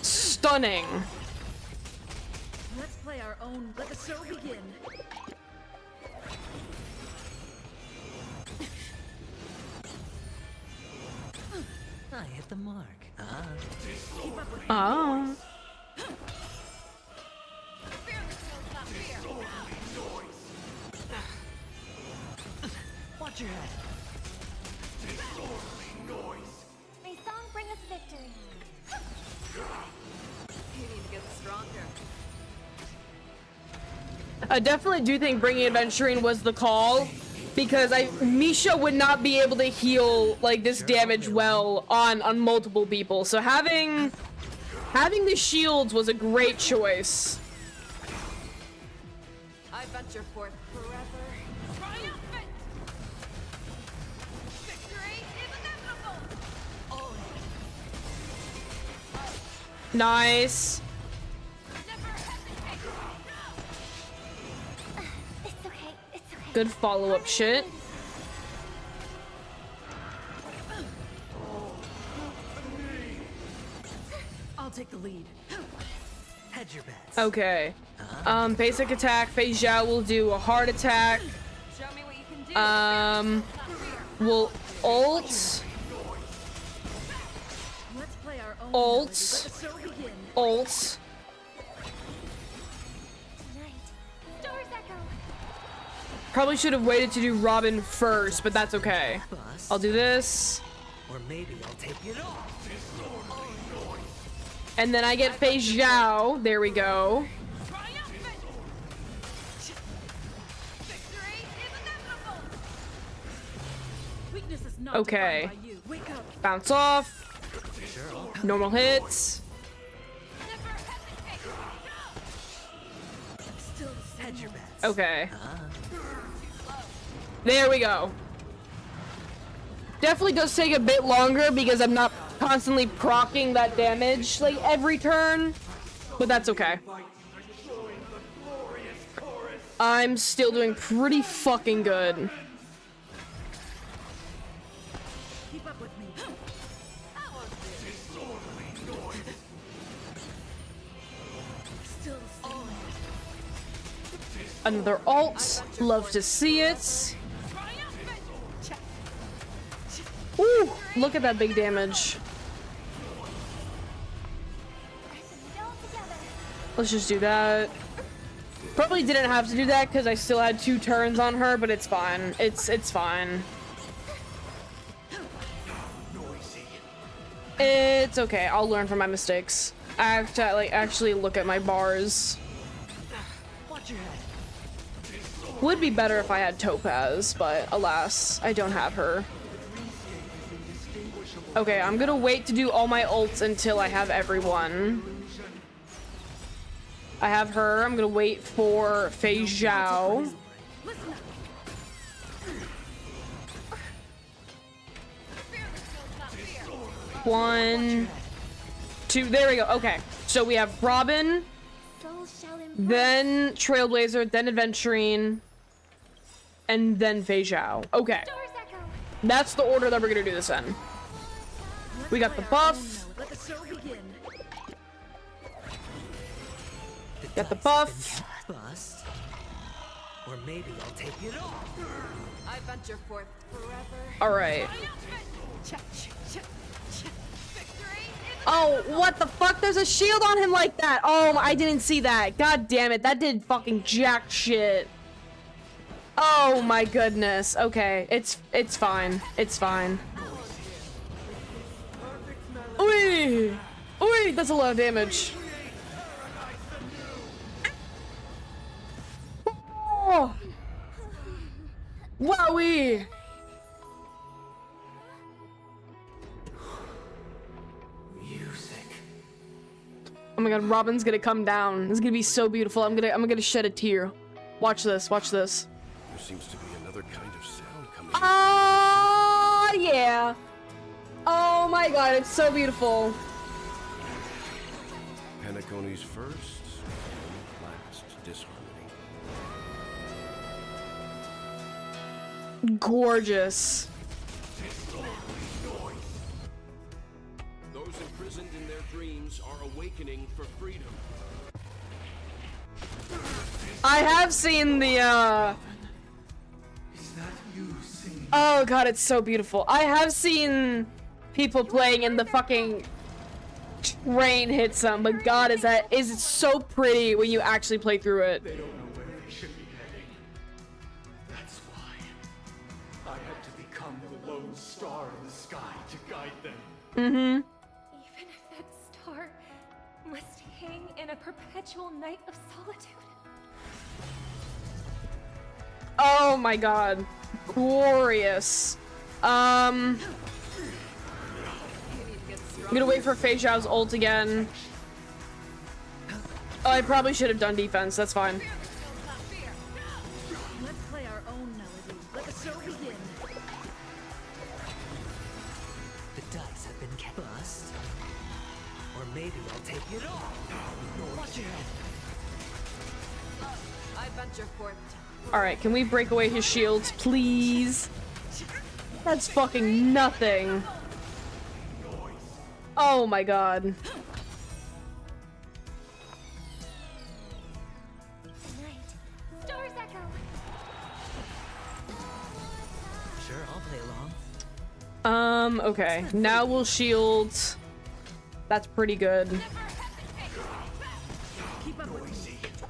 Speaker 1: Stunning.
Speaker 3: Let's play our own. Let the show begin.
Speaker 12: I hit the mark.
Speaker 1: Ah.
Speaker 12: Watch your head.
Speaker 2: May song bring us victory.
Speaker 3: You need to get stronger.
Speaker 1: I definitely do think bringing adventuring was the call, because Misha would not be able to heal like this damage well on multiple people. So having the shields was a great choice.
Speaker 3: I venture forth forever. Triumphant! Victory is inevitable! Oh.
Speaker 1: Nice.
Speaker 2: It's okay. It's okay.
Speaker 1: Good follow-up shit.
Speaker 3: I'll take the lead.
Speaker 12: Hedge your bets.
Speaker 1: Okay. Basic attack. Fei Zhao will do a hard attack.
Speaker 3: Show me what you can do.
Speaker 1: We'll ult.
Speaker 3: Let's play our own.
Speaker 1: Ult.
Speaker 3: Let the show begin.
Speaker 1: Ult.
Speaker 2: Stars echo.
Speaker 1: Probably should have waited to do Robin first, but that's okay. I'll do this.
Speaker 12: Or maybe I'll take it off.
Speaker 1: And then I get Fei Zhao. There we go.
Speaker 3: Weakness is not
Speaker 1: Okay.
Speaker 3: defined by you. Wake up.
Speaker 1: Bounce off. Normal hits.
Speaker 12: Hedge your bets.
Speaker 1: Okay. There we go. Definitely does take a bit longer because I'm not constantly proccing that damage like every turn, but that's okay. I'm still doing pretty fucking good.
Speaker 3: Keep up with me. Still
Speaker 1: Another ult. Love to see it. Ooh, look at that big damage. Let's just do that. Probably didn't have to do that because I still had 2 turns on her, but it's fine. It's fine. It's okay. I'll learn from my mistakes. I have to like actually look at my bars.
Speaker 12: Watch your head.
Speaker 1: Would be better if I had Topaz, but alas, I don't have her. Okay, I'm gonna wait to do all my ults until I have everyone. I have her. I'm gonna wait for Fei Zhao. One, two, there we go. Okay, so we have Robin, then Trailblazer, then Adventurine, and then Fei Zhao. Okay, that's the order that we're gonna do this in. We got the buff.
Speaker 3: Let the show begin.
Speaker 1: Got the buff.
Speaker 12: Bust. Or maybe I'll take it off.
Speaker 3: I venture forth forever.
Speaker 1: All right. Oh, what the fuck? There's a shield on him like that. Oh, I didn't see that. God damn it. That did fucking jack shit. Oh my goodness. Okay, it's fine. It's fine. Oi! Oi! That's a lot of damage. Oh! Wowie! Oh my god, Robin's gonna come down. This is gonna be so beautiful. I'm gonna shed a tear. Watch this, watch this.
Speaker 11: There seems to be another kind of sound coming.
Speaker 1: I yeah. Oh my god, it's so beautiful.
Speaker 11: Penacony's first and last disharmony.
Speaker 1: Gorgeous.
Speaker 11: Those imprisoned in their dreams are awakening for freedom.
Speaker 1: I have seen the oh god, it's so beautiful. I have seen people playing and the fucking train hits them, but god, is it so pretty when you actually play through it.
Speaker 5: They don't know where they should be heading. That's why I had to become the lone star in the sky to guide them.
Speaker 17: Even if that star must hang in a perpetual night of solitude.
Speaker 1: Oh my god. Glorious. I'm gonna wait for Fei Zhao's ult again. Oh, I probably should have done defense, that's fine.
Speaker 21: Let's play our own melody. Let the show begin.
Speaker 12: The dice have been cast. Or maybe I'll take it all. Watch your head.
Speaker 18: I venture forth.
Speaker 1: Alright, can we break away his shields, please? That's fucking nothing. Oh my god.
Speaker 2: Stars echo.
Speaker 12: Sure, I'll play along.
Speaker 1: Okay. Now we'll shield. That's pretty good.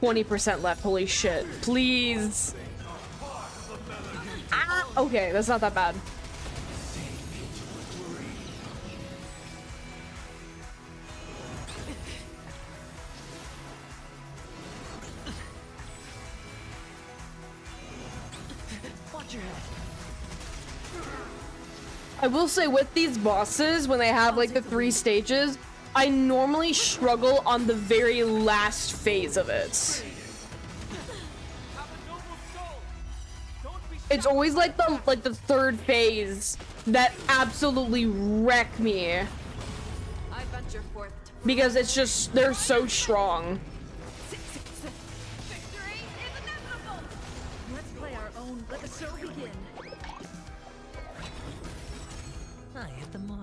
Speaker 1: 20% left, holy shit. Please. Ah, okay, that's not that bad. I will say with these bosses, when they have like the 3 stages, I normally struggle on the very last phase of it. It's always like the 3rd phase that absolutely wreck me.
Speaker 18: I venture forth.
Speaker 1: Because it's just, they're so strong.
Speaker 21: Victory is inevitable. Let's play our own. Let the show begin.
Speaker 12: I hit the mark.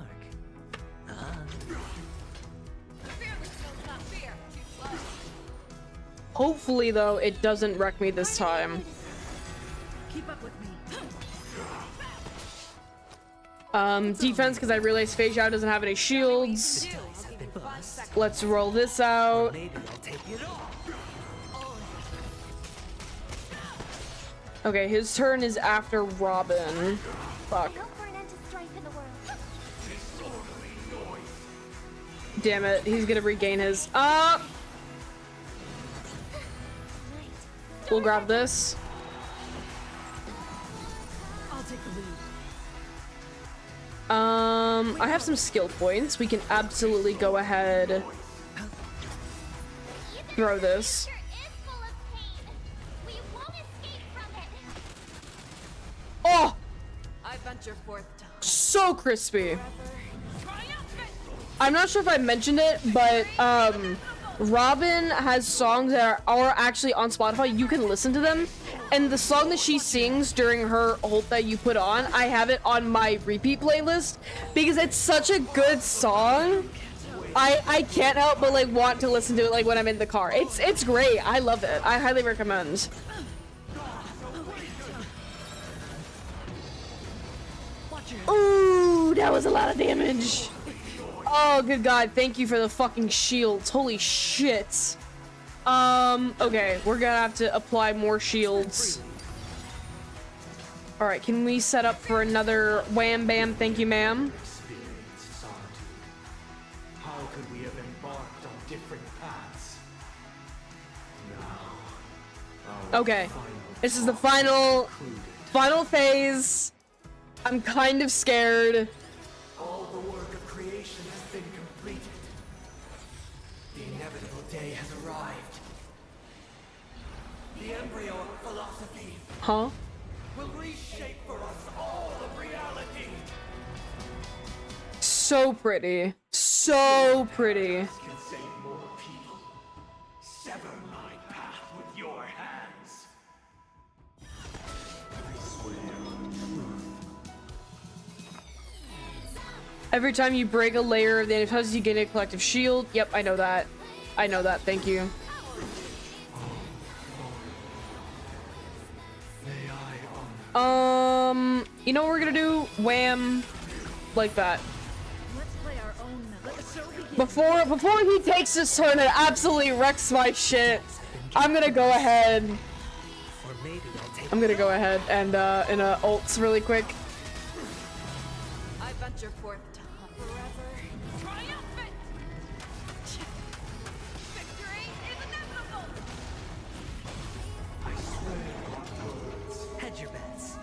Speaker 1: Hopefully, though, it doesn't wreck me this time.
Speaker 21: Keep up with me.
Speaker 1: Defense, because I realized Fei Zhao doesn't have any shields. Let's roll this out. Okay, his turn is after Robin. Fuck. Damn it, he's gonna regain his. We'll grab this.
Speaker 21: I'll take the lead.
Speaker 1: I have some skill points. We can absolutely go ahead. Throw this. Oh!
Speaker 18: I venture forth.
Speaker 1: So crispy. I'm not sure if I mentioned it, but Robin has songs that are actually on Spotify. You can listen to them. And the song that she sings during her ult that you put on, I have it on my repeat playlist because it's such a good song. I can't help but like want to listen to it like when I'm in the car. It's great. I love it. I highly recommend. Ooh, that was a lot of damage. Oh, good god. Thank you for the fucking shields. Holy shit. Okay, we're gonna have to apply more shields. Alright, can we set up for another wham bam thank you ma'am?
Speaker 5: How could we have embarked on different paths? Now,
Speaker 1: Okay, this is the final phase. I'm kind of scared.
Speaker 5: all the work of creation has been completed. The inevitable day has arrived. The embryo of philosophy
Speaker 1: Huh?
Speaker 5: will reshape for us all of reality.
Speaker 1: so pretty. So pretty.
Speaker 5: Can save more people. Sever my path with your hands. I swear on truth.
Speaker 1: Every time you break a layer of the enemy's, you gain a collective shield. Yep, I know that. I know that. Thank you. You know what we're gonna do? Wham. Like that. Before he takes his turn and absolutely wrecks my shit, I'm gonna go ahead. I'm gonna go ahead and ults really quick.
Speaker 16: I venture forth to hunt forever. Triumphant! Victory is inevitable!
Speaker 12: I swear on words. Hedge your bets.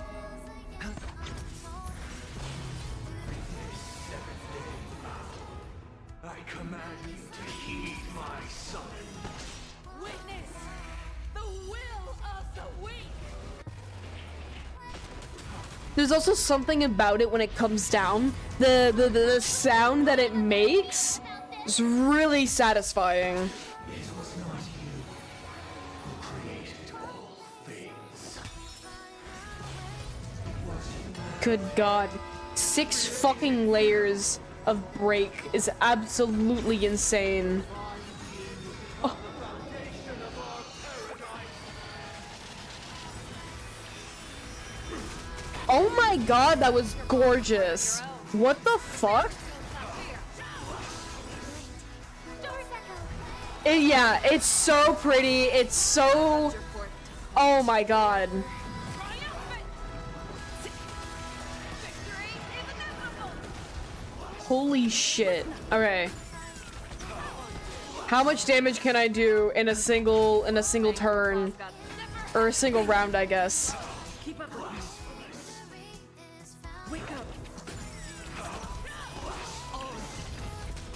Speaker 5: I command you to heed my son.
Speaker 21: Witness the will of the weak.
Speaker 1: There's also something about it when it comes down. The sound that it makes is really satisfying.
Speaker 5: It was not you who created all things.
Speaker 1: Good God. 6 fucking layers of break is absolutely insane. Oh. Oh my God, that was gorgeous. What the fuck? Yeah, it's so pretty. It's so... Oh my God. Holy shit. Okay. How much damage can I do in a single turn? Or a single round, I guess.
Speaker 21: Keep up. Wake up.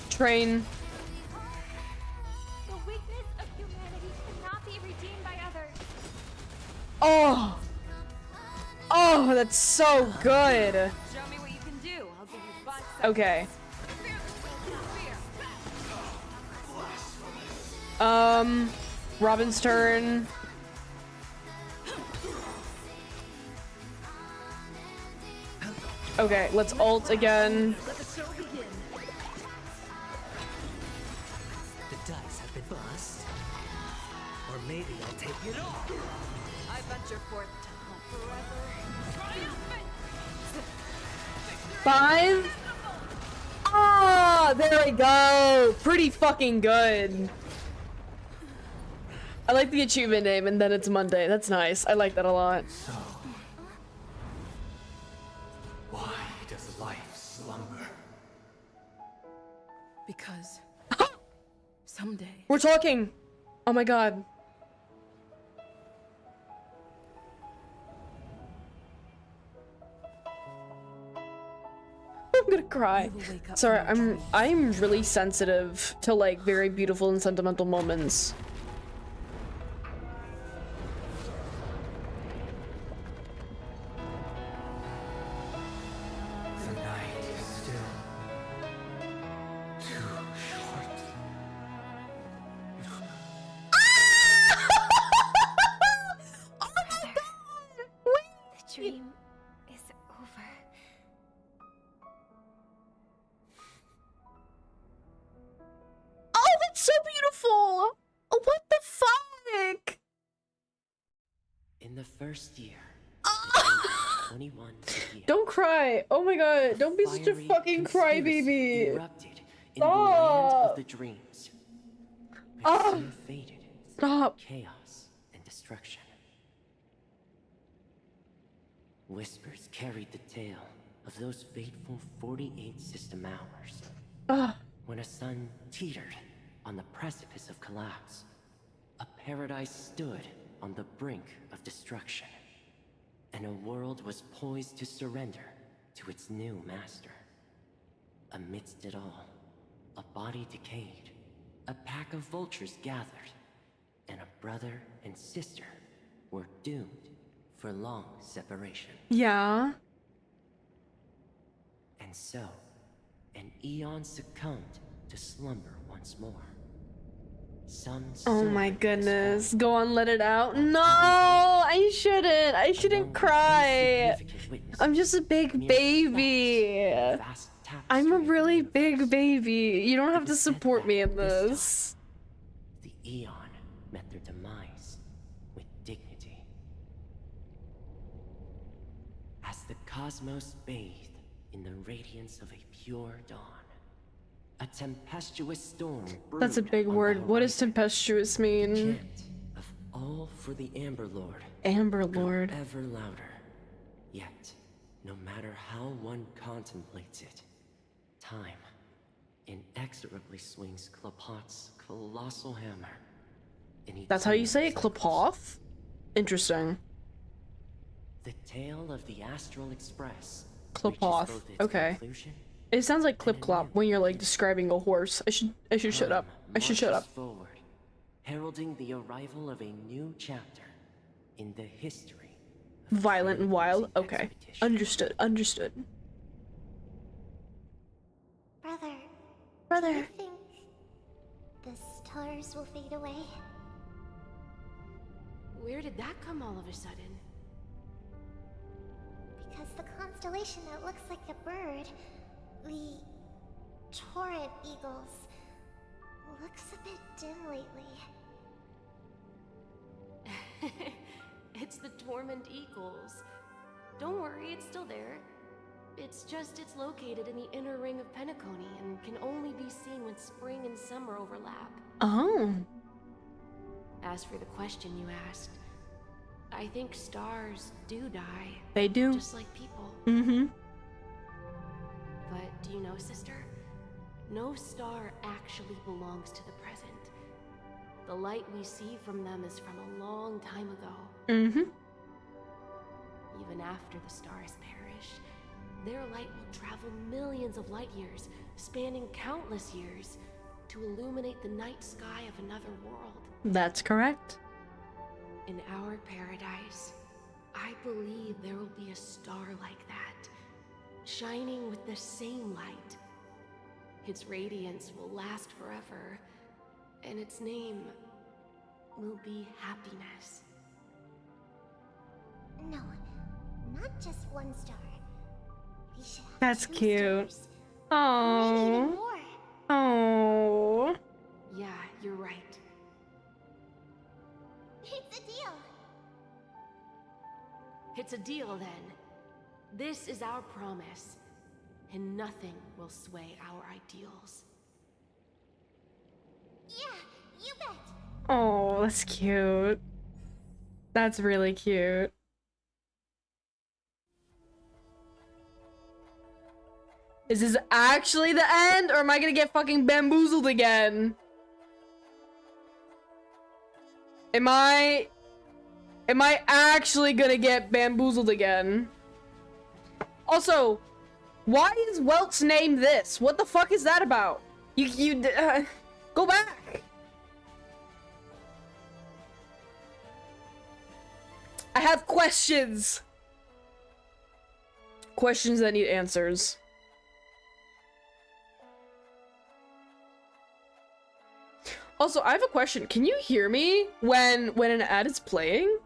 Speaker 1: Train.
Speaker 17: The weakness of humanity cannot be redeemed by others.
Speaker 1: Oh. Oh, that's so good.
Speaker 16: Show me what you can do. I'll give you 5 seconds.
Speaker 1: Okay. Robin's turn. Okay, let's ult again.
Speaker 12: The dice have been bust. Or maybe I'll take it all.
Speaker 16: I venture forth to hunt forever. Triumphant!
Speaker 1: 5. Ah, there we go. Pretty fucking good. I like the achievement name, and then it's Monday. That's nice. I like that a lot.
Speaker 7: So, why does life slumber?
Speaker 18: Because someday.
Speaker 1: We're talking. Oh my God. I'm gonna cry. Sorry, I'm really sensitive to like very beautiful and sentimental moments.
Speaker 7: The night is still too short.
Speaker 1: Oh my God!
Speaker 17: The dream is over.
Speaker 1: Oh, that's so beautiful! Oh, what the fuck?
Speaker 4: In the first year, 21 years,
Speaker 1: Don't cry. Oh my God, don't be such a fucking crybaby.
Speaker 4: erupted in the land of the dreams. But soon faded.
Speaker 1: Stop.
Speaker 4: Chaos and destruction. Whispers carried the tale of those fateful 48 system hours. When a sun teetered on the precipice of collapse, a paradise stood on the brink of destruction, and a world was poised to surrender to its new master. Amidst it all, a body decayed, a pack of vultures gathered, and a brother and sister were doomed for long separation.
Speaker 1: Yeah.
Speaker 4: And so, and eons succumbed to slumber once more. Some
Speaker 1: Oh my goodness. Go on, let it out. No, I shouldn't. I shouldn't cry. I'm just a big baby. I'm a really big baby. You don't have to support me in this.
Speaker 4: The Eon met their demise with dignity. As the cosmos bathed in the radiance of a pure dawn, a tempestuous storm brewed.
Speaker 1: That's a big word. What does tempestuous mean?
Speaker 4: Of all for the Amber Lord.
Speaker 1: Amber Lord.
Speaker 4: Ever louder. Yet, no matter how one contemplates it, time inexorably swings Klapot's colossal hammer.
Speaker 1: That's how you say it, Klapoth? Interesting.
Speaker 4: The tale of the Astral Express.
Speaker 1: Klapoth. Okay. It sounds like clip clop when you're like describing a horse. I should shut up. I should shut up.
Speaker 4: Forward, heralding the arrival of a new chapter in the history.
Speaker 1: Violent and wild. Okay. Understood. Understood.
Speaker 2: Brother, do you think the stars will fade away?
Speaker 18: Where did that come all of a sudden?
Speaker 2: Because the constellation that looks like a bird, the Torrent Eagles, looks a bit dim lately.
Speaker 18: It's the Torment Eagles. Don't worry, it's still there. It's just it's located in the inner ring of Penacony and can only be seen when spring and summer overlap.
Speaker 1: Oh.
Speaker 18: As for the question you asked, I think stars do die.
Speaker 1: They do.
Speaker 18: Just like people.
Speaker 1: Mm-hmm.
Speaker 18: But do you know, sister? No star actually belongs to the present. The light we see from them is from a long time ago.
Speaker 1: Mm-hmm.
Speaker 18: Even after the stars perish, their light will travel millions of light years, spanning countless years, to illuminate the night sky of another world.
Speaker 1: That's correct.
Speaker 18: In our paradise, I believe there will be a star like that, shining with the same light. Its radiance will last forever, and its name will be happiness.
Speaker 2: No, not just one star. We should have
Speaker 1: That's
Speaker 2: 2
Speaker 1: cute.
Speaker 2: stars.
Speaker 1: Oh.
Speaker 2: Maybe more.
Speaker 1: Oh.
Speaker 18: Yeah, you're right.
Speaker 2: It's a deal.
Speaker 18: It's a deal then. This is our promise, and nothing will sway our ideals.
Speaker 2: Yeah, you bet.
Speaker 1: Oh, that's cute. That's really cute. Is this actually the end, or am I gonna get fucking bamboozled again? Am I actually gonna get bamboozled again? Also, why is Welt's name this? What the fuck is that about? Go back. I have questions. Questions that need answers. Also, I have a question. Can you hear me when an ad is playing?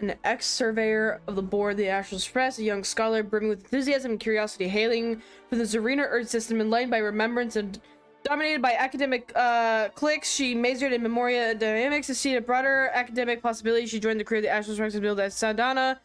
Speaker 1: An ex-surveyor of the board, the Astral Express, a young scholar brimming with enthusiasm and curiosity, hailing from the Zarina Earth system, enlightened by remembrance and dominated by academic cliques. She majored in memoria dynamics to see a broader academic possibility. She joined the crew of the Astral Express and built at Sadana.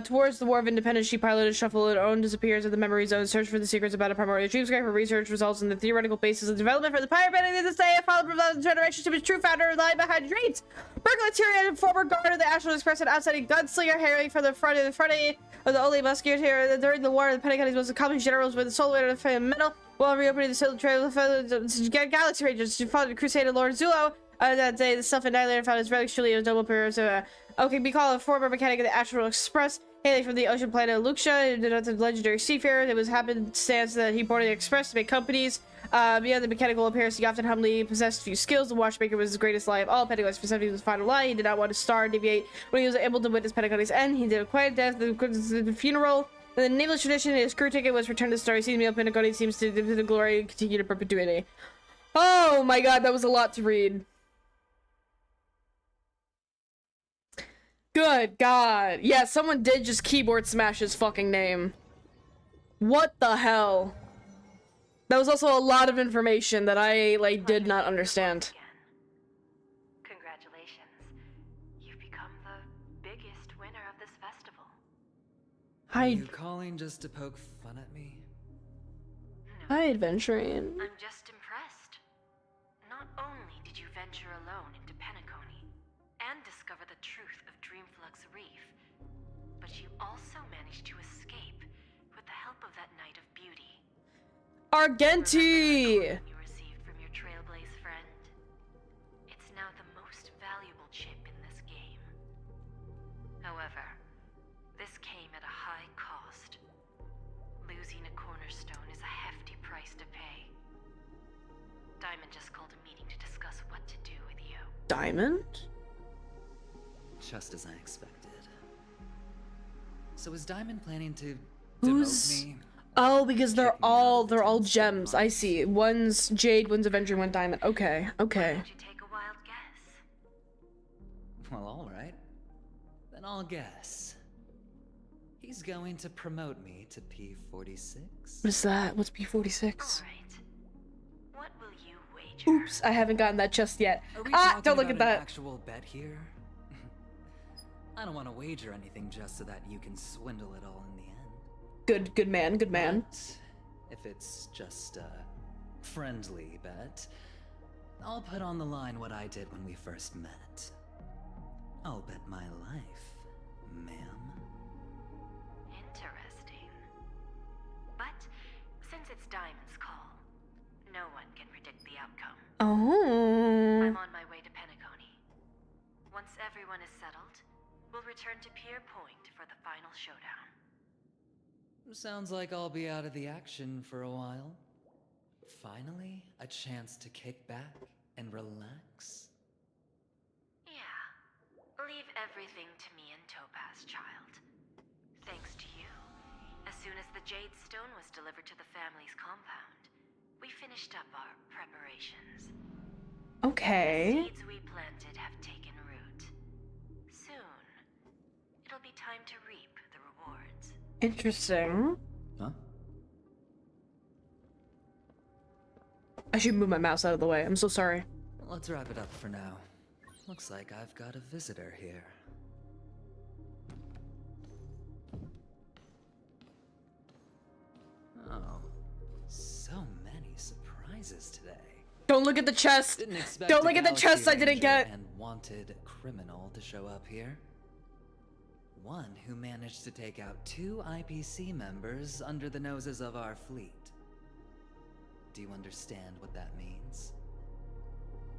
Speaker 1: Towards the War of Independence, she piloted Shuffle and own disappears of the memory zone, search for the secrets about a primordial dreamscape. Her research results in the theoretical basis of development for the pirate band of this day. Followed from the generations to be true founder of the lie behind dreams. Burglarian and former guard of the Astral Express and outside gunslinger hailing from the front of the only musketeer during the war. The Pentagon's most accomplished generals with the soul weight of the metal. While reopening the Silver Trail of the Galaxy Rangers, she fought the Crusader Lord Zulo. That day, the self-annihilator found his relics truly a noble pair. So, okay, be called a former mechanic of the Astral Express, hailing from the ocean planet Luxia, the legendary seafarer. It was happenstance that he boarded the Express to make companies. Beyond the mechanical appearance, he often humbly possessed few skills. The watchmaker was his greatest lie of all. Pentagon's for 70 was his final lie. He did not want to star deviate when he was able to witness Pentagon's end. He did a quiet death. The funeral The naval tradition is crew ticket was returned to Star Seas. Meal Pentaconi seems to the glory continue to perpetuity. Oh my god, that was a lot to read. Good god. Yeah, someone did just keyboard smash his fucking name. What the hell? That was also a lot of information that I, like, did not understand.
Speaker 13: Congratulations. You've become the biggest winner of this festival.
Speaker 12: Are you calling just to poke fun at me?
Speaker 1: Hi, adventuring.
Speaker 13: I'm just impressed. Not only did you venture alone into Penacony and discover the truth of Dreamflux Reef, but you also managed to escape with the help of that Knight of Beauty.
Speaker 1: Argenti!
Speaker 13: You received from your Trailblaze friend. It's now the most valuable chip in this game. However, this came at a high cost. Losing a cornerstone is a hefty price to pay. Diamond just called a meeting to discuss what to do with you.
Speaker 1: Diamond?
Speaker 12: Just as I expected. So is Diamond planning to
Speaker 1: Who's...
Speaker 12: demote me?
Speaker 1: Oh, because they're all gems. I see. One's Jade, one's Avenger, one Diamond. Okay, okay.
Speaker 12: Well, alright. Then I'll guess. He's going to promote me to P46.
Speaker 1: What is that? What's P46?
Speaker 13: What will you wager?
Speaker 1: Oops, I haven't gotten that just yet.
Speaker 12: Are we
Speaker 1: Ah,
Speaker 12: talking
Speaker 1: don't look
Speaker 12: about
Speaker 1: at that.
Speaker 12: An actual bet here? I don't want to wager anything just so that you can swindle it all in the end.
Speaker 1: Good man, good man.
Speaker 12: But if it's just a friendly bet, I'll put on the line what I did when we first met. I'll bet my life, ma'am.
Speaker 13: Interesting. But since it's Diamond's call, no one can predict the outcome.
Speaker 1: Oh.
Speaker 13: I'm on my way to Penacony. Once everyone is settled, we'll return to Pier Point for the final showdown.
Speaker 12: Sounds like I'll be out of the action for a while. Finally, a chance to kick back and relax.
Speaker 13: Yeah. Leave everything to me and Topaz, child. Thanks to you, as soon as the Jade Stone was delivered to the family's compound, we finished up our preparations.
Speaker 1: Okay.
Speaker 13: The seeds we planted have taken root. Soon, it'll be time to reap the rewards.
Speaker 1: Interesting.
Speaker 12: Huh?
Speaker 1: I should move my mouse out of the way. I'm so sorry.
Speaker 12: Let's wrap it up for now. Looks like I've got a visitor here. Oh, so many surprises today.
Speaker 1: Don't look at the chest.
Speaker 12: Didn't expect
Speaker 1: Don't
Speaker 12: a
Speaker 1: look at the
Speaker 12: Galaxy
Speaker 1: chest I didn't
Speaker 12: Ranger
Speaker 1: get.
Speaker 12: And wanted criminal to show up here. One who managed to take out 2 IPC members under the noses of our fleet. Do you understand what that means?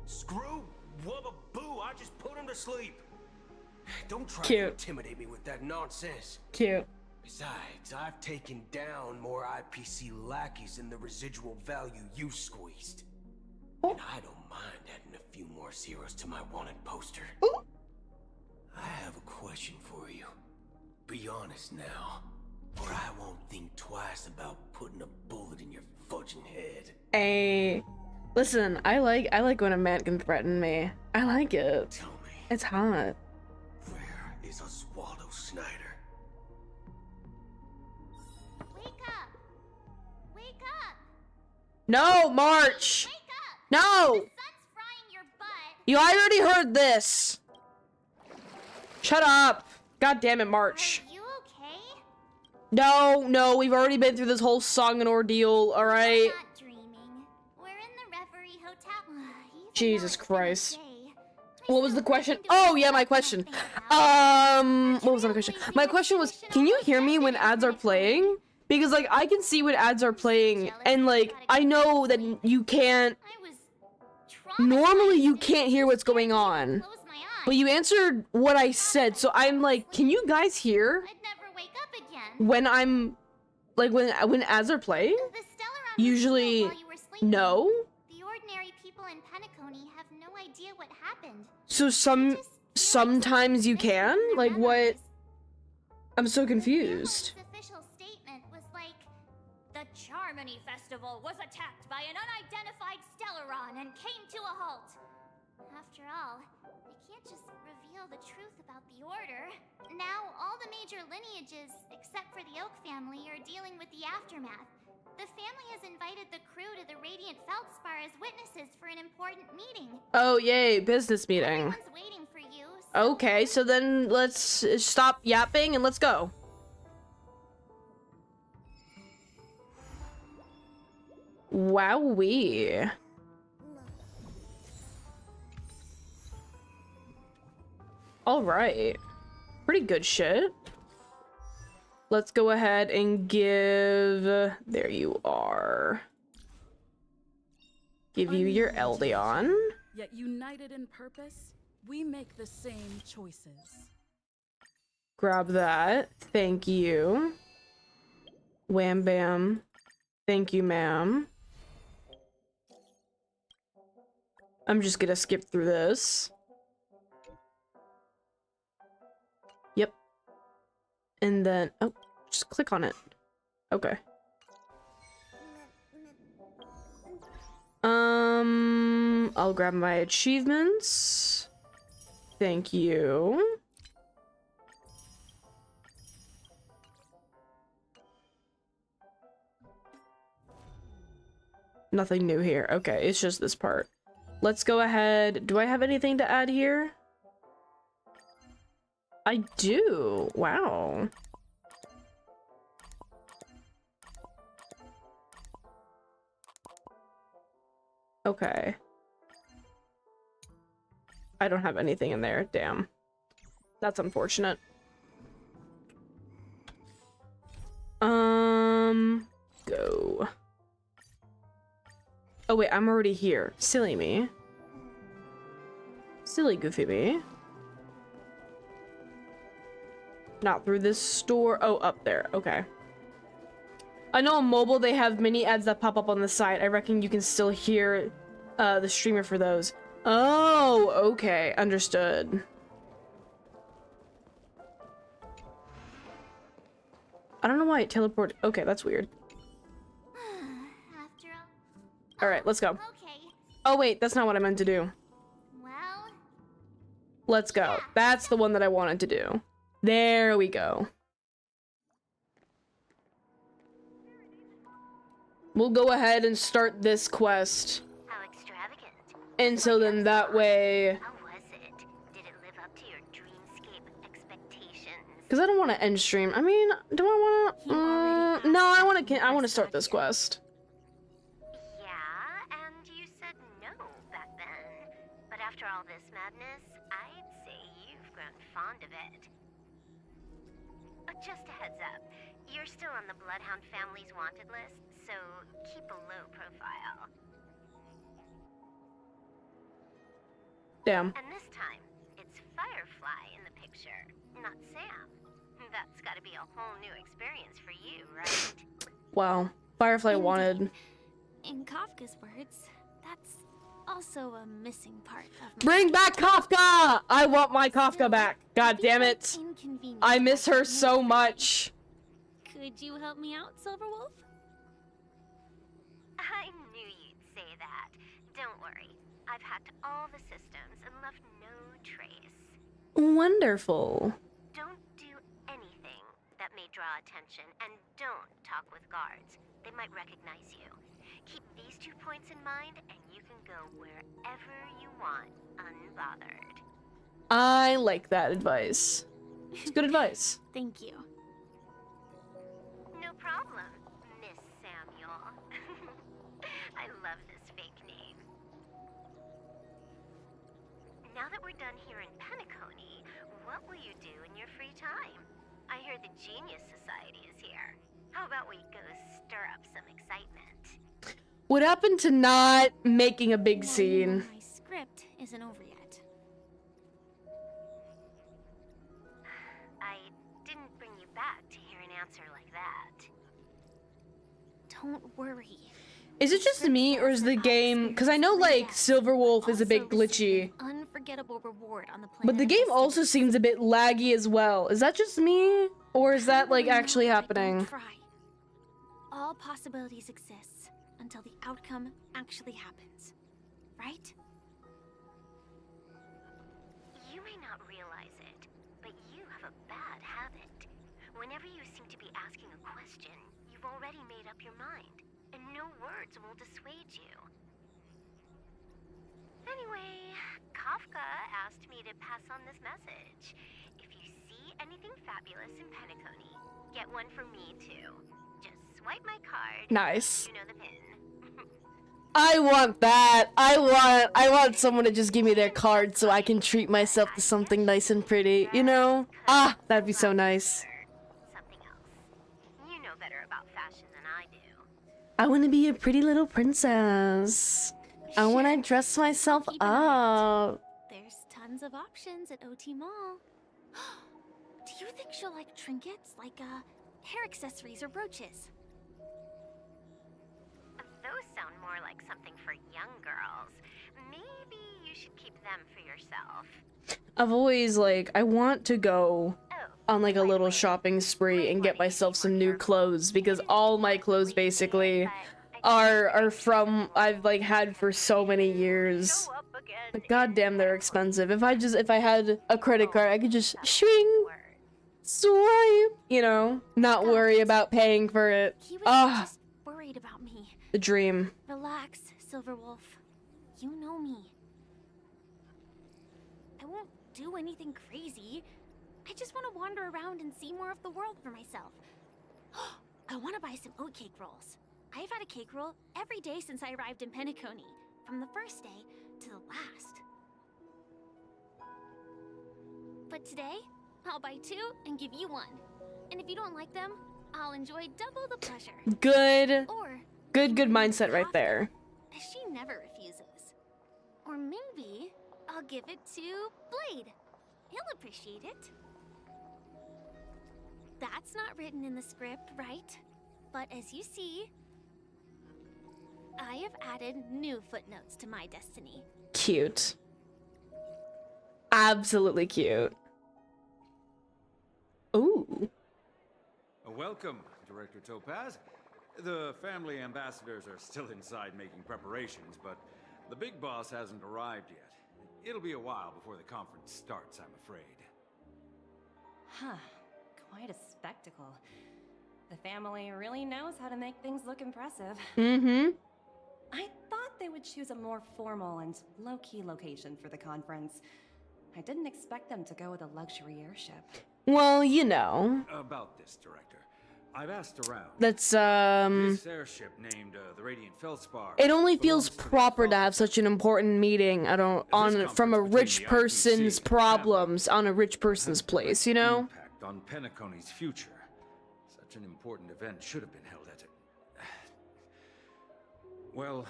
Speaker 8: Screw wubba boo, I just put him to sleep. Don't try
Speaker 1: Cute.
Speaker 8: to intimidate me with that nonsense.
Speaker 1: Cute.
Speaker 8: Besides, I've taken down more IPC lackeys than the residual value you squeezed. And I don't mind adding a few more zeros to my wanted poster. I have a question for you. Be honest now, or I won't think twice about putting a bullet in your fudging head.
Speaker 1: Hey, listen, I like when a man can threaten me. I like it.
Speaker 8: Tell me,
Speaker 1: it's hot.
Speaker 8: where is Oswaldo Snyder?
Speaker 2: Wake up! Wake up!
Speaker 1: No, March. No.
Speaker 2: The sun's frying your butt.
Speaker 1: You already heard this. Shut up. God damn it, March.
Speaker 2: Are you okay?
Speaker 1: No, we've already been through this whole song and ordeal, alright?
Speaker 2: We're not dreaming. We're in the Reverie Hotel.
Speaker 1: Jesus Christ. What was the question? Oh, yeah, my question. What was my question? My question was, can you hear me when ads are playing? Because, like, I can see when ads are playing, and, like, I know that you can't... Normally, you can't hear what's going on. But you answered what I said, so I'm like, can you guys hear? When I'm... Like, when ads are playing? Usually, no.
Speaker 2: The ordinary people in Penacony have no idea what happened.
Speaker 1: So sometimes you can? Like, what? I'm so confused.
Speaker 2: Official statement. Charmony Festival was attacked by an unidentified Stellaron and came to a halt. After all, they can't just reveal the truth about the Order. Now, all the major lineages, except for the Oak family, are dealing with the aftermath. The family has invited the crew to the Radiant Feldspar as witnesses for an important meeting.
Speaker 1: Oh, yay, business meeting.
Speaker 2: Everyone's waiting for you, so...
Speaker 1: Okay, so then let's stop yapping and let's go. Wowee. Alright. Pretty good shit. Let's go ahead and give... There you are. Give you your Eldion.
Speaker 21: Yet united in purpose, we make the same choices.
Speaker 1: Grab that. Thank you. Wham bam. Thank you, ma'am. I'm just gonna skip through this. Yep. And then, oh, just click on it. Okay. I'll grab my achievements. Thank you. Nothing new here. Okay, it's just this part. Let's go ahead. Do I have anything to add here? I do. Wow. Okay. I don't have anything in there. Damn. That's unfortunate. Go. Oh wait, I'm already here. Silly me. Silly goofy me. Not through this store. Oh, up there. Okay. I know on mobile they have mini ads that pop up on the side. I reckon you can still hear the streamer for those. Oh, okay. Understood. I don't know why it teleported. Okay, that's weird.
Speaker 2: After all...
Speaker 1: Alright, let's go.
Speaker 2: Okay.
Speaker 1: Oh wait, that's not what I meant to do.
Speaker 2: Well...
Speaker 1: Let's go.
Speaker 2: Yeah.
Speaker 1: That's the one that I wanted to do. There we go. We'll go ahead and start this quest.
Speaker 13: How extravagant.
Speaker 1: And so then that way...
Speaker 13: How was it? Did it live up to your dreamscape expectations?
Speaker 1: Because I don't want to end stream. I mean, do I want to... no, I want to start this quest.
Speaker 13: Yeah, and you said no back then. But after all this madness, I'd say you've grown fond of it. Just a heads up, you're still on the Bloodhound family's wanted list, so keep a low profile.
Speaker 1: Damn.
Speaker 13: And this time, it's Firefly in the picture, not Sam. That's gotta be a whole new experience for you, right?
Speaker 1: Wow. Firefly wanted...
Speaker 2: In Kafka's words, that's also a missing part of my...
Speaker 1: Bring back Kafka! I want my Kafka back. God damn it. I miss her so much.
Speaker 2: Could you help me out, Silverwolf?
Speaker 13: I knew you'd say that. Don't worry. I've hacked all the systems and left no trace.
Speaker 1: Wonderful.
Speaker 13: Don't do anything that may draw attention, and don't talk with guards. They might recognize you. Keep these 2 points in mind, and you can go wherever you want, unbothered.
Speaker 1: I like that advice. It's good advice.
Speaker 2: Thank you.
Speaker 13: No problem, Miss Samuel. I love this fake name. Now that we're done here in Penacony, what will you do in your free time? I hear the Genius Society is here. How about we go stir up some excitement?
Speaker 1: What happened to not making a big scene?
Speaker 2: My script isn't over yet.
Speaker 13: I didn't bring you back to hear an answer like that.
Speaker 2: Don't worry.
Speaker 1: Is it just me, or is the game... Because I know, like, Silverwolf is a bit glitchy.
Speaker 2: Unforgettable reward on the planet.
Speaker 1: But the game also seems a bit laggy as well. Is that just me? Or is that, like, actually happening?
Speaker 2: all possibilities exist until the outcome actually happens, right?
Speaker 13: You may not realize it, but you have a bad habit. Whenever you seem to be asking a question, you've already made up your mind, and no words will dissuade you. Anyway, Kafka asked me to pass on this message. If you see anything fabulous in Penacony, get one for me too. Just swipe my card.
Speaker 1: Nice.
Speaker 13: You know the pin.
Speaker 1: I want that. I want someone to just give me their card so I can treat myself to something nice and pretty, you know? Ah, that'd be so nice.
Speaker 13: Something else. You know better about fashion than I do.
Speaker 1: I want to be a pretty little princess. I want to dress myself up.
Speaker 2: There's tons of options at OT Mall. Do you think she'll like trinkets, like hair accessories or brooches?
Speaker 13: Those sound more like something for young girls. Maybe you should keep them for yourself.
Speaker 1: I've always like, I want to go on like a little shopping spree and get myself some new clothes because all my clothes basically are from I've like had for so many years. But goddamn, they're expensive. If I had a credit card, I could just swing, swipe, you know, not worry about paying for it. Ah,
Speaker 2: Just worried about me.
Speaker 1: the dream.
Speaker 2: Relax, Silverwolf. You know me. I won't do anything crazy. I just want to wander around and see more of the world for myself. I want to buy some oatcake rolls. I've had a cake roll every day since I arrived in Penacony, from the first day to the last. But today, I'll buy 2 and give you 1. And if you don't like them, I'll enjoy double the pleasure.
Speaker 1: Good.
Speaker 2: Or
Speaker 1: Good mindset right there.
Speaker 2: she never refuses. Or maybe I'll give it to Blade. He'll appreciate it. That's not written in the script, right? But as you see, I have added new footnotes to my destiny.
Speaker 1: Cute. Absolutely cute. Ooh.
Speaker 14: Welcome, Director Topaz. The family ambassadors are still inside making preparations, but the big boss hasn't arrived yet. It'll be a while before the conference starts, I'm afraid.
Speaker 22: Huh. Quite a spectacle. The family really knows how to make things look impressive.
Speaker 1: Mm-hmm.
Speaker 22: I thought they would choose a more formal and low-key location for the conference. I didn't expect them to go with a luxury airship.
Speaker 1: Well, you know.
Speaker 14: About this, Director. I've asked around.
Speaker 1: That's,
Speaker 14: This airship named the Radiant Feldspar.
Speaker 1: It only feels proper to have such an important meeting from a rich person's problems on a rich person's place, you know?
Speaker 14: Impact on Penacony's future. Such an important event should have been held at it. Well,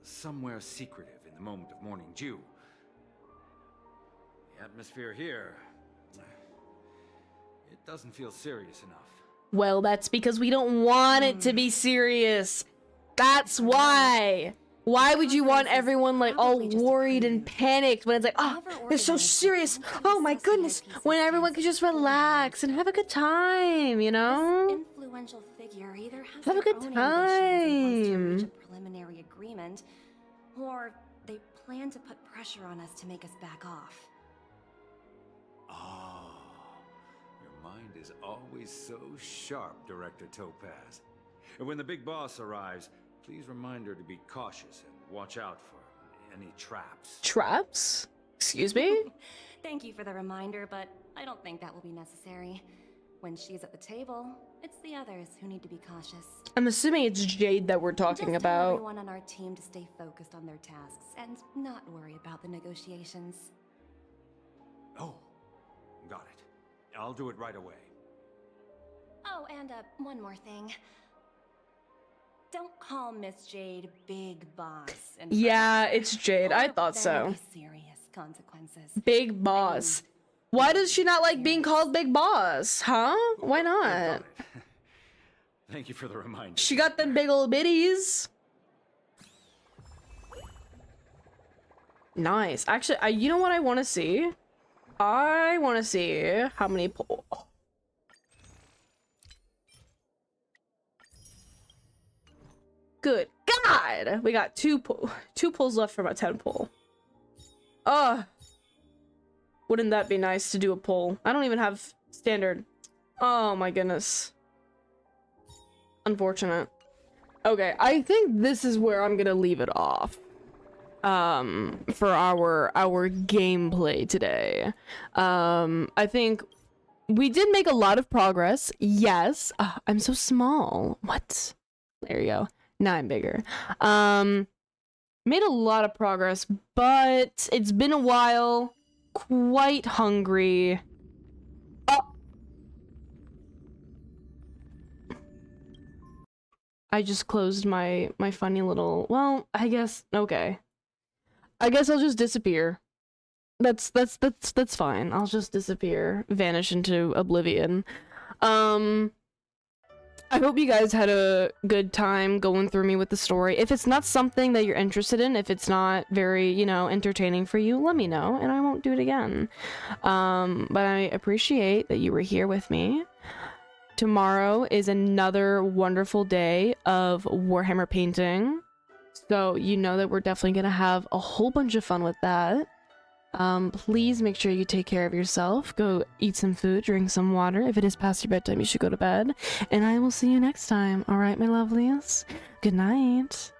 Speaker 14: somewhere secretive in the moment of morning dew. The atmosphere here, it doesn't feel serious enough.
Speaker 1: Well, that's because we don't want it to be serious. That's why. Why would you want everyone like all worried and panicked when it's like, oh, they're so serious. Oh my goodness. When everyone can just relax and have a good time, you know?
Speaker 22: Influential figure either has
Speaker 1: Have a
Speaker 22: their
Speaker 1: good
Speaker 22: own ambitions and wants to
Speaker 1: time.
Speaker 22: reach a preliminary agreement, or they plan to put pressure on us to make us back off.
Speaker 14: Oh, your mind is always so sharp, Director Topaz. And when the big boss arrives, please remind her to be cautious and watch out for any traps.
Speaker 1: Traps? Excuse me?
Speaker 22: Thank you for the reminder, but I don't think that will be necessary. When she's at the table, it's the others who need to be cautious.
Speaker 1: I'm assuming it's Jade that we're talking
Speaker 22: Just tell
Speaker 1: about.
Speaker 22: everyone on our team to stay focused on their tasks and not worry about the negotiations.
Speaker 14: Oh, got it. I'll do it right away.
Speaker 22: Oh, and one more thing. Don't call Miss Jade Big Boss. in
Speaker 1: Yeah,
Speaker 22: front of her,
Speaker 1: it's Jade. I
Speaker 22: or
Speaker 1: thought
Speaker 22: there
Speaker 1: so.
Speaker 22: will be serious consequences.
Speaker 1: Big Boss. Why does she not like being called Big Boss? Huh? Why not?
Speaker 14: Thank you for the reminder.
Speaker 1: She got them big old bitties. Nice. Actually, you know what I want to see? I want to see how many Good God! We got two pulls left from a 10 pull. Wouldn't that be nice to do a pull? I don't even have standard. Oh my goodness. Unfortunate. Okay, I think this is where I'm gonna leave it off. For our gameplay today. I think we did make a lot of progress. Yes. I'm so small. What? There you go. Now I'm bigger. Made a lot of progress, but it's been a while. Quite hungry. I just closed my funny little, well, I guess, okay. I guess I'll just disappear. That's fine. I'll just disappear, vanish into oblivion. I hope you guys had a good time going through me with the story. If it's not something that you're interested in, if it's not very, you know, entertaining for you, let me know and I won't do it again. But I appreciate that you were here with me. Tomorrow is another wonderful day of Warhammer painting. So you know that we're definitely going to have a whole bunch of fun with that. Please make sure you take care of yourself. Go eat some food, drink some water. If it is past your bedtime, you should go to bed. And I will see you next time. All right, my lovelies? Good night.